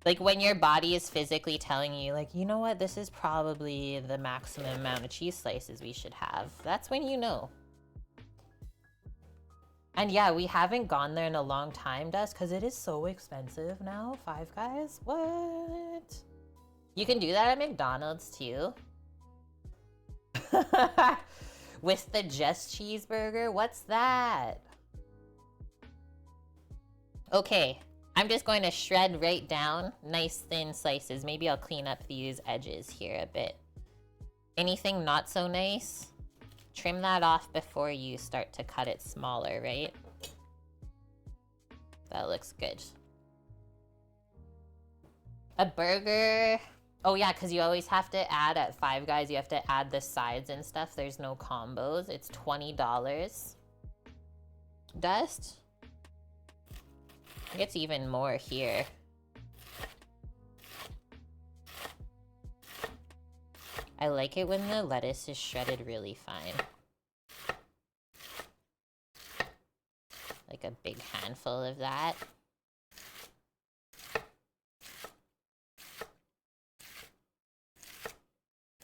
Like when your body is physically telling you, like, you know what, this is probably the maximum amount of cheese slices we should have. That's when you know. And yeah, we haven't gone there in a long time, Dust, because it is so expensive now. 5 Guys? What? You can do that at McDonald's too. With the Just Cheeseburger? What's that? Okay. I'm just going to shred right down nice thin slices. Maybe I'll clean up these edges here a bit. Anything not so nice, trim that off before you start to cut it smaller, right? That looks good. A burger. Oh yeah, because you always have to add at 5 Guys, you have to add the sides and stuff. There's no combos. It's $20. Dust? I think it's even more here. I like it when the lettuce is shredded really fine. Like a big handful of that.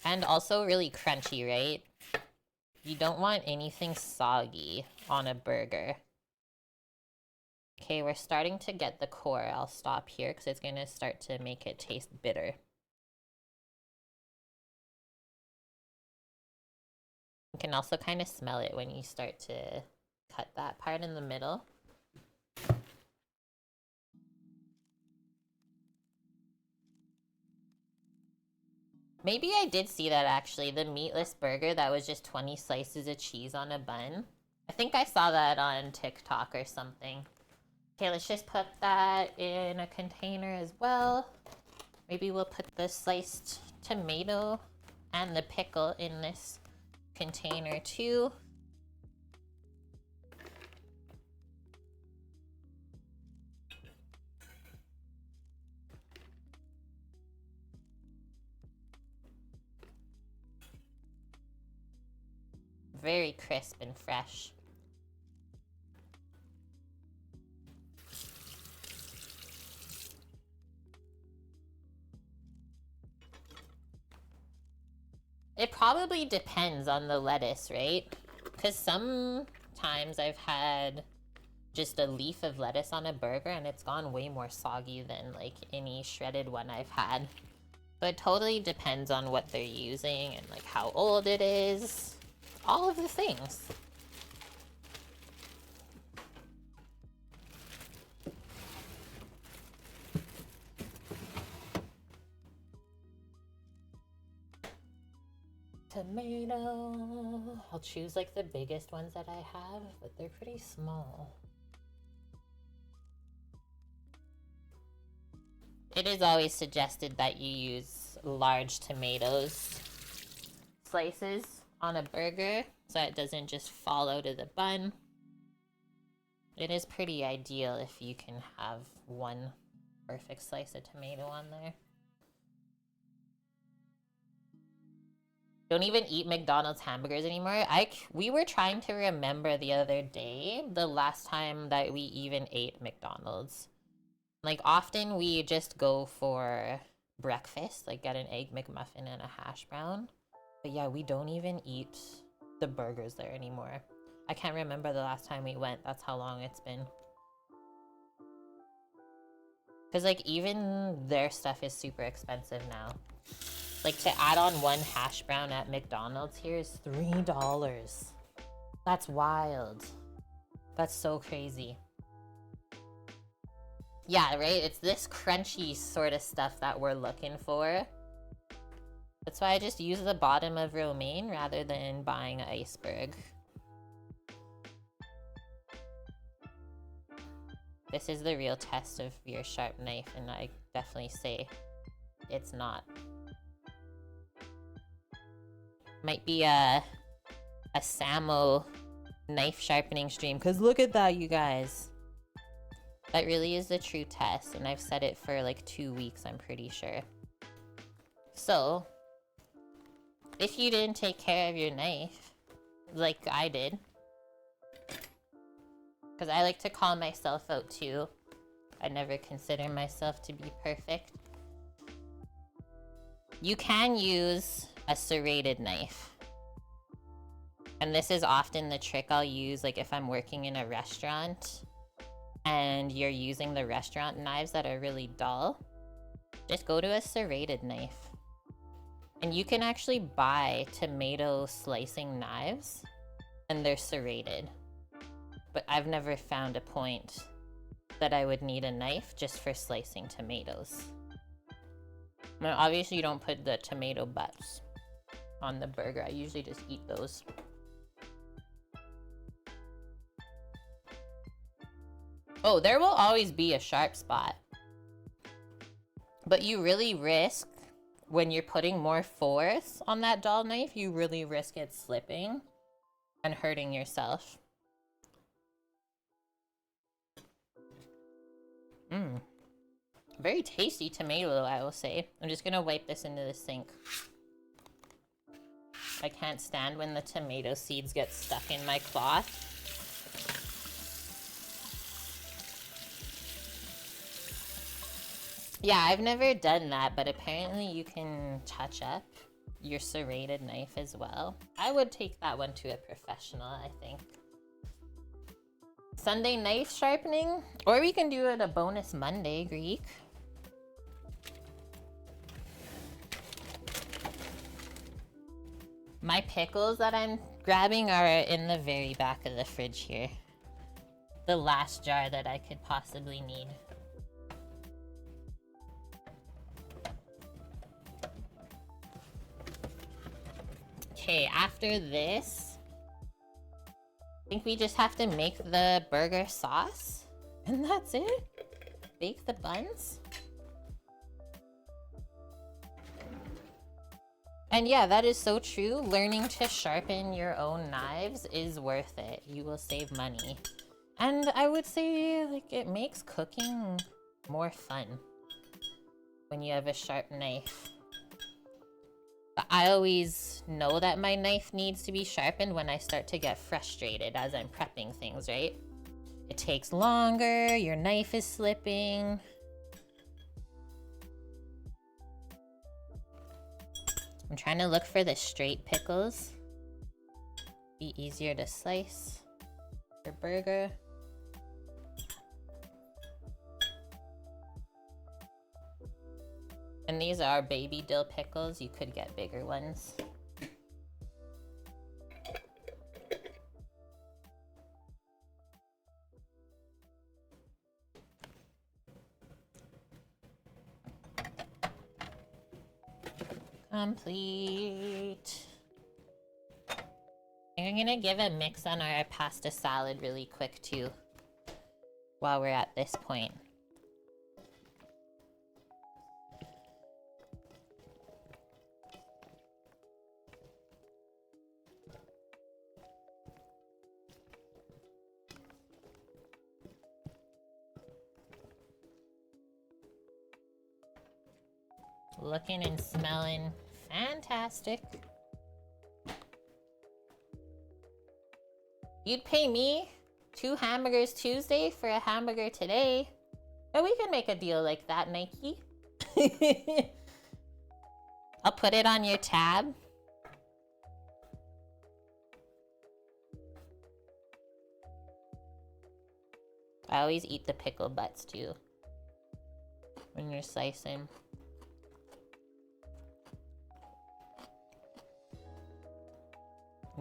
And also really crunchy, right? You don't want anything soggy on a burger. Okay, we're starting to get the core. I'll stop here because it's going to start to make it taste bitter. You can also kind of smell it when you start to cut that part in the middle. Maybe I did see that actually, the meatless burger that was just 20 slices of cheese on a bun. I think I saw that on TikTok or something. Okay, let's just put that in a container as well. Maybe we'll put the sliced tomato and the pickle in this container too. Very crisp and fresh. It probably depends on the lettuce, right? Because sometimes I've had just a leaf of lettuce on a burger and it's gone way more soggy than like any shredded one I've had. So it totally depends on what they're using and like how old it is. All of the things. Tomato. I'll choose like the biggest ones that I have, but they're pretty small. It is always suggested that you use large tomatoes slices on a burger so it doesn't just fall out of the bun. It is pretty ideal if you can have one perfect slice of tomato on there. Don't even eat McDonald's hamburgers anymore. We were trying to remember the other day the last time that we even ate McDonald's. Like often we just go for breakfast, like get an egg McMuffin and a hash brown. But yeah, we don't even eat the burgers there anymore. I can't remember the last time we went. That's how long it's been. Because like even their stuff is super expensive now. Like to add on one hash brown at McDonald's here is $3. That's wild. That's so crazy. Yeah, right? It's this crunchy sort of stuff that we're looking for. That's why I just use the bottom of romaine rather than buying an iceberg. This is the real test of your sharp knife, and I definitely say it's not. Might be a Samo knife sharpening stream, because look at that, you guys. That really is the true test, and I've said it for like 2 weeks, I'm pretty sure. So, if you didn't take care of your knife, like I did, because I like to call myself out too. I never consider myself to be perfect. You can use a serrated knife. And this is often the trick I'll use, like if I'm working in a restaurant and you're using the restaurant knives that are really dull, just go to a serrated knife. And you can actually buy tomato slicing knives and they're serrated. But I've never found a point that I would need a knife just for slicing tomatoes. Now, obviously you don't put the tomato butts on the burger. I usually just eat those. Oh, there will always be a sharp spot. But you really risk, when you're putting more force on that dull knife, you really risk it slipping and hurting yourself. Mmm. Very tasty tomato, I will say. I'm just gonna wipe this into the sink. I can't stand when the tomato seeds get stuck in my cloth. Yeah, I've never done that, but apparently you can touch up your serrated knife as well. I would take that one to a professional, I think. Sunday knife sharpening, or we can do it a bonus Monday, Greek. My pickles that I'm grabbing are in the very back of the fridge here. The last jar that I could possibly need. Okay, after this, I think we just have to make the burger sauce, and that's it. Bake the buns. And yeah, that is so true. Learning to sharpen your own knives is worth it. You will save money. And I would say, like, it makes cooking more fun when you have a sharp knife. But I always know that my knife needs to be sharpened when I start to get frustrated as I'm prepping things, right? It takes longer, your knife is slipping. I'm trying to look for the straight pickles. Be easier to slice for burger. And these are baby dill pickles. You could get bigger ones. Complete. I'm gonna give a mix on our pasta salad really quick too, while we're at this point. Looking and smelling fantastic. You'd pay me 2 hamburgers Tuesday for a hamburger today. But we can make a deal like that, Nike. I'll put it on your tab. I always eat the pickle butts too when you're slicing.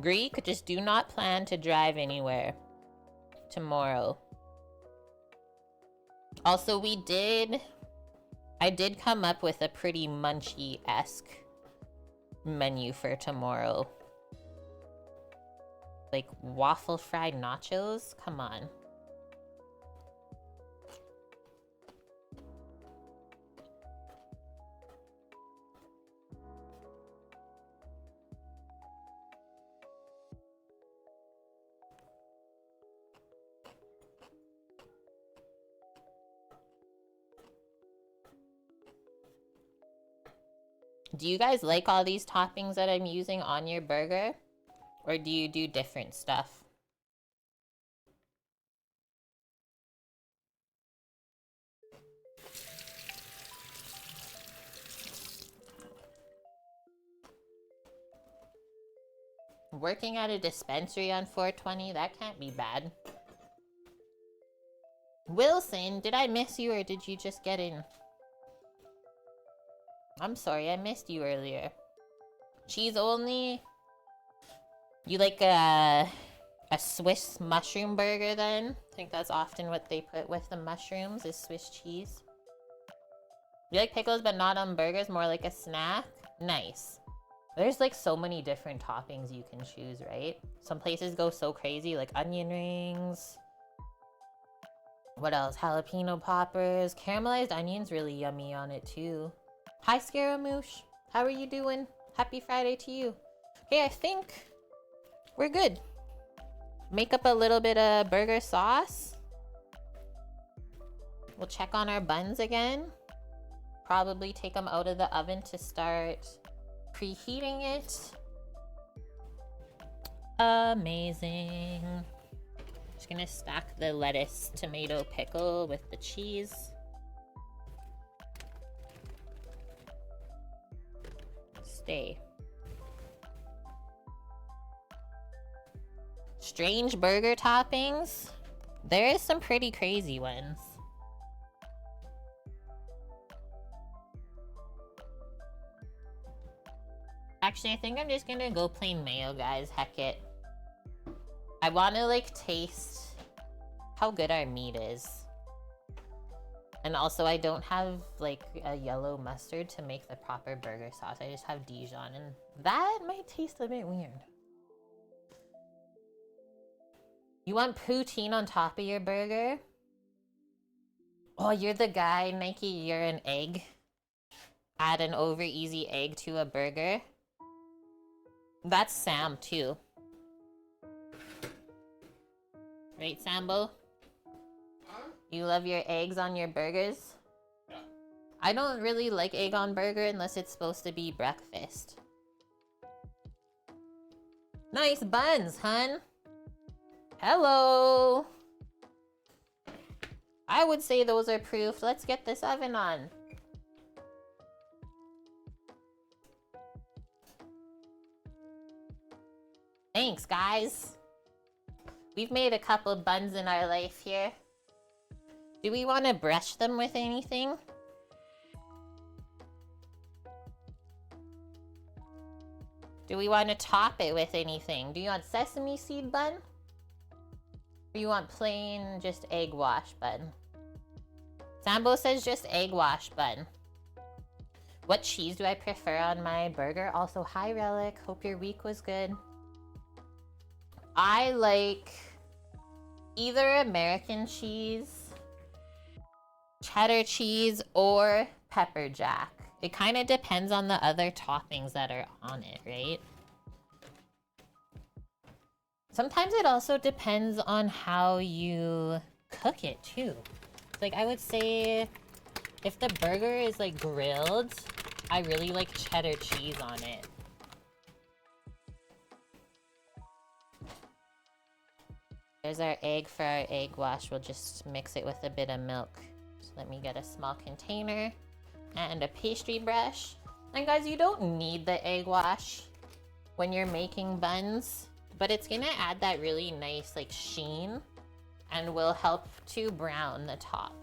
Greek, just do not plan to drive anywhere tomorrow. Also, I did come up with a pretty munchy-esque menu for tomorrow. Like waffle fried nachos? Come on. Do you guys like all these toppings that I'm using on your burger? Or do you do different stuff? Working at a dispensary on 420, that can't be bad. Wilson, did I miss you or did you just get in? I'm sorry, I missed you earlier. Cheese only? You like a Swiss mushroom burger then? I think that's often what they put with the mushrooms is Swiss cheese. You like pickles but not on burgers, more like a snack? Nice. There's like so many different toppings you can choose, right? Some places go so crazy, like onion rings. What else? Jalapeno poppers. Caramelized onions really yummy on it too. Hi Scaramouche, how are you doing? Happy Friday to you. Okay, I think we're good. Make up a little bit of burger sauce. We'll check on our buns again. Probably take them out of the oven to start preheating it. Amazing. Just gonna stack the lettuce, tomato, pickle with the cheese. Stay. Strange burger toppings. There is some pretty crazy ones. Actually, I think I'm just gonna go plain mayo, guys. Heck it. I wanna like taste how good our meat is. And also I don't have like a yellow mustard to make the proper burger sauce. I just have Dijon and that might taste a bit weird. You want poutine on top of your burger? Oh, you're the guy, Nike, you're an egg. Add an over easy egg to a burger. That's Sam too. Right, Sambo? You love your eggs on your burgers? Yeah. I don't really like egg on burger unless it's supposed to be breakfast. Nice buns, hun. Hello. I would say those are proof. Let's get this oven on. Thanks, guys. We've made a couple buns in our life here. Do we want to brush them with anything? Do we want to top it with anything? Do you want sesame seed bun? Or you want plain just egg wash bun? Sambo says just egg wash bun. What cheese do I prefer on my burger? Also, hi Relic. Hope your week was good. I like either American cheese, cheddar cheese, or pepper jack. It kind of depends on the other toppings that are on it, right? Sometimes it also depends on how you cook it too. Like I would say if the burger is like grilled, I really like cheddar cheese on it. There's our egg for our egg wash. We'll just mix it with a bit of milk. So let me get a small container and a pastry brush. And guys, you don't need the egg wash when you're making buns, but it's gonna add that really nice like sheen and will help to brown the top.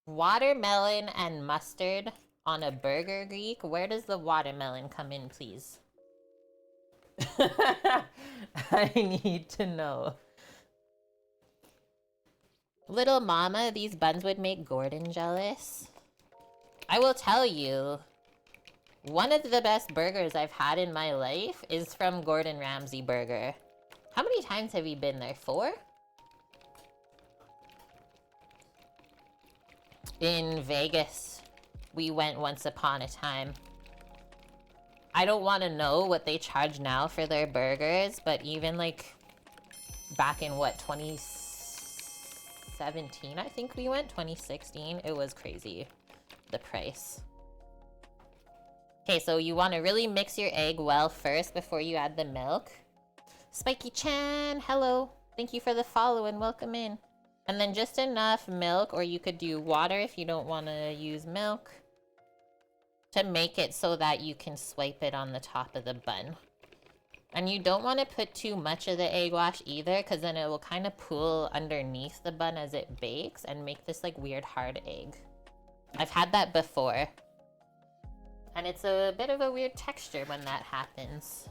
Watermelon and mustard on a burger, Greek? Where does the watermelon come in, please? I need to know. Little mama, these buns would make Gordon jealous. I will tell you, one of the best burgers I've had in my life is from Gordon Ramsay Burger. How many times have you been there? 4? In Vegas, we went once upon a time. I don't want to know what they charge now for their burgers, but even like back in what, 2017, I think we went, 2016, it was crazy, the price. Okay, so you want to really mix your egg well first before you add the milk. Spiky Chan, hello. Thank you for the follow and welcome in. And then just enough milk, or you could do water if you don't want to use milk, to make it so that you can swipe it on the top of the bun. And you don't want to put too much of the egg wash either, because then it will kind of pool underneath the bun as it bakes and make this like weird hard egg. I've had that before. And it's a bit of a weird texture when that happens.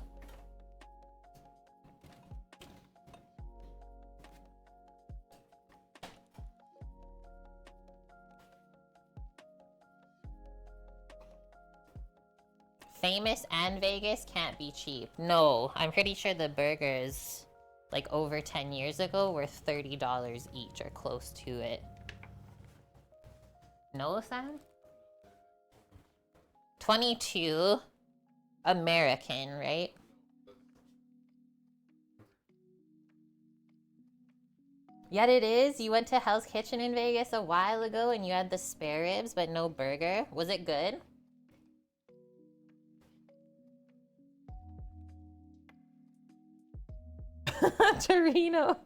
Famous and Vegas can't be cheap. No, I'm pretty sure the burgers, like over 10 years ago, were $30 each or close to it. No, Sam? 22 American, right? Yet it is. You went to Hell's Kitchen in Vegas a while ago and you had the spare ribs but no burger. Was it good? Torino.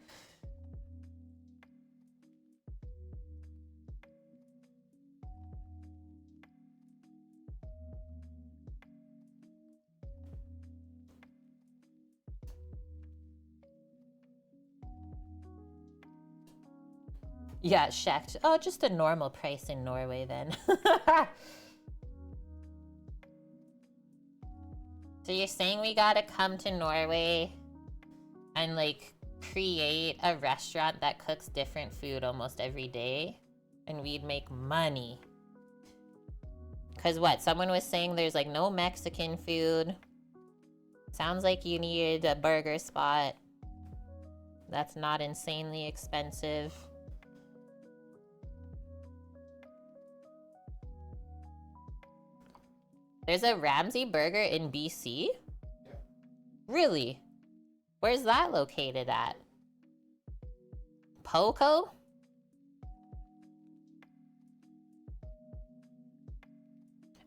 Yeah, shecht. Oh, just a normal price in Norway then. So you're saying we gotta come to Norway and like create a restaurant that cooks different food almost every day and we'd make money. Cause what? Someone was saying there's like no Mexican food. Sounds like you need a burger spot that's not insanely expensive. There's a Ramsay Burger in BC? Yeah. Really? Where's that located at? Poco?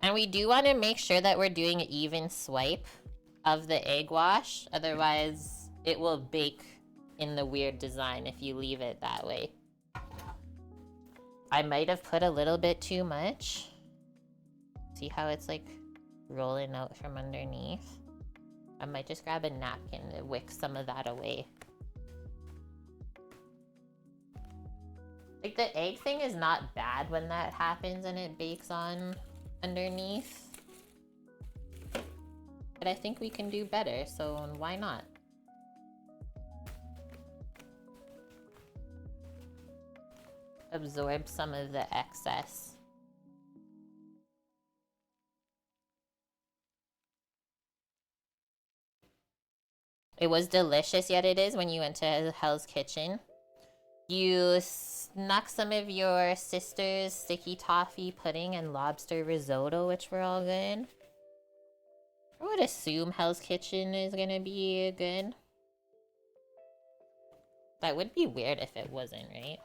And we do want to make sure that we're doing an even swipe of the egg wash. Otherwise, it will bake in the weird design if you leave it that way. I might have put a little bit too much. See how it's like rolling out from underneath? I might just grab a napkin to wick some of that away. Like the egg thing is not bad when that happens and it bakes on underneath. But I think we can do better, so why not? Absorb some of the excess. It was delicious, yet it is, when you went to Hell's Kitchen. You snuck some of your sister's sticky toffee pudding and lobster risotto, which were all good. I would assume Hell's Kitchen is gonna be good. That would be weird if it wasn't, right?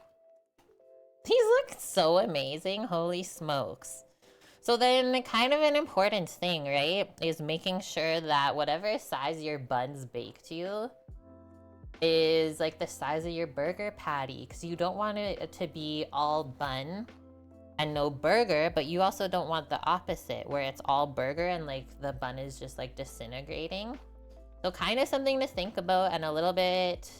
These look so amazing, holy smokes. So then kind of an important thing, right, is making sure that whatever size your buns bake to is like the size of your burger patty, because you don't want it to be all bun and no burger, but you also don't want the opposite where it's all burger and like the bun is just like disintegrating. So kind of something to think about and a little bit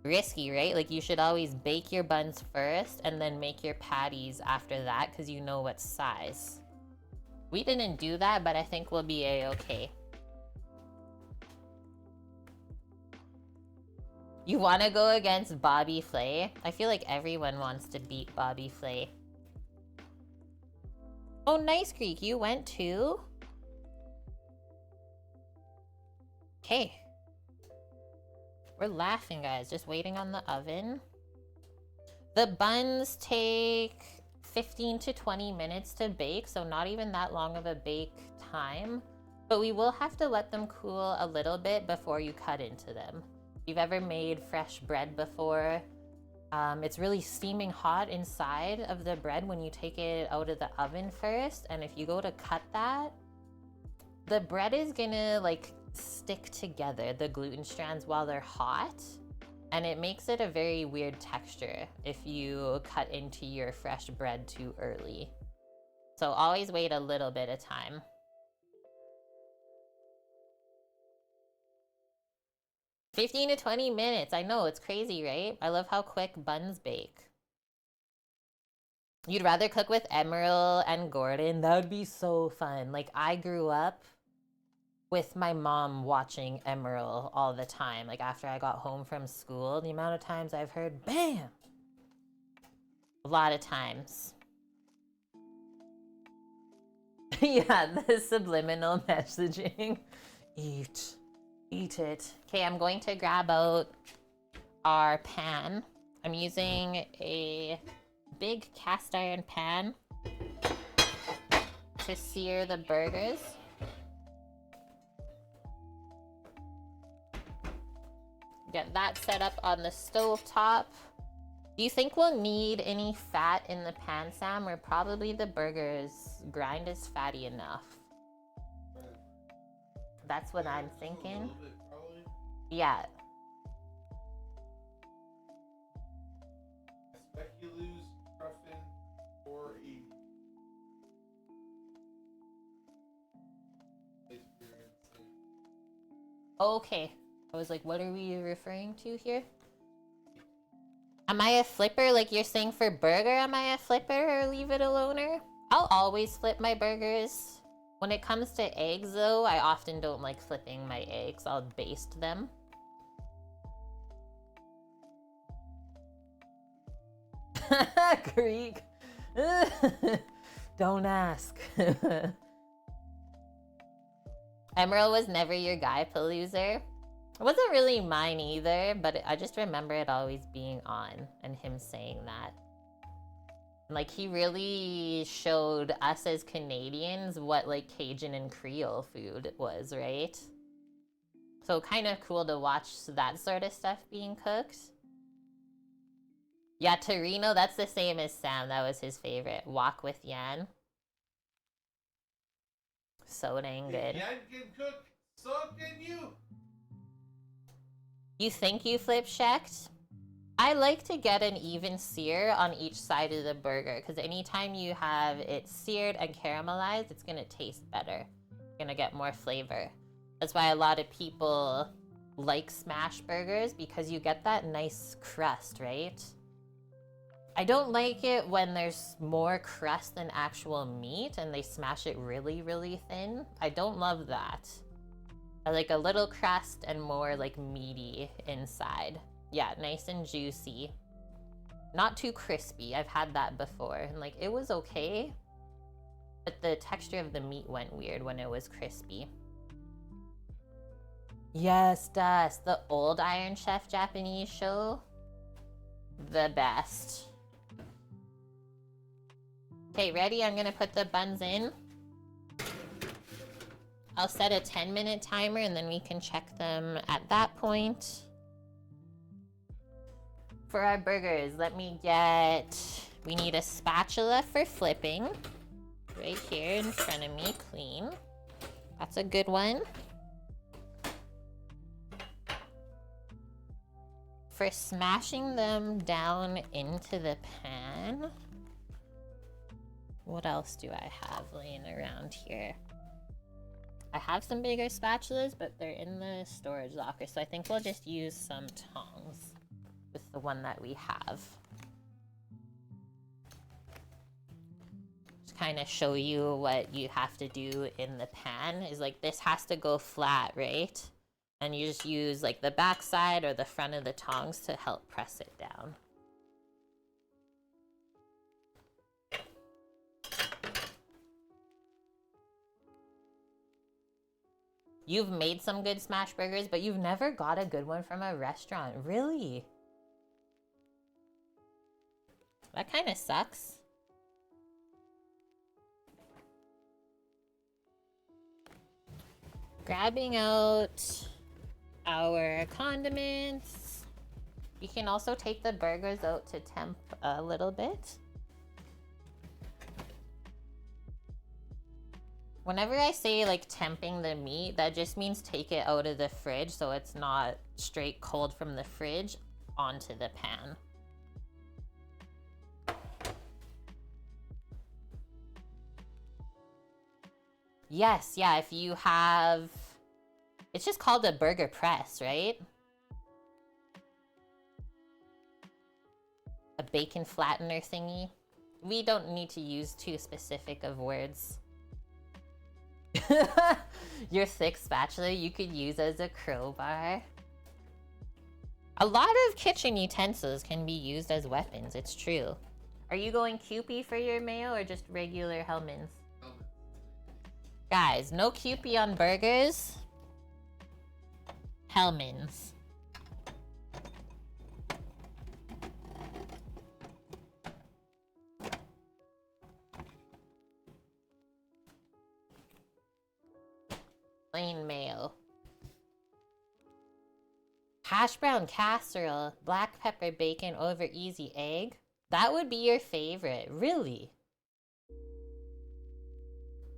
risky, right? Like you should always bake your buns first and then make your patties after that because you know what size. We didn't do that, but I think we'll be a-okay. You want to go against Bobby Flay? I feel like everyone wants to beat Bobby Flay. Oh, Nice Creek, you went too? Okay. We're laughing, guys. Just waiting on the oven. The buns take 15 to 20 minutes to bake, so not even that long of a bake time. But we will have to let them cool a little bit before you cut into them. If you've ever made fresh bread before, it's really steaming hot inside of the bread when you take it out of the oven first. And if you go to cut that, the bread is gonna like stick together, the gluten strands, while they're hot. And it makes it a very weird texture if you cut into your fresh bread too early. So always wait a little bit of time. "15 to 20 minutes. I know, it's crazy, right? I love how quick buns bake. You'd rather cook with Emerald and Gordon? That would be so fun. Like, I grew up with my mom watching Emerald all the time. Like, after I got home from school, the amount of times I've heard, bam! A lot of times. Yeah, the subliminal messaging. Eat. Eat it. Okay, I'm going to grab out our pan. I'm using a big cast iron pan. to sear the burgers. Get that set up on the stove top. Do you think we'll need any fat in the pan, Sam? Or probably the burgers grind is fatty enough? That's what I'm thinking. Yeah. Speculoos, Cruffin, 480. Okay. I was like, what are we referring to here? Am I a flipper? Like you're saying for burger, am I a flipper or leave it aloner? I'll always flip my burgers. When it comes to eggs though, I often don't like flipping my eggs. I'll baste them. Greek. Don't ask. Emerald was never your guy, Paloozer. It wasn't really mine either, but I just remember it always being on and him saying that. Like, he really showed us as Canadians what, like, Cajun and Creole food was, right? So kind of cool to watch that sort of stuff being cooked. Yeah, Torino, that's the same as Sam. That was his favorite. Wok with Yan. So dang good. Yan can cook, so can you. You think you flip checked? I like to get an even sear on each side of the burger because anytime you have it seared and caramelized, it's gonna taste better. You're gonna get more flavor. That's why a lot of people like smash burgers because you get that nice crust, right? I don't like it when there's more crust than actual meat and they smash it really, really thin. I don't love that. I like a little crust and more like meaty inside. Yeah, nice and juicy. Not too crispy. I've had that before and like it was okay, but the texture of the meat went weird when it was crispy. Yes, Dust, the old Iron Chef Japanese show. The best. Okay, ready? I'm gonna put the buns in. I'll set a 10-minute timer and then we can check them at that point. For our burgers, we need a spatula for flipping. Right here in front of me, clean. That's a good one. For smashing them down into the pan, what else do I have laying around here? I have some bigger spatulas, but they're in the storage locker, so I think we'll just use some tongs with the one that we have. Just kind of show you what you have to do in the pan is like this has to go flat, right? And you just use like the back side or the front of the tongs to help press it down. You've made some good smash burgers, but you've never got a good one from a restaurant. Really? That kind of sucks. Grabbing out our condiments. You can also take the burgers out to temp a little bit. Whenever I say like temping the meat, that just means take it out of the fridge so it's not straight cold from the fridge onto the pan. Yes, yeah, if you have... It's just called a burger press, right? A bacon flattener thingy. We don't need to use too specific of words. Your thick spatula you could use as a crowbar. A lot of kitchen utensils can be used as weapons, it's true. Are you going Kewpie for your mayo or just regular Hellmann's? Guys, no Kewpie on burgers. Hellmann's. Plain mayo. Hash brown casserole, black pepper bacon over easy egg. That would be your favorite, really?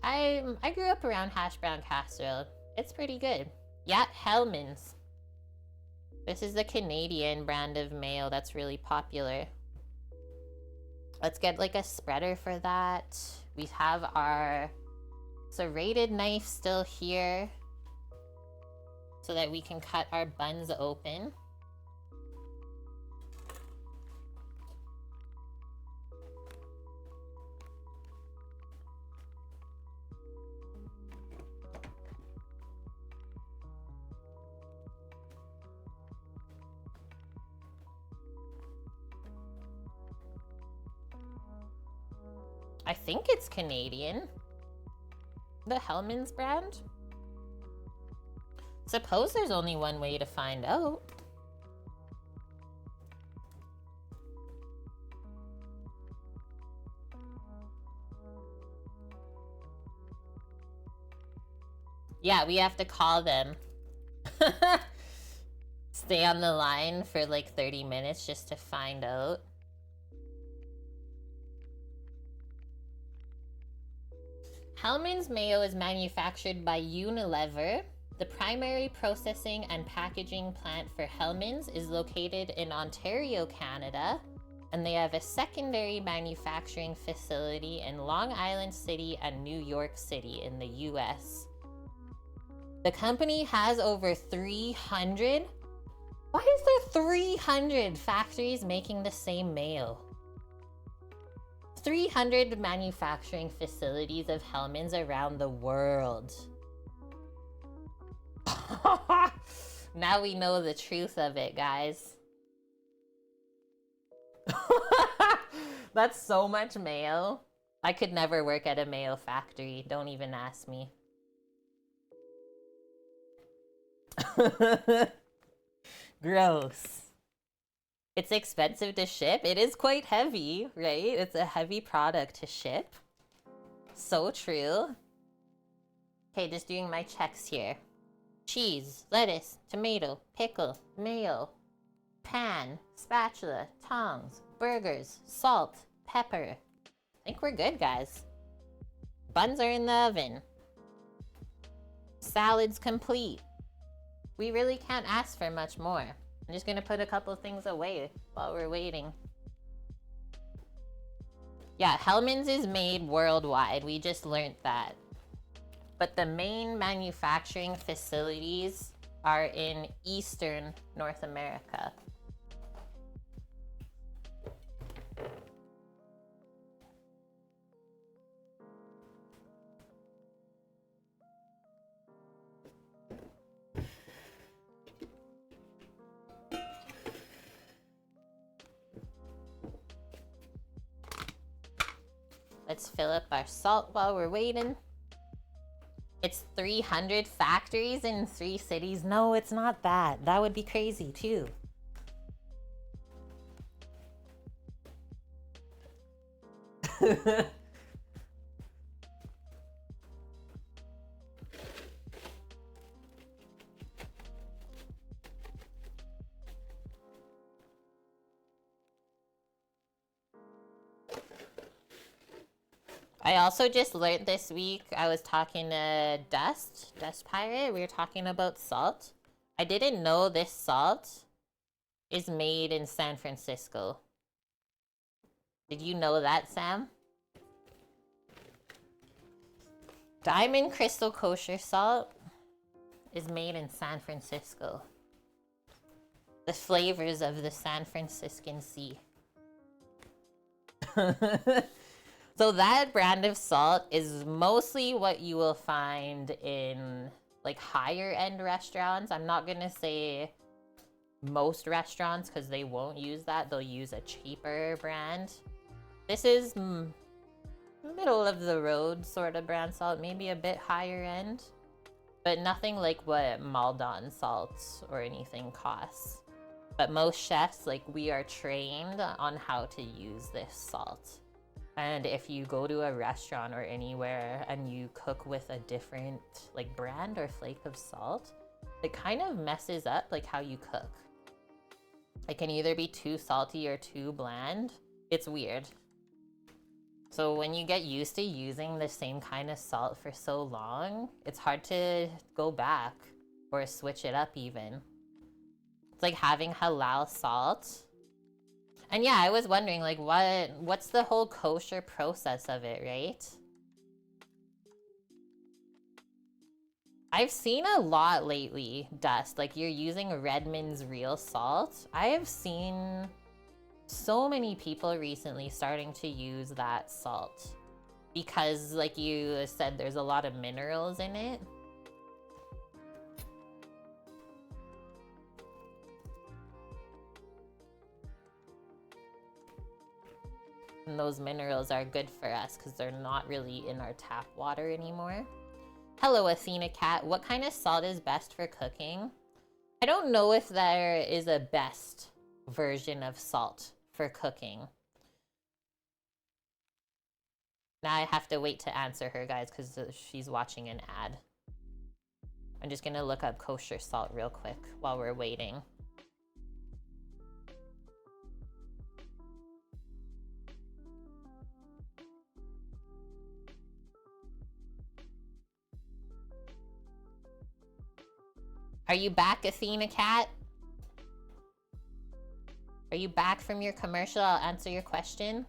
I grew up around hash brown casserole. It's pretty good. Yeah, Hellman's. This is the Canadian brand of mayo that's really popular. Let's get like a spreader for that. We have our serrated knife still here so that we can cut our buns open. I think it's Canadian. The Hellman's brand? Suppose there's only one way to find out. Yeah, we have to call them. Stay on the line for like 30 minutes just to find out. Hellman's mayo is manufactured by Unilever. The primary processing and packaging plant for Hellman's is located in Ontario, Canada, and they have a secondary manufacturing facility in Long Island City and New York City in the US. The company has over 300. Why is there 300 factories making the same mayo? 300 manufacturing facilities of Hellman's around the world. Now we know the truth of it, guys. That's so much mayo. I could never work at a mayo factory. Don't even ask me. Gross. It's expensive to ship. It is quite heavy, right? It's a heavy product to ship. So true. Okay, just doing my checks here. Cheese, lettuce, tomato, pickle, mayo, pan, spatula, tongs, burgers, salt, pepper. I think we're good, guys. Buns are in the oven. Salad's complete. We really can't ask for much more. I'm just gonna put a couple things away while we're waiting. Yeah, Hellman's is made worldwide. We just learned that. But the main manufacturing facilities are in Eastern North America. Let's fill up our salt while we're waiting. It's 300 factories in 3 cities. No, it's not that. That would be crazy too. I also just learned this week, I was talking to Dust Pirate, we were talking about salt. I didn't know this salt is made in San Francisco. Did you know that, Sam? Diamond Crystal Kosher salt is made in San Francisco. The flavors of the San Franciscan Sea. So that brand of salt is mostly what you will find in like higher end restaurants. I'm not gonna say most restaurants because they won't use that. They'll use a cheaper brand. This is middle of the road sort of brand salt, maybe a bit higher end, but nothing like what Maldon salt or anything costs. But most chefs, like we are trained on how to use this salt. And if you go to a restaurant or anywhere and you cook with a different like brand or flake of salt, it kind of messes up like how you cook. It can either be too salty or too bland. It's weird. So when you get used to using the same kind of salt for so long, it's hard to go back or switch it up even. It's like having halal salt. And yeah, I was wondering like what's the whole kosher process of it, right? I've seen a lot lately, Dust, like you're using Redmond's real salt. I have seen so many people recently starting to use that salt because like you said, there's a lot of minerals in it. And those minerals are good for us because they're not really in our tap water anymore. Hello, Athena Cat. What kind of salt is best for cooking? I don't know if there is a best version of salt for cooking. Now I have to wait to answer her, guys, because she's watching an ad. I'm just gonna look up kosher salt real quick while we're waiting. Are you back, Athena Cat? Are you back from your commercial? I'll answer your question.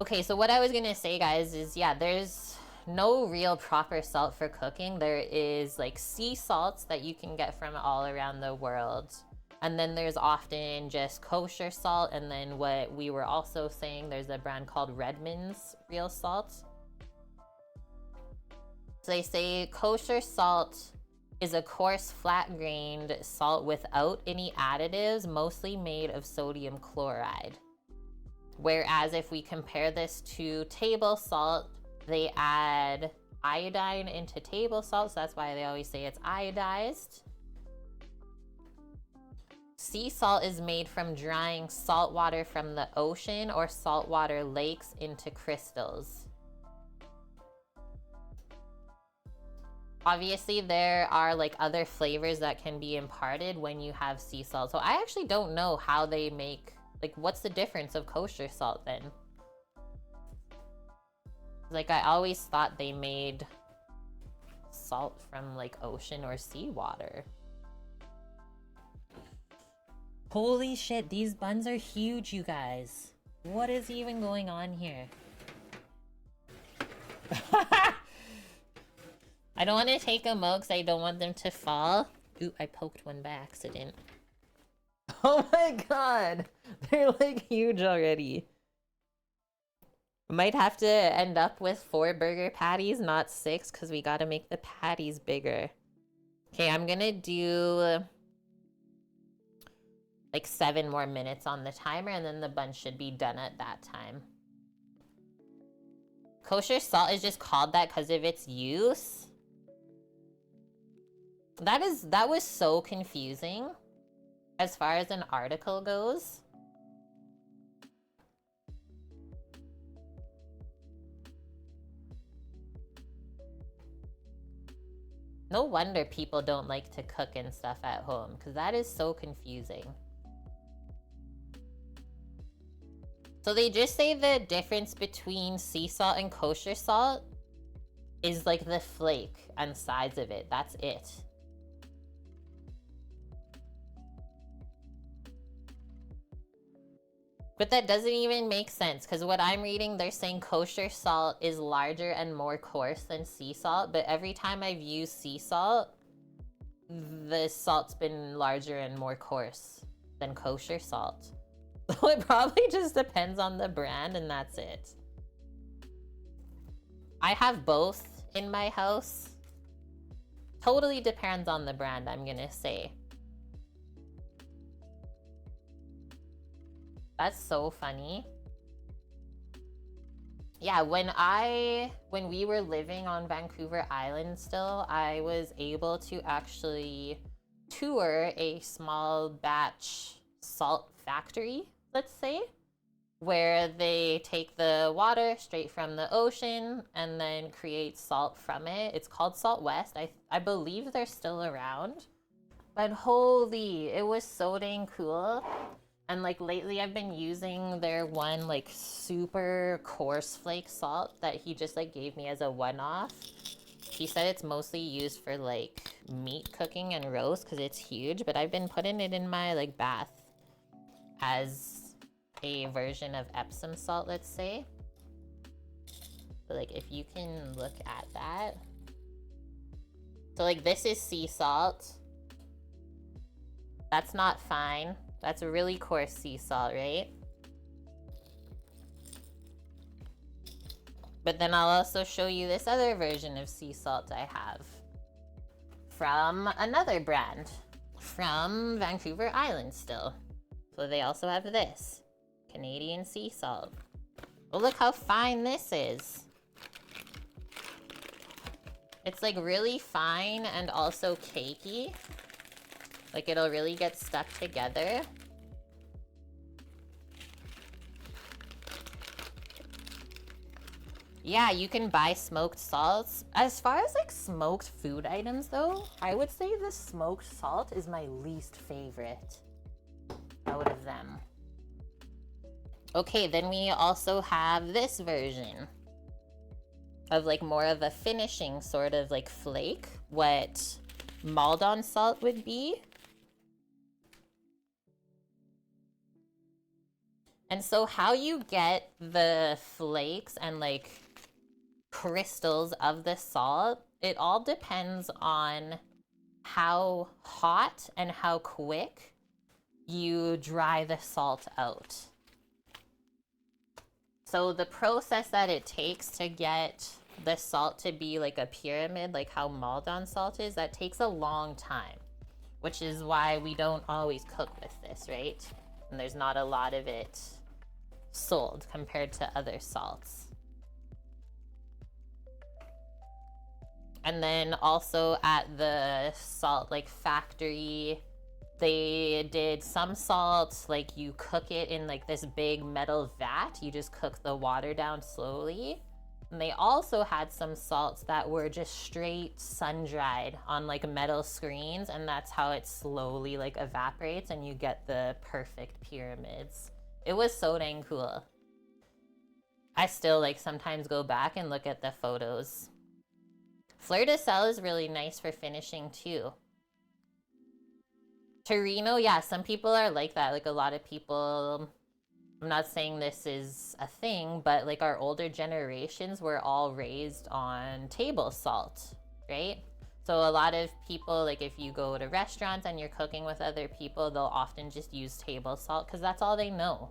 Okay, so what I was gonna say, guys, is yeah, there's no real proper salt for cooking. There is like sea salts that you can get from all around the world. And then there's often just kosher salt. And then what we were also saying, there's a brand called Redmond's real salt. So they say kosher salt is a coarse, flat-grained salt without any additives, mostly made of sodium chloride. Whereas if we compare this to table salt, they add iodine into table salt, so that's why they always say it's iodized. Sea salt is made from drying salt water from the ocean or saltwater lakes into crystals. Obviously, there are like other flavors that can be imparted when you have sea salt. So I actually don't know how they make, like, what's the difference of kosher salt then? Like, I always thought they made salt from like ocean or seawater. Holy shit, these buns are huge, you guys. What is even going on here? I don't want to take them out because I don't want them to fall. Ooh, I poked one by accident. Oh my god! They're like huge already. Might have to end up with 4 burger patties, not 6, because we gotta make the patties bigger. Okay, I'm gonna do like 7 more minutes on the timer, and then the bun should be done at that time. Kosher salt is just called that because of its use. That was so confusing as far as an article goes. No wonder people don't like to cook and stuff at home, because that is so confusing. So they just say the difference between sea salt and kosher salt is like the flake and size of it. That's it. But that doesn't even make sense, because what I'm reading, they're saying kosher salt is larger and more coarse than sea salt, but every time I've used sea salt, the salt's been larger and more coarse than kosher salt. So it probably just depends on the brand, and that's it. I have both in my house. Totally depends on the brand, I'm gonna say. That's so funny. Yeah, when we were living on Vancouver Island still, I was able to actually tour a small batch salt factory, let's say, where they take the water straight from the ocean and then create salt from it. It's called Salt West. I believe they're still around. But holy, it was so dang cool. And like lately I've been using their one like super coarse flake salt that he just like gave me as a one-off. He said it's mostly used for like meat cooking and roast because it's huge, but I've been putting it in my like bath as a version of Epsom salt, let's say. So like if you can look at that. So like this is sea salt. That's not fine. That's a really coarse sea salt, right? But then I'll also show you this other version of sea salt I have from another brand from Vancouver Island still. So they also have this Canadian sea salt. Oh, look how fine this is. It's like really fine and also cakey. Like it'll really get stuck together. Yeah, you can buy smoked salts. As far as like smoked food items though, I would say the smoked salt is my least favorite out of them. Okay, then we also have this version of like more of a finishing sort of like flake, what Maldon salt would be. And so how you get the flakes and like crystals of the salt, it all depends on how hot and how quick you dry the salt out. So the process that it takes to get the salt to be like a pyramid, like how Maldon salt is, that takes a long time, which is why we don't always cook with this, right? And there's not a lot of it sold compared to other salts. And then also at the salt like factory, they did some salt, like you cook it in like this big metal vat. You just cook the water down slowly. And they also had some salts that were just straight sun-dried on like metal screens, and that's how it slowly like evaporates and you get the perfect pyramids. It was so dang cool. I still like sometimes go back and look at the photos. Fleur de sel is really nice for finishing too. Torino, yeah, some people are like that. Like a lot of people, I'm not saying this is a thing, but like our older generations were all raised on table salt, right? So a lot of people, like if you go to restaurants and you're cooking with other people, they'll often just use table salt because that's all they know.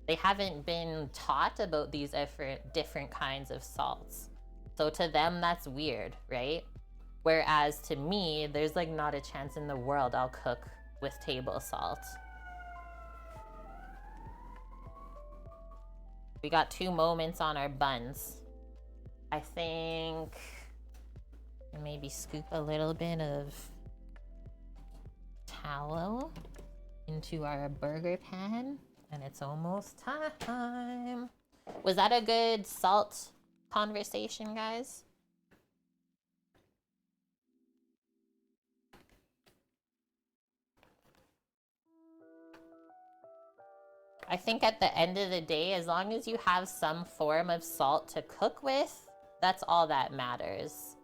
They haven't been taught about these different kinds of salts. So to them, that's weird, right? Whereas to me, there's like not a chance in the world I'll cook with table salt. We got 2 moments on our buns. I think maybe scoop a little bit of tallow into our burger pan, and it's almost time. Was that a good salt conversation, guys? I think at the end of the day, as long as you have some form of salt to cook with, that's all that matters.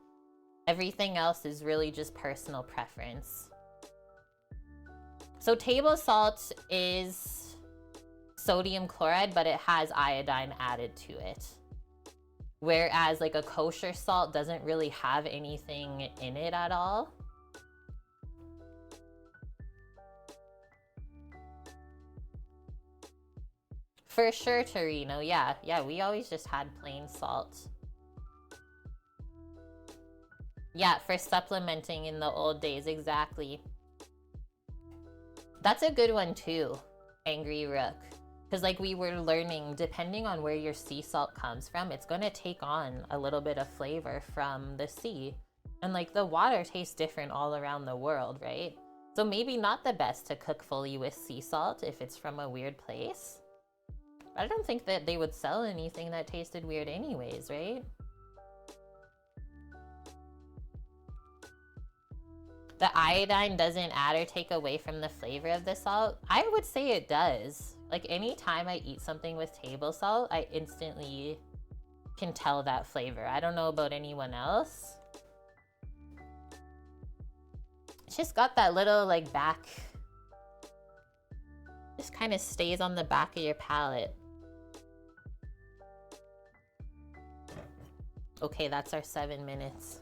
Everything else is really just personal preference. So table salt is sodium chloride, but it has iodine added to it. Whereas like a kosher salt doesn't really have anything in it at all. For sure, Torino. Yeah, we always just had plain salt. Yeah, for supplementing in the old days, exactly. That's a good one too, Angry Rook. Because like we were learning, depending on where your sea salt comes from, it's going to take on a little bit of flavor from the sea. And like the water tastes different all around the world, right? So maybe not the best to cook fully with sea salt if it's from a weird place. I don't think that they would sell anything that tasted weird anyways, right? The iodine doesn't add or take away from the flavor of the salt. I would say it does. Like anytime I eat something with table salt, I instantly can tell that flavor. I don't know about anyone else. It's just got that little like back, just kind of stays on the back of your palate. Okay, that's our 7 minutes.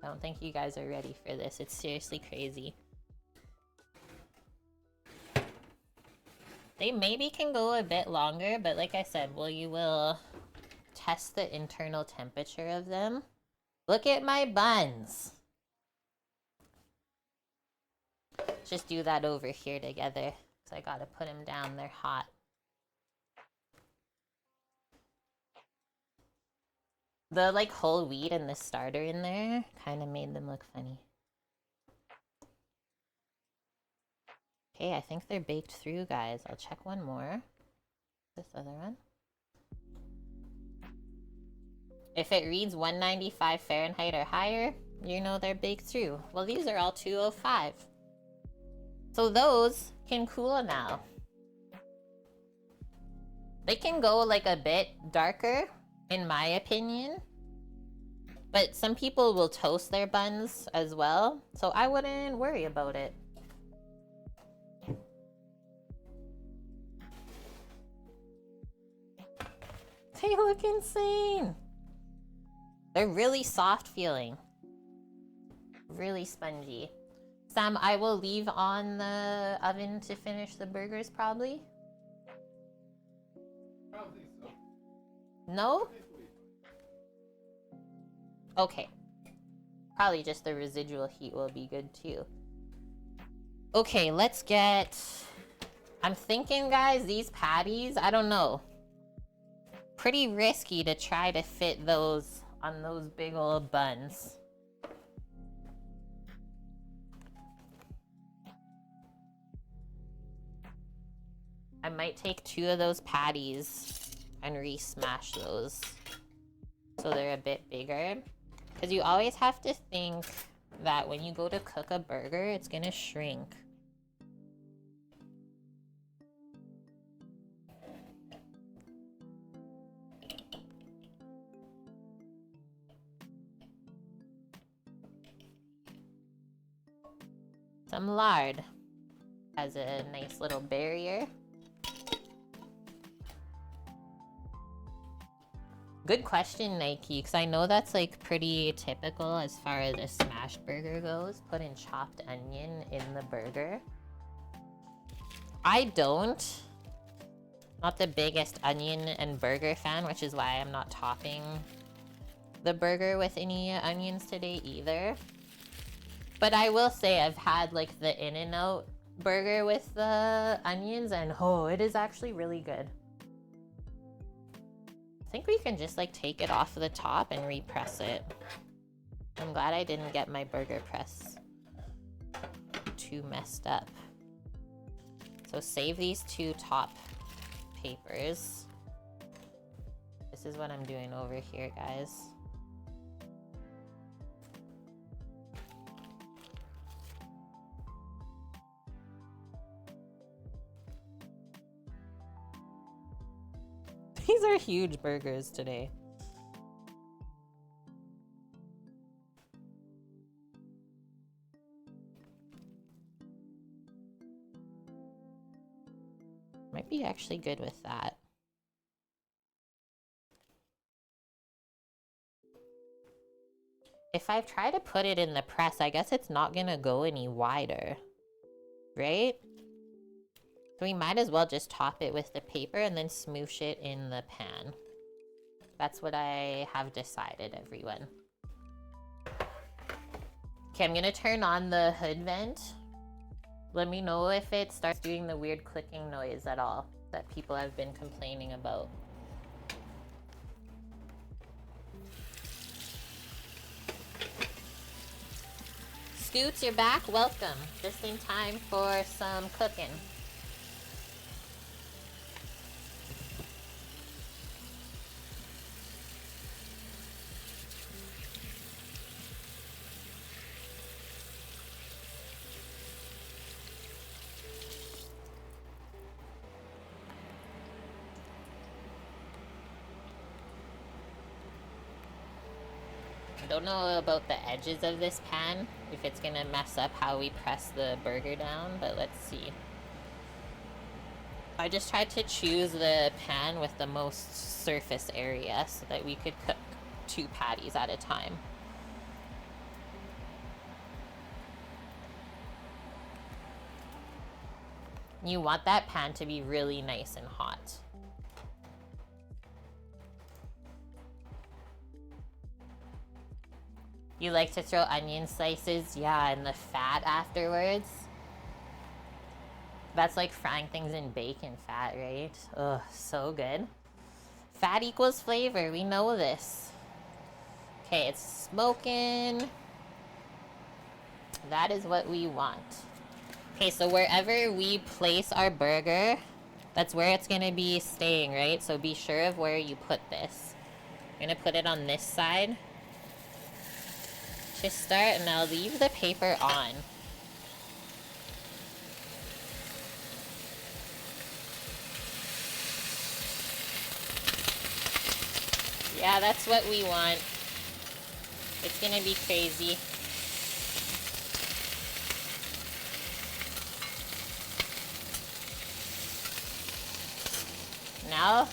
I don't think you guys are ready for this. It's seriously crazy. They maybe can go a bit longer, but like I said, well, you will test the internal temperature of them. Look at my buns. Just do that over here together, because I gotta put them down. They're hot. The like whole wheat and the starter in there kind of made them look funny. Okay, I think they're baked through, guys. I'll check one more. This other one. If it reads 195 Fahrenheit or higher, you know they're baked through. Well, these are all 205. So those can cool now. They can go like a bit darker, in my opinion. But some people will toast their buns as well, so I wouldn't worry about it. They look insane. They're really soft feeling. Really spongy. Sam, I will leave on the oven to finish the burgers probably. Probably so. No? Okay. Probably just the residual heat will be good too. Okay, let's get... I'm thinking, guys, these patties, I don't know. Pretty risky to try to fit those on those big old buns. I might take 2 of those patties and re-smash those so they're a bit bigger. Because you always have to think that when you go to cook a burger, it's gonna shrink. Some lard has a nice little barrier. Good question, Nike, because I know that's like pretty typical as far as a smashed burger goes. Put in chopped onion in the burger. I don't. Not the biggest onion and burger fan, which is why I'm not topping the burger with any onions today either. But I will say I've had like the In-N-Out burger with the onions and oh, it is actually really good. I think we can just like take it off the top and repress it. I'm glad I didn't get my burger press too messed up. So save these 2 top papers. This is what I'm doing over here, guys. These are huge burgers today. Might be actually good with that. If I try to put it in the press, I guess it's not gonna go any wider, right? So we might as well just top it with the paper and then smoosh it in the pan. That's what I have decided, everyone. Okay, I'm gonna turn on the hood vent. Let me know if it starts doing the weird clicking noise at all that people have been complaining about. Scoots, you're back. Welcome. Just in time for some cooking. I don't know about the edges of this pan, if it's gonna mess up how we press the burger down, but let's see. I just tried to choose the pan with the most surface area so that we could cook 2 patties at a time. You want that pan to be really nice and hot. You like to throw onion slices, yeah, in the fat afterwards. That's like frying things in bacon fat, right? Ugh, so good. Fat equals flavor, we know this. Okay, it's smoking. That is what we want. Okay, so wherever we place our burger, that's where it's gonna be staying, right? So be sure of where you put this. I'm gonna put it on this side to start, and I'll leave the paper on. Yeah, that's what we want. It's gonna be crazy. Now,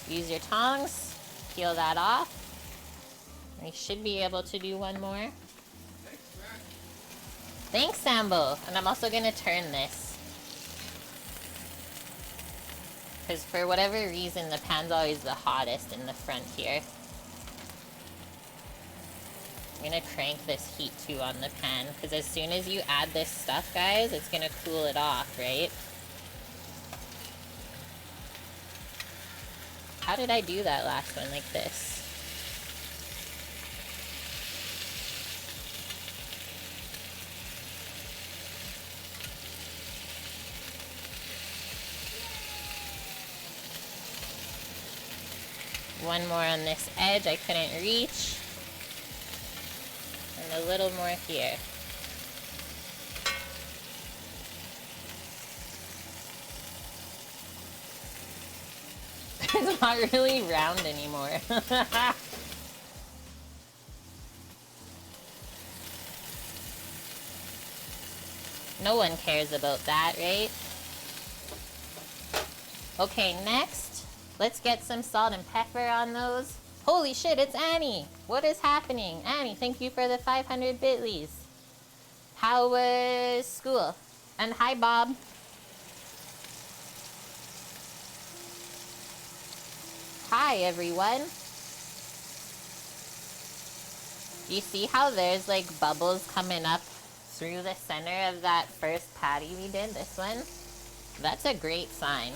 use your tongs, peel that off. We should be able to do one more. Thanks, Sambo. And I'm also gonna turn this, because for whatever reason, the pan's always the hottest in the front here. I'm gonna crank this heat too on the pan, because as soon as you add this stuff, guys, it's gonna cool it off, right? How did I do that last one like this? One more on this edge I couldn't reach. And a little more here. It's not really round anymore. No one cares about that, right? Okay, next, let's get some salt and pepper on those. Holy shit, it's Annie! What is happening? Annie, thank you for the 500 bitlies. How was school? And hi, Bob. Hi, everyone. You see how there's like bubbles coming up through the center of that first patty we did, this one? That's a great sign.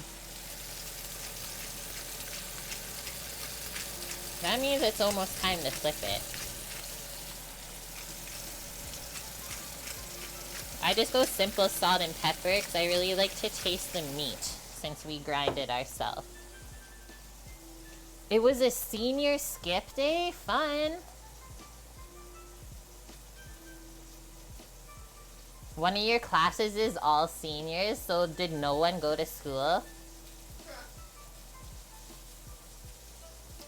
That means it's almost time to flip it. I just go simple salt and pepper because I really like to taste the meat since we grind it ourselves. It was a senior skip day? Fun. One of your classes is all seniors, so did no one go to school?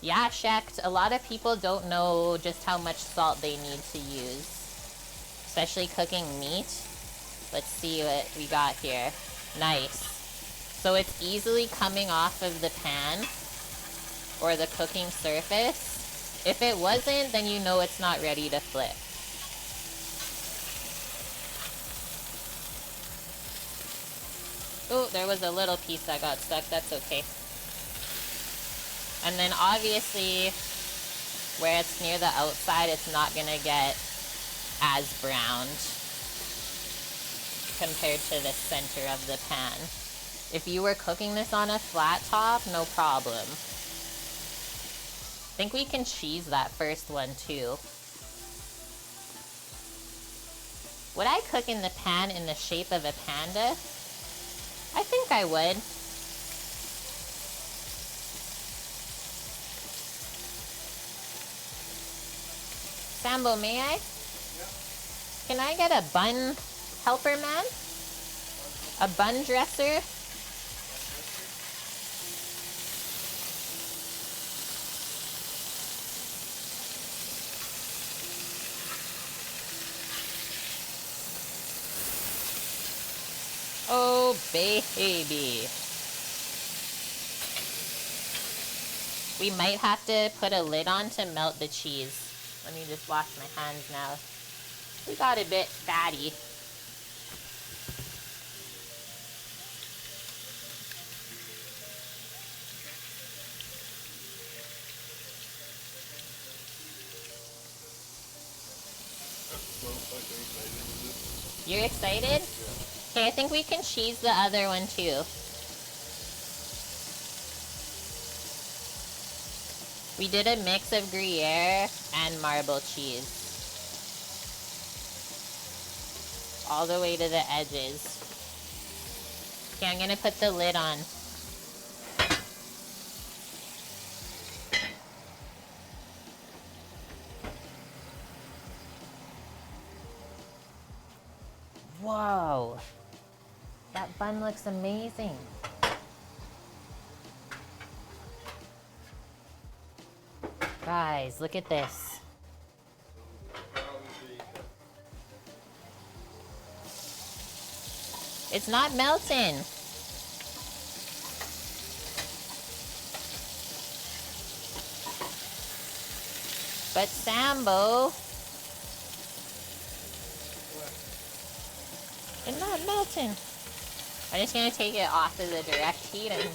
Yeah, checked. A lot of people don't know just how much salt they need to use, especially cooking meat. Let's see what we got here. Nice. So it's easily coming off of the pan or the cooking surface. If it wasn't, then you know it's not ready to flip. Oh, there was a little piece that got stuck. That's okay. And then obviously, where it's near the outside, it's not gonna get as browned compared to the center of the pan. If you were cooking this on a flat top, no problem. I think we can cheese that first one too. Would I cook in the pan in the shape of a panda? I think I would. Sambo, may I? Yeah. Can I get a bun helper, man? A bun dresser? Oh, baby. We might have to put a lid on to melt the cheese. Let me just wash my hands now. We got a bit fatty. You're excited? Okay, I think we can cheese the other one too. We did a mix of Gruyere and marble cheese. All the way to the edges. Okay, I'm gonna put the lid on. Whoa! That bun looks amazing. Guys, look at this. It's not melting. But Sambo, it's not melting. I'm just gonna take it off of the direct heat and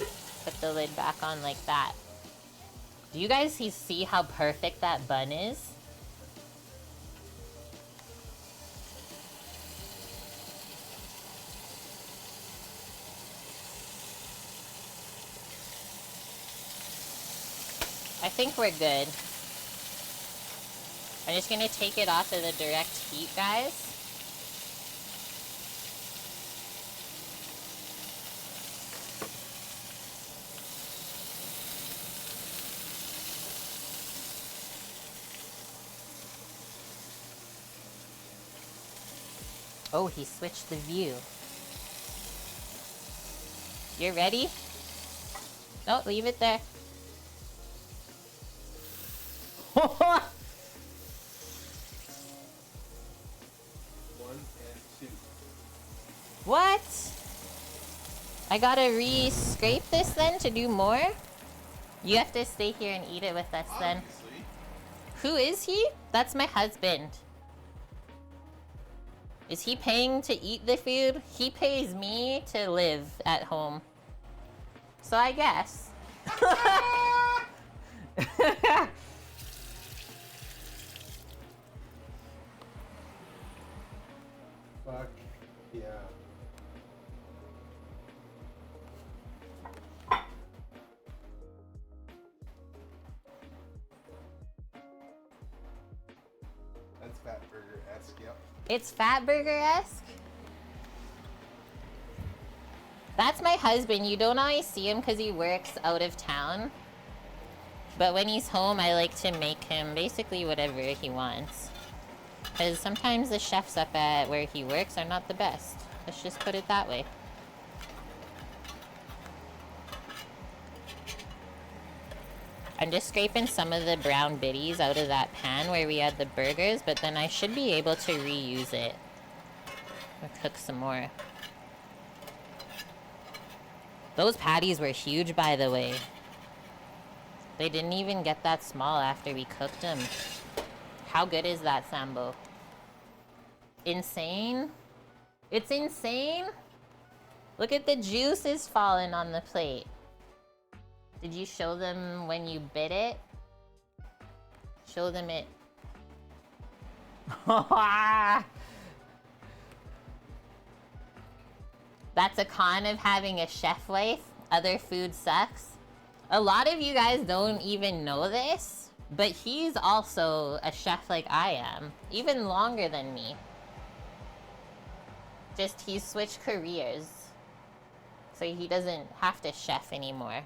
put the lid back on like that. Do you guys see how perfect that bun is? I think we're good. I'm just gonna take it off of the direct heat, guys. Oh, he switched the view. You're ready? No, leave it there. One and two. What? I gotta re-scrape this then to do more? You have to stay here and eat it with us then. Obviously. Who is he? That's my husband. Is he paying to eat the food? He pays me to live at home. So I guess. Fuck yeah. That's Fatburger-esque, yep. It's Fatburger-esque? That's my husband. You don't always see him because he works out of town. But when he's home, I like to make him basically whatever he wants. Because sometimes the chefs up at where he works are not the best. Let's just put it that way. I'm just scraping some of the brown bitties out of that pan where we had the burgers, but then I should be able to reuse it. Or cook some more. Those patties were huge, by the way. They didn't even get that small after we cooked them. How good is that, Sambo? Insane? It's insane? Look at the juices falling on the plate. Did you show them when you bit it? Show them it. That's a con of having a chef wife. Other food sucks. A lot of you guys don't even know this, but he's also a chef like I am, even longer than me. Just he's switched careers. So he doesn't have to chef anymore.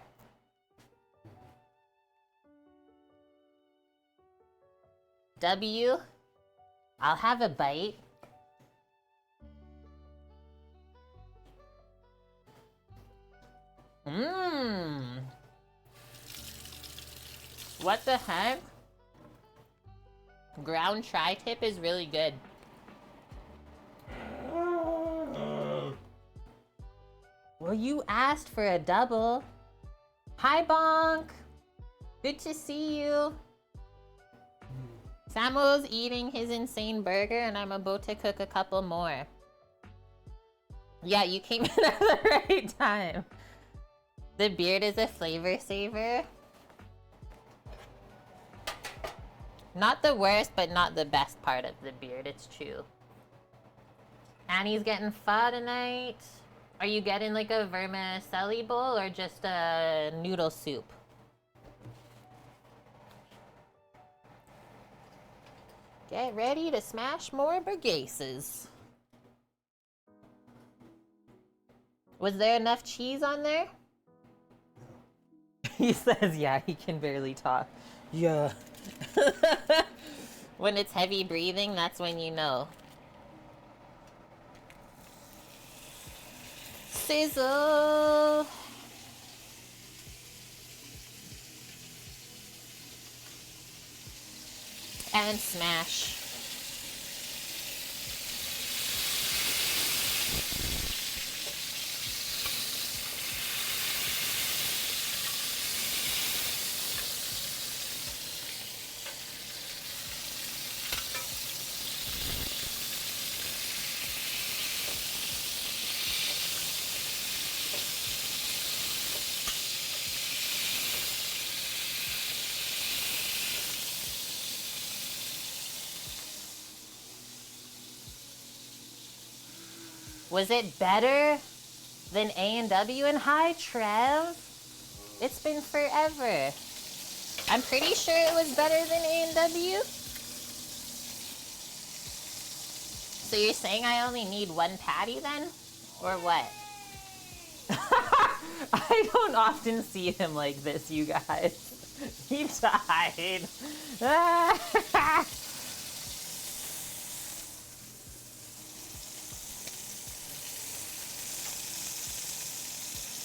W, I'll have a bite. Mmm. What the heck? Ground tri-tip is really good. Well, you asked for a double. Hi, Bonk. Good to see you. Samuel's eating his insane burger, and I'm about to cook a couple more. Yeah, you came in at the right time. The beard is a flavor saver. Not the worst, but not the best part of the beard, it's true. Annie's getting pho tonight. Are you getting like a vermicelli bowl or just a noodle soup? Get ready to smash more burgases. Was there enough cheese on there? He says, yeah, he can barely talk. Yeah. When it's heavy breathing, that's when you know. Sizzle. And smash. Was it better than A&W? And hi, Trev. It's been forever. I'm pretty sure it was better than A&W. So you're saying I only need one patty then? Or what? I don't often see him like this, you guys. He died.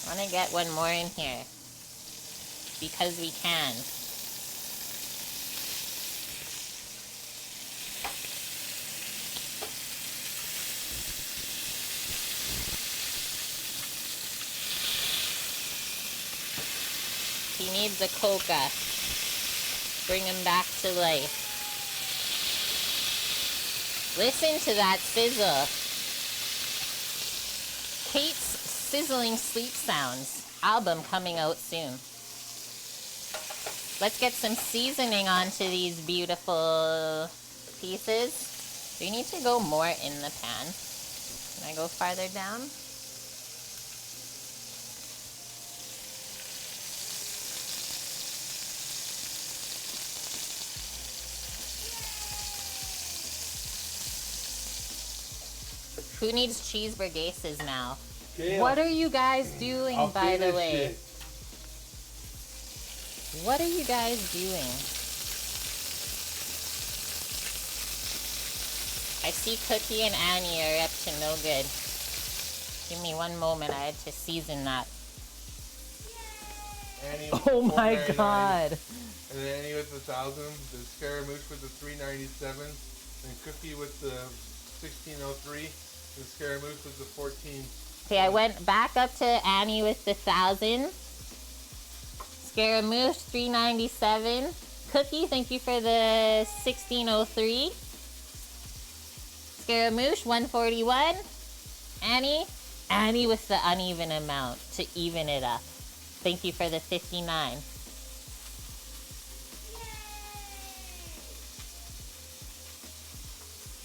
I want to get one more in here. Because we can. He needs a coca. Bring him back to life. Listen to that sizzle. Kate's Sizzling Sleep Sounds album coming out soon. Let's get some seasoning onto these beautiful pieces. We need to go more in the pan. Can I go farther down? Who needs cheeseburgers now? Gail. What are you guys doing, by the way? Shit. What are you guys doing? I see Cookie and Annie are up to no good. Give me one moment, I had to season that. Annie Oh my god. And then Annie with the 1,000, the Scaramouche with the 397, and Cookie with the 1603, the Scaramouche with the 14. Okay, I went back up to Annie with the 1,000. Scaramouche, 397. Cookie, thank you for the 1603. Scaramouche, 141. Annie with the uneven amount to even it up. Thank you for the 59.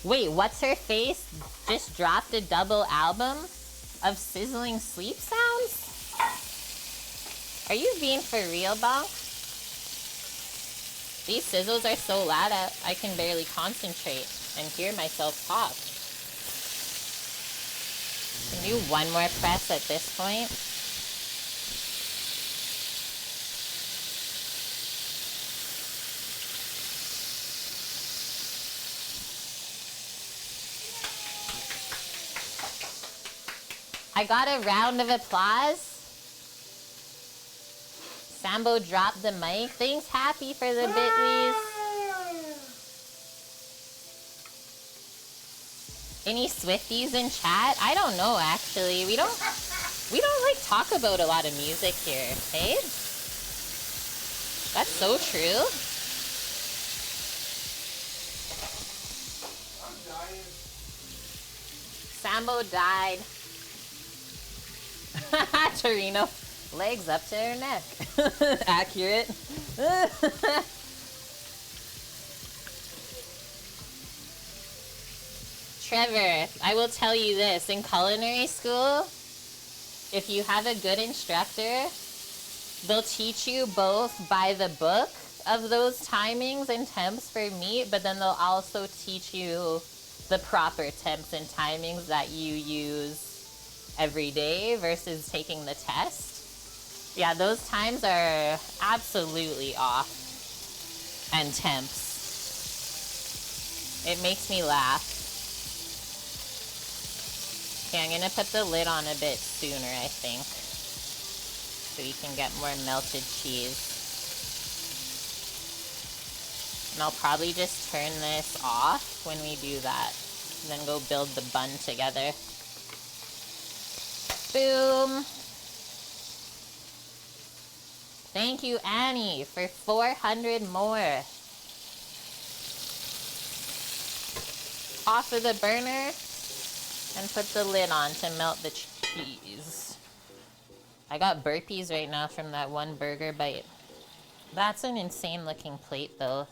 Wait, what's her face? Just dropped a double album of sizzling sleep sounds? Are you being for real, Bonk? These sizzles are so loud I can barely concentrate and hear myself talk. Can do one more press at this point. I got a round of applause. Sambo dropped the mic. Thanks, Happy, for the Bitleys. Any Swifties in chat? I don't know, actually. We don't like talk about a lot of music here, hey? That's so true. I'm dying. Sambo died. Torino, legs up to her neck. Accurate. Trevor, I will tell you this. In culinary school, if you have a good instructor, they'll teach you both by the book of those timings and temps for meat, but then they'll also teach you the proper temps and timings that you use every day versus taking the test. Yeah, those times are absolutely off. And temps. It makes me laugh. Okay, I'm gonna put the lid on a bit sooner, I think, so you can get more melted cheese. And I'll probably just turn this off when we do that, and then go build the bun together. Boom! Thank you, Annie, for 400 more. Off of the burner, and put the lid on to melt the cheese. I got burpees right now from that one burger bite. That's an insane looking plate though.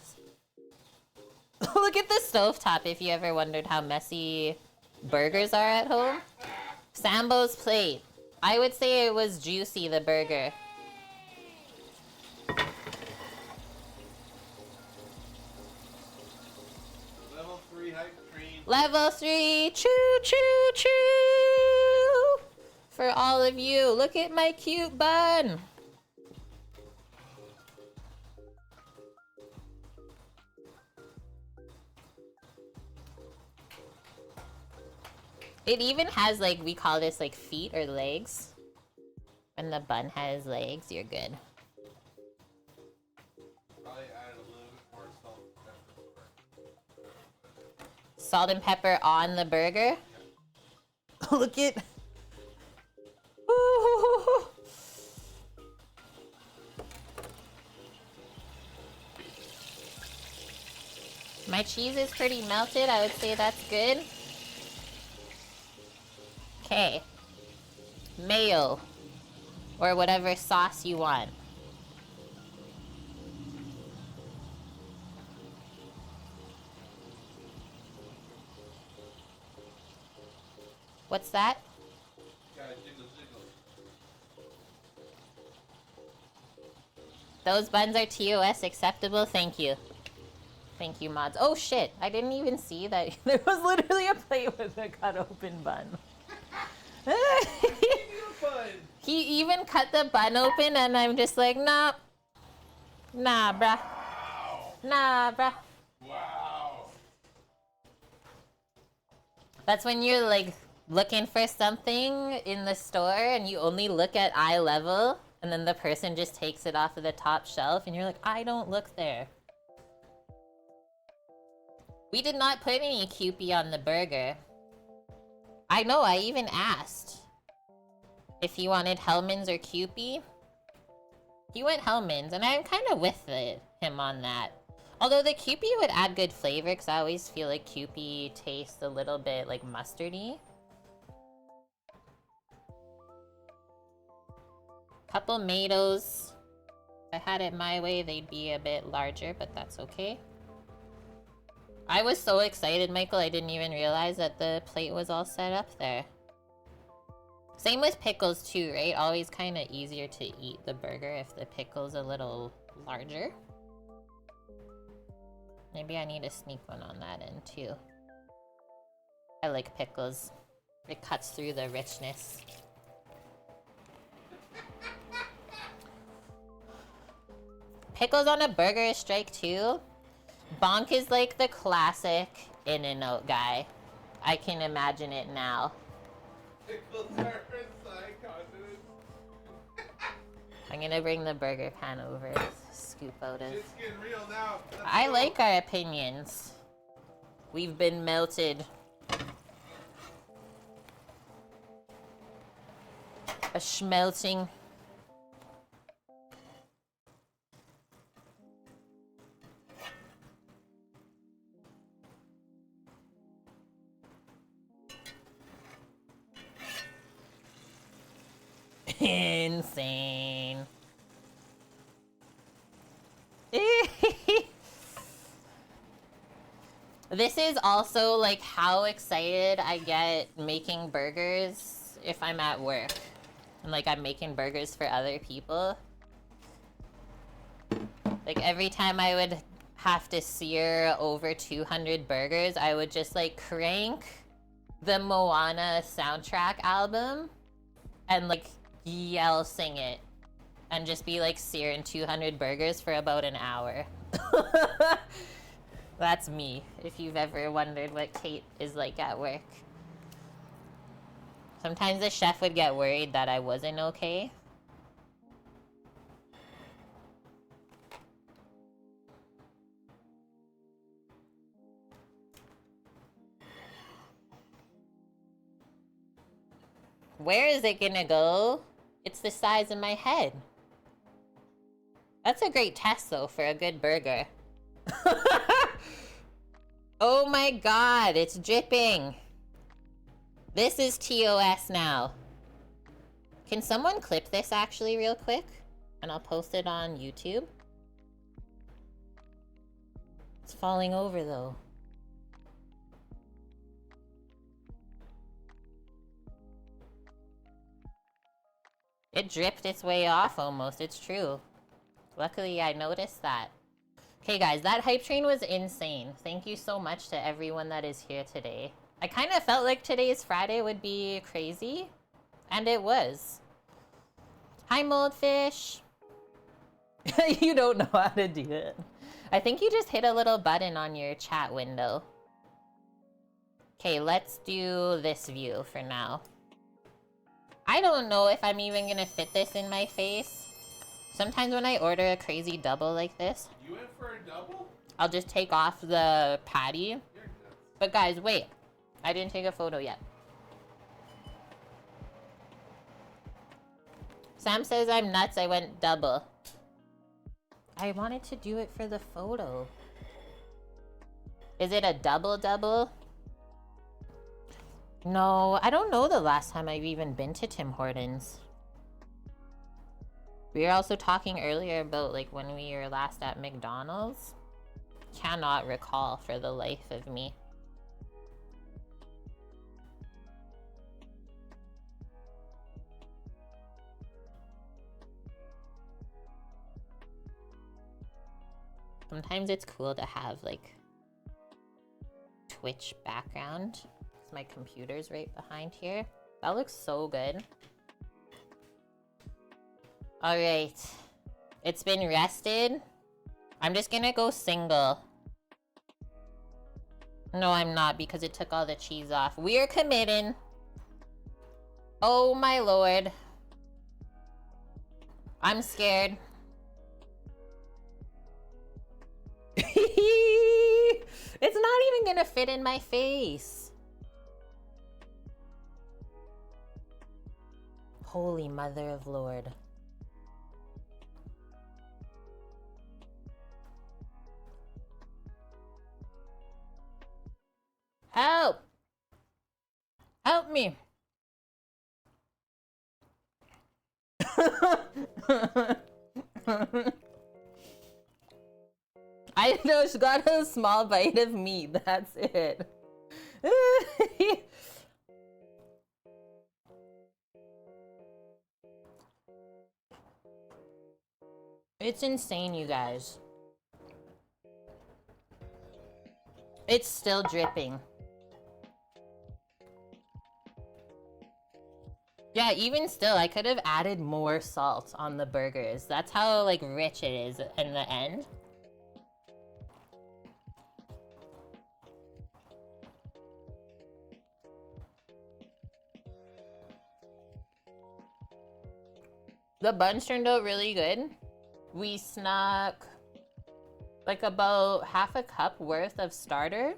Look at the stovetop if you ever wondered how messy burgers are at home. Sambo's plate. I would say it was juicy, the burger. Level 3 hype train. Level 3, choo choo choo! For all of you, look at my cute bun. It even has, like, we call this like feet or legs. When the bun has legs, you're good. Probably add a little bit more salt and pepper. Salt and pepper on the burger. Look at. Ooh. My cheese is pretty melted. I would say that's good. Okay. Mayo. Or whatever sauce you want. What's that? Yeah, jiggle, jiggle. Those buns are TOS acceptable? Thank you. Thank you, mods. Oh shit, I didn't even see that. There was literally a plate with a cut open bun. He even cut the bun open and I'm just like, nah. Nah, bruh. Wow. Nah, bruh. Wow. That's when you're like looking for something in the store and you only look at eye level and then the person just takes it off of the top shelf and you're like, I don't look there. We did not put any Kewpie on the burger. I know, I even asked if he wanted Hellman's or Kewpie. He went Hellman's, and I'm kind of with him on that. Although the Kewpie would add good flavor, because I always feel like Kewpie tastes a little bit like mustardy. Couple tomatoes. If I had it my way, they'd be a bit larger, but that's okay. I was so excited, Michael, I didn't even realize that the plate was all set up there. Same with pickles too, right? Always kind of easier to eat the burger if the pickle's a little larger. Maybe I need to sneak one on that end too. I like pickles. It cuts through the richness. Pickles on a burger is strike too. Bonk is like the classic In-N-Out guy. I can imagine it now. Pickles are a side condiment. I'm gonna bring the burger pan over. Scoop out of. It's getting real now. I like our opinions. We've been melted. A schmelting. Insane. This is also like how excited I get making burgers if I'm at work. And like I'm making burgers for other people. Like every time I would have to sear over 200 burgers, I would just like crank the Moana soundtrack album and like yell sing it and just be like searing 200 burgers for about an hour. That's me, if you've ever wondered what Kate is like at work. Sometimes the chef would get worried that I wasn't okay. Where is it gonna go? It's the size of my head. That's a great test though for a good burger. Oh my god, it's dripping. This is TOS now. Can someone clip this actually real quick? And I'll post it on YouTube. It's falling over though. It dripped its way off almost, it's true. Luckily I noticed that. Okay guys, that hype train was insane. Thank you so much to everyone that is here today. I kind of felt like today's Friday would be crazy, and it was. Hi Moldfish. You don't know how to do it. I think you just hit a little button on your chat window. Okay, let's do this view for now. I don't know if I'm even gonna fit this in my face. Sometimes when I order a crazy double like this, You went for a double? I'll just take off the patty. But guys, wait. I didn't take a photo yet. Sam says I'm nuts, I went double. I wanted to do it for the photo. Is it a double? No, I don't know the last time I've even been to Tim Hortons. We were also talking earlier about like when we were last at McDonald's. Cannot recall for the life of me. Sometimes it's cool to have like Twitch background. My computer's right behind here. That looks so good. All right, it's been rested. I'm just gonna go single. No, I'm not, because it took all the cheese off. We're committing. Oh my lord. I'm scared. It's not even gonna fit in my face. Holy Mother of Lord. Help! Help me! I just got a small bite of meat, that's it. It's insane, you guys. It's still dripping. Yeah, even still, I could have added more salt on the burgers. That's how, like, rich it is in the end. The buns turned out really good. We snuck like about half a cup worth of starter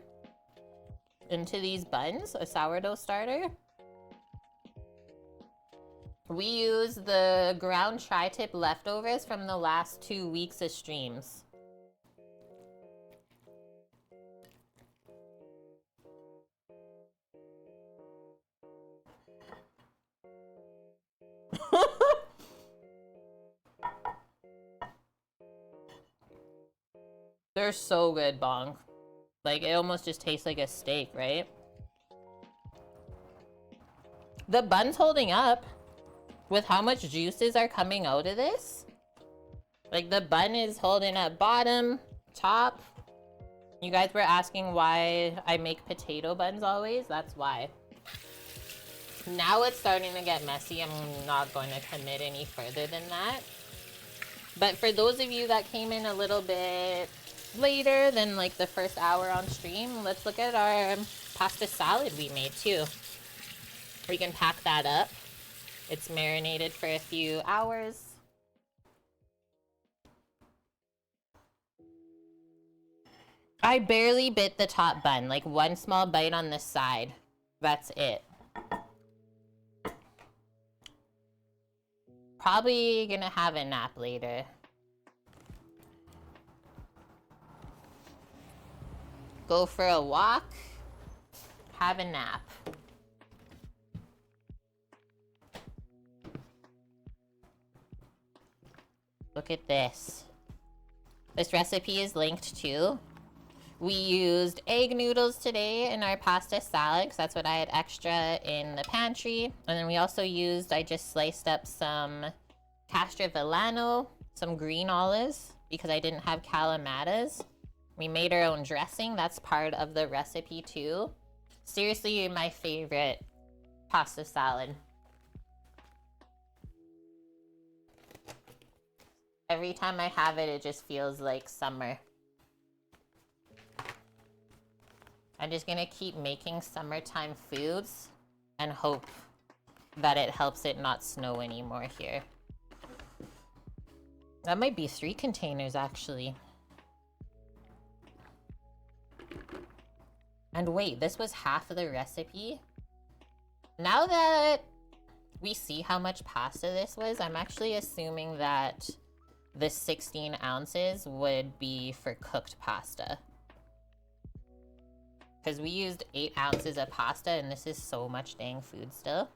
into these buns, a sourdough starter. We used the ground tri-tip leftovers from the last 2 weeks of streams. They're so good, Bonk. Like, it almost just tastes like a steak, right? The bun's holding up with how much juices are coming out of this. Like, the bun is holding up bottom, top. You guys were asking why I make potato buns always. That's why. Now it's starting to get messy. I'm not going to commit any further than that. But for those of you that came in a little bit later than like the first hour on stream, let's look at our pasta salad we made too. We can pack that up. It's marinated for a few hours. I barely bit the top bun, like one small bite on the side. That's it. Probably gonna have a nap later. Go for a walk, have a nap. Look at this. This recipe is linked too. We used egg noodles today in our pasta salad because that's what I had extra in the pantry. And then we also used, I just sliced up some Castrovilano, some green olives because I didn't have calamatas. We made our own dressing. That's part of the recipe too. Seriously, my favorite pasta salad. Every time I have it, it just feels like summer. I'm just gonna keep making summertime foods and hope that it helps it not snow anymore here. That might be 3 containers actually. And wait, this was half of the recipe? Now that we see how much pasta this was, I'm actually assuming that the 16 ounces would be for cooked pasta. Because we used 8 ounces of pasta and this is so much dang food still.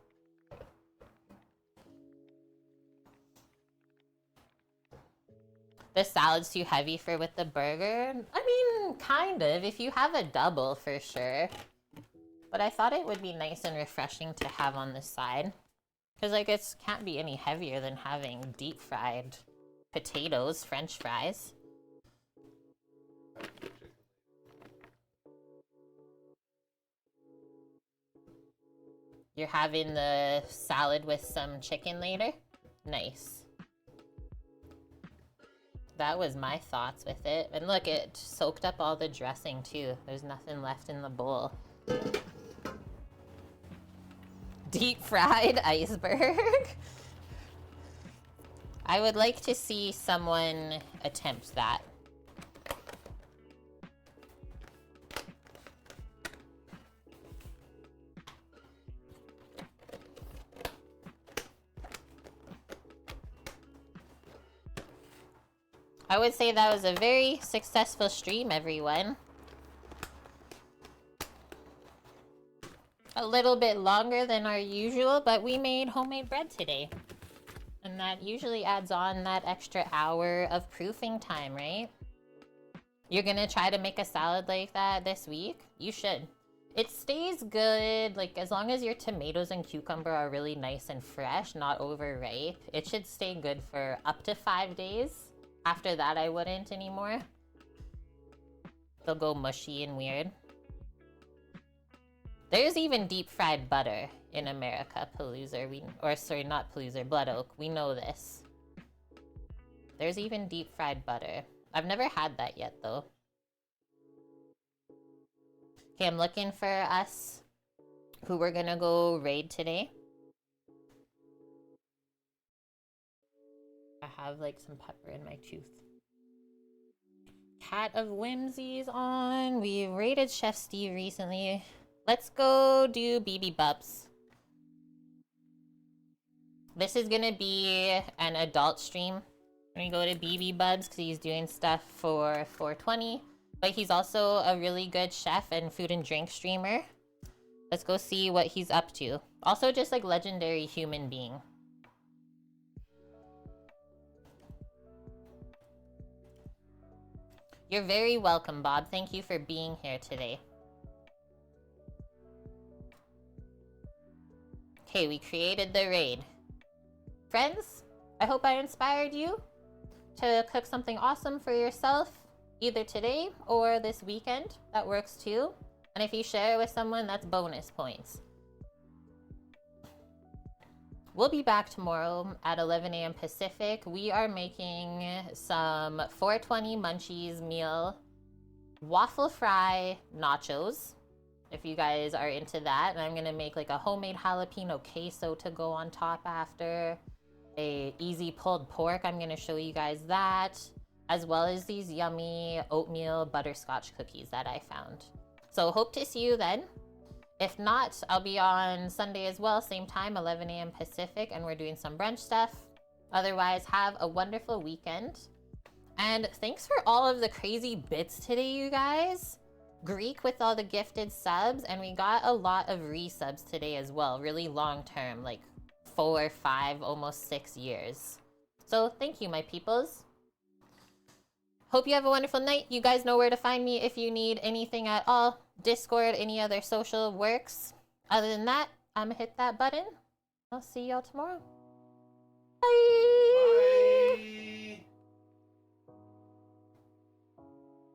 The salad's too heavy for with the burger? I mean, kind of. If you have a double, for sure. But I thought it would be nice and refreshing to have on the side. Because, like, it can't be any heavier than having deep-fried potatoes, French fries. You're having the salad with some chicken later? Nice. That was my thoughts with it. And look, it soaked up all the dressing too. There's nothing left in the bowl. Deep fried iceberg? I would like to see someone attempt that. I would say that was a very successful stream, everyone. A little bit longer than our usual, but we made homemade bread today. And that usually adds on that extra hour of proofing time, right? You're gonna try to make a salad like that this week? You should. It stays good, like as long as your tomatoes and cucumber are really nice and fresh, not overripe, it should stay good for up to 5 days. After that, I wouldn't anymore. They'll go mushy and weird. There's even deep fried butter in America, Palooza. Or sorry, not Palooza, Blood Oak. We know this. There's even deep fried butter. I've never had that yet, though. Okay, I'm looking for us who we're gonna go raid today. I have like some pepper in my tooth. Cat of Whimsy's on. We raided Chef Steve recently. Let's go do BB Bubs. This is gonna be an adult stream. When we go to BB Bubs because he's doing stuff for 420. But he's also a really good chef and food and drink streamer. Let's go see what he's up to. Also just like legendary human being. You're very welcome, Bob. Thank you for being here today. Okay, we created the raid. Friends, I hope I inspired you to cook something awesome for yourself, either today or this weekend. That works too. And if you share it with someone, that's bonus points. We'll be back tomorrow at 11 a.m. Pacific. We are making some 420 Munchies meal waffle fry nachos, if you guys are into that. And I'm gonna make like a homemade jalapeno queso to go on top after. A easy pulled pork, I'm gonna show you guys that, as well as these yummy oatmeal butterscotch cookies that I found. So hope to see you then. If not, I'll be on Sunday as well, same time, 11 a.m. Pacific, and we're doing some brunch stuff. Otherwise, have a wonderful weekend. And thanks for all of the crazy bits today, you guys. Greek with all the gifted subs, and we got a lot of resubs today as well, really long term, like 4, 5, almost 6 years. So thank you, my peoples. Hope you have a wonderful night. You guys know where to find me if you need anything at all. Discord, any other social works. Other than that, I'm gonna hit that button. I'll see y'all tomorrow. Bye. Bye.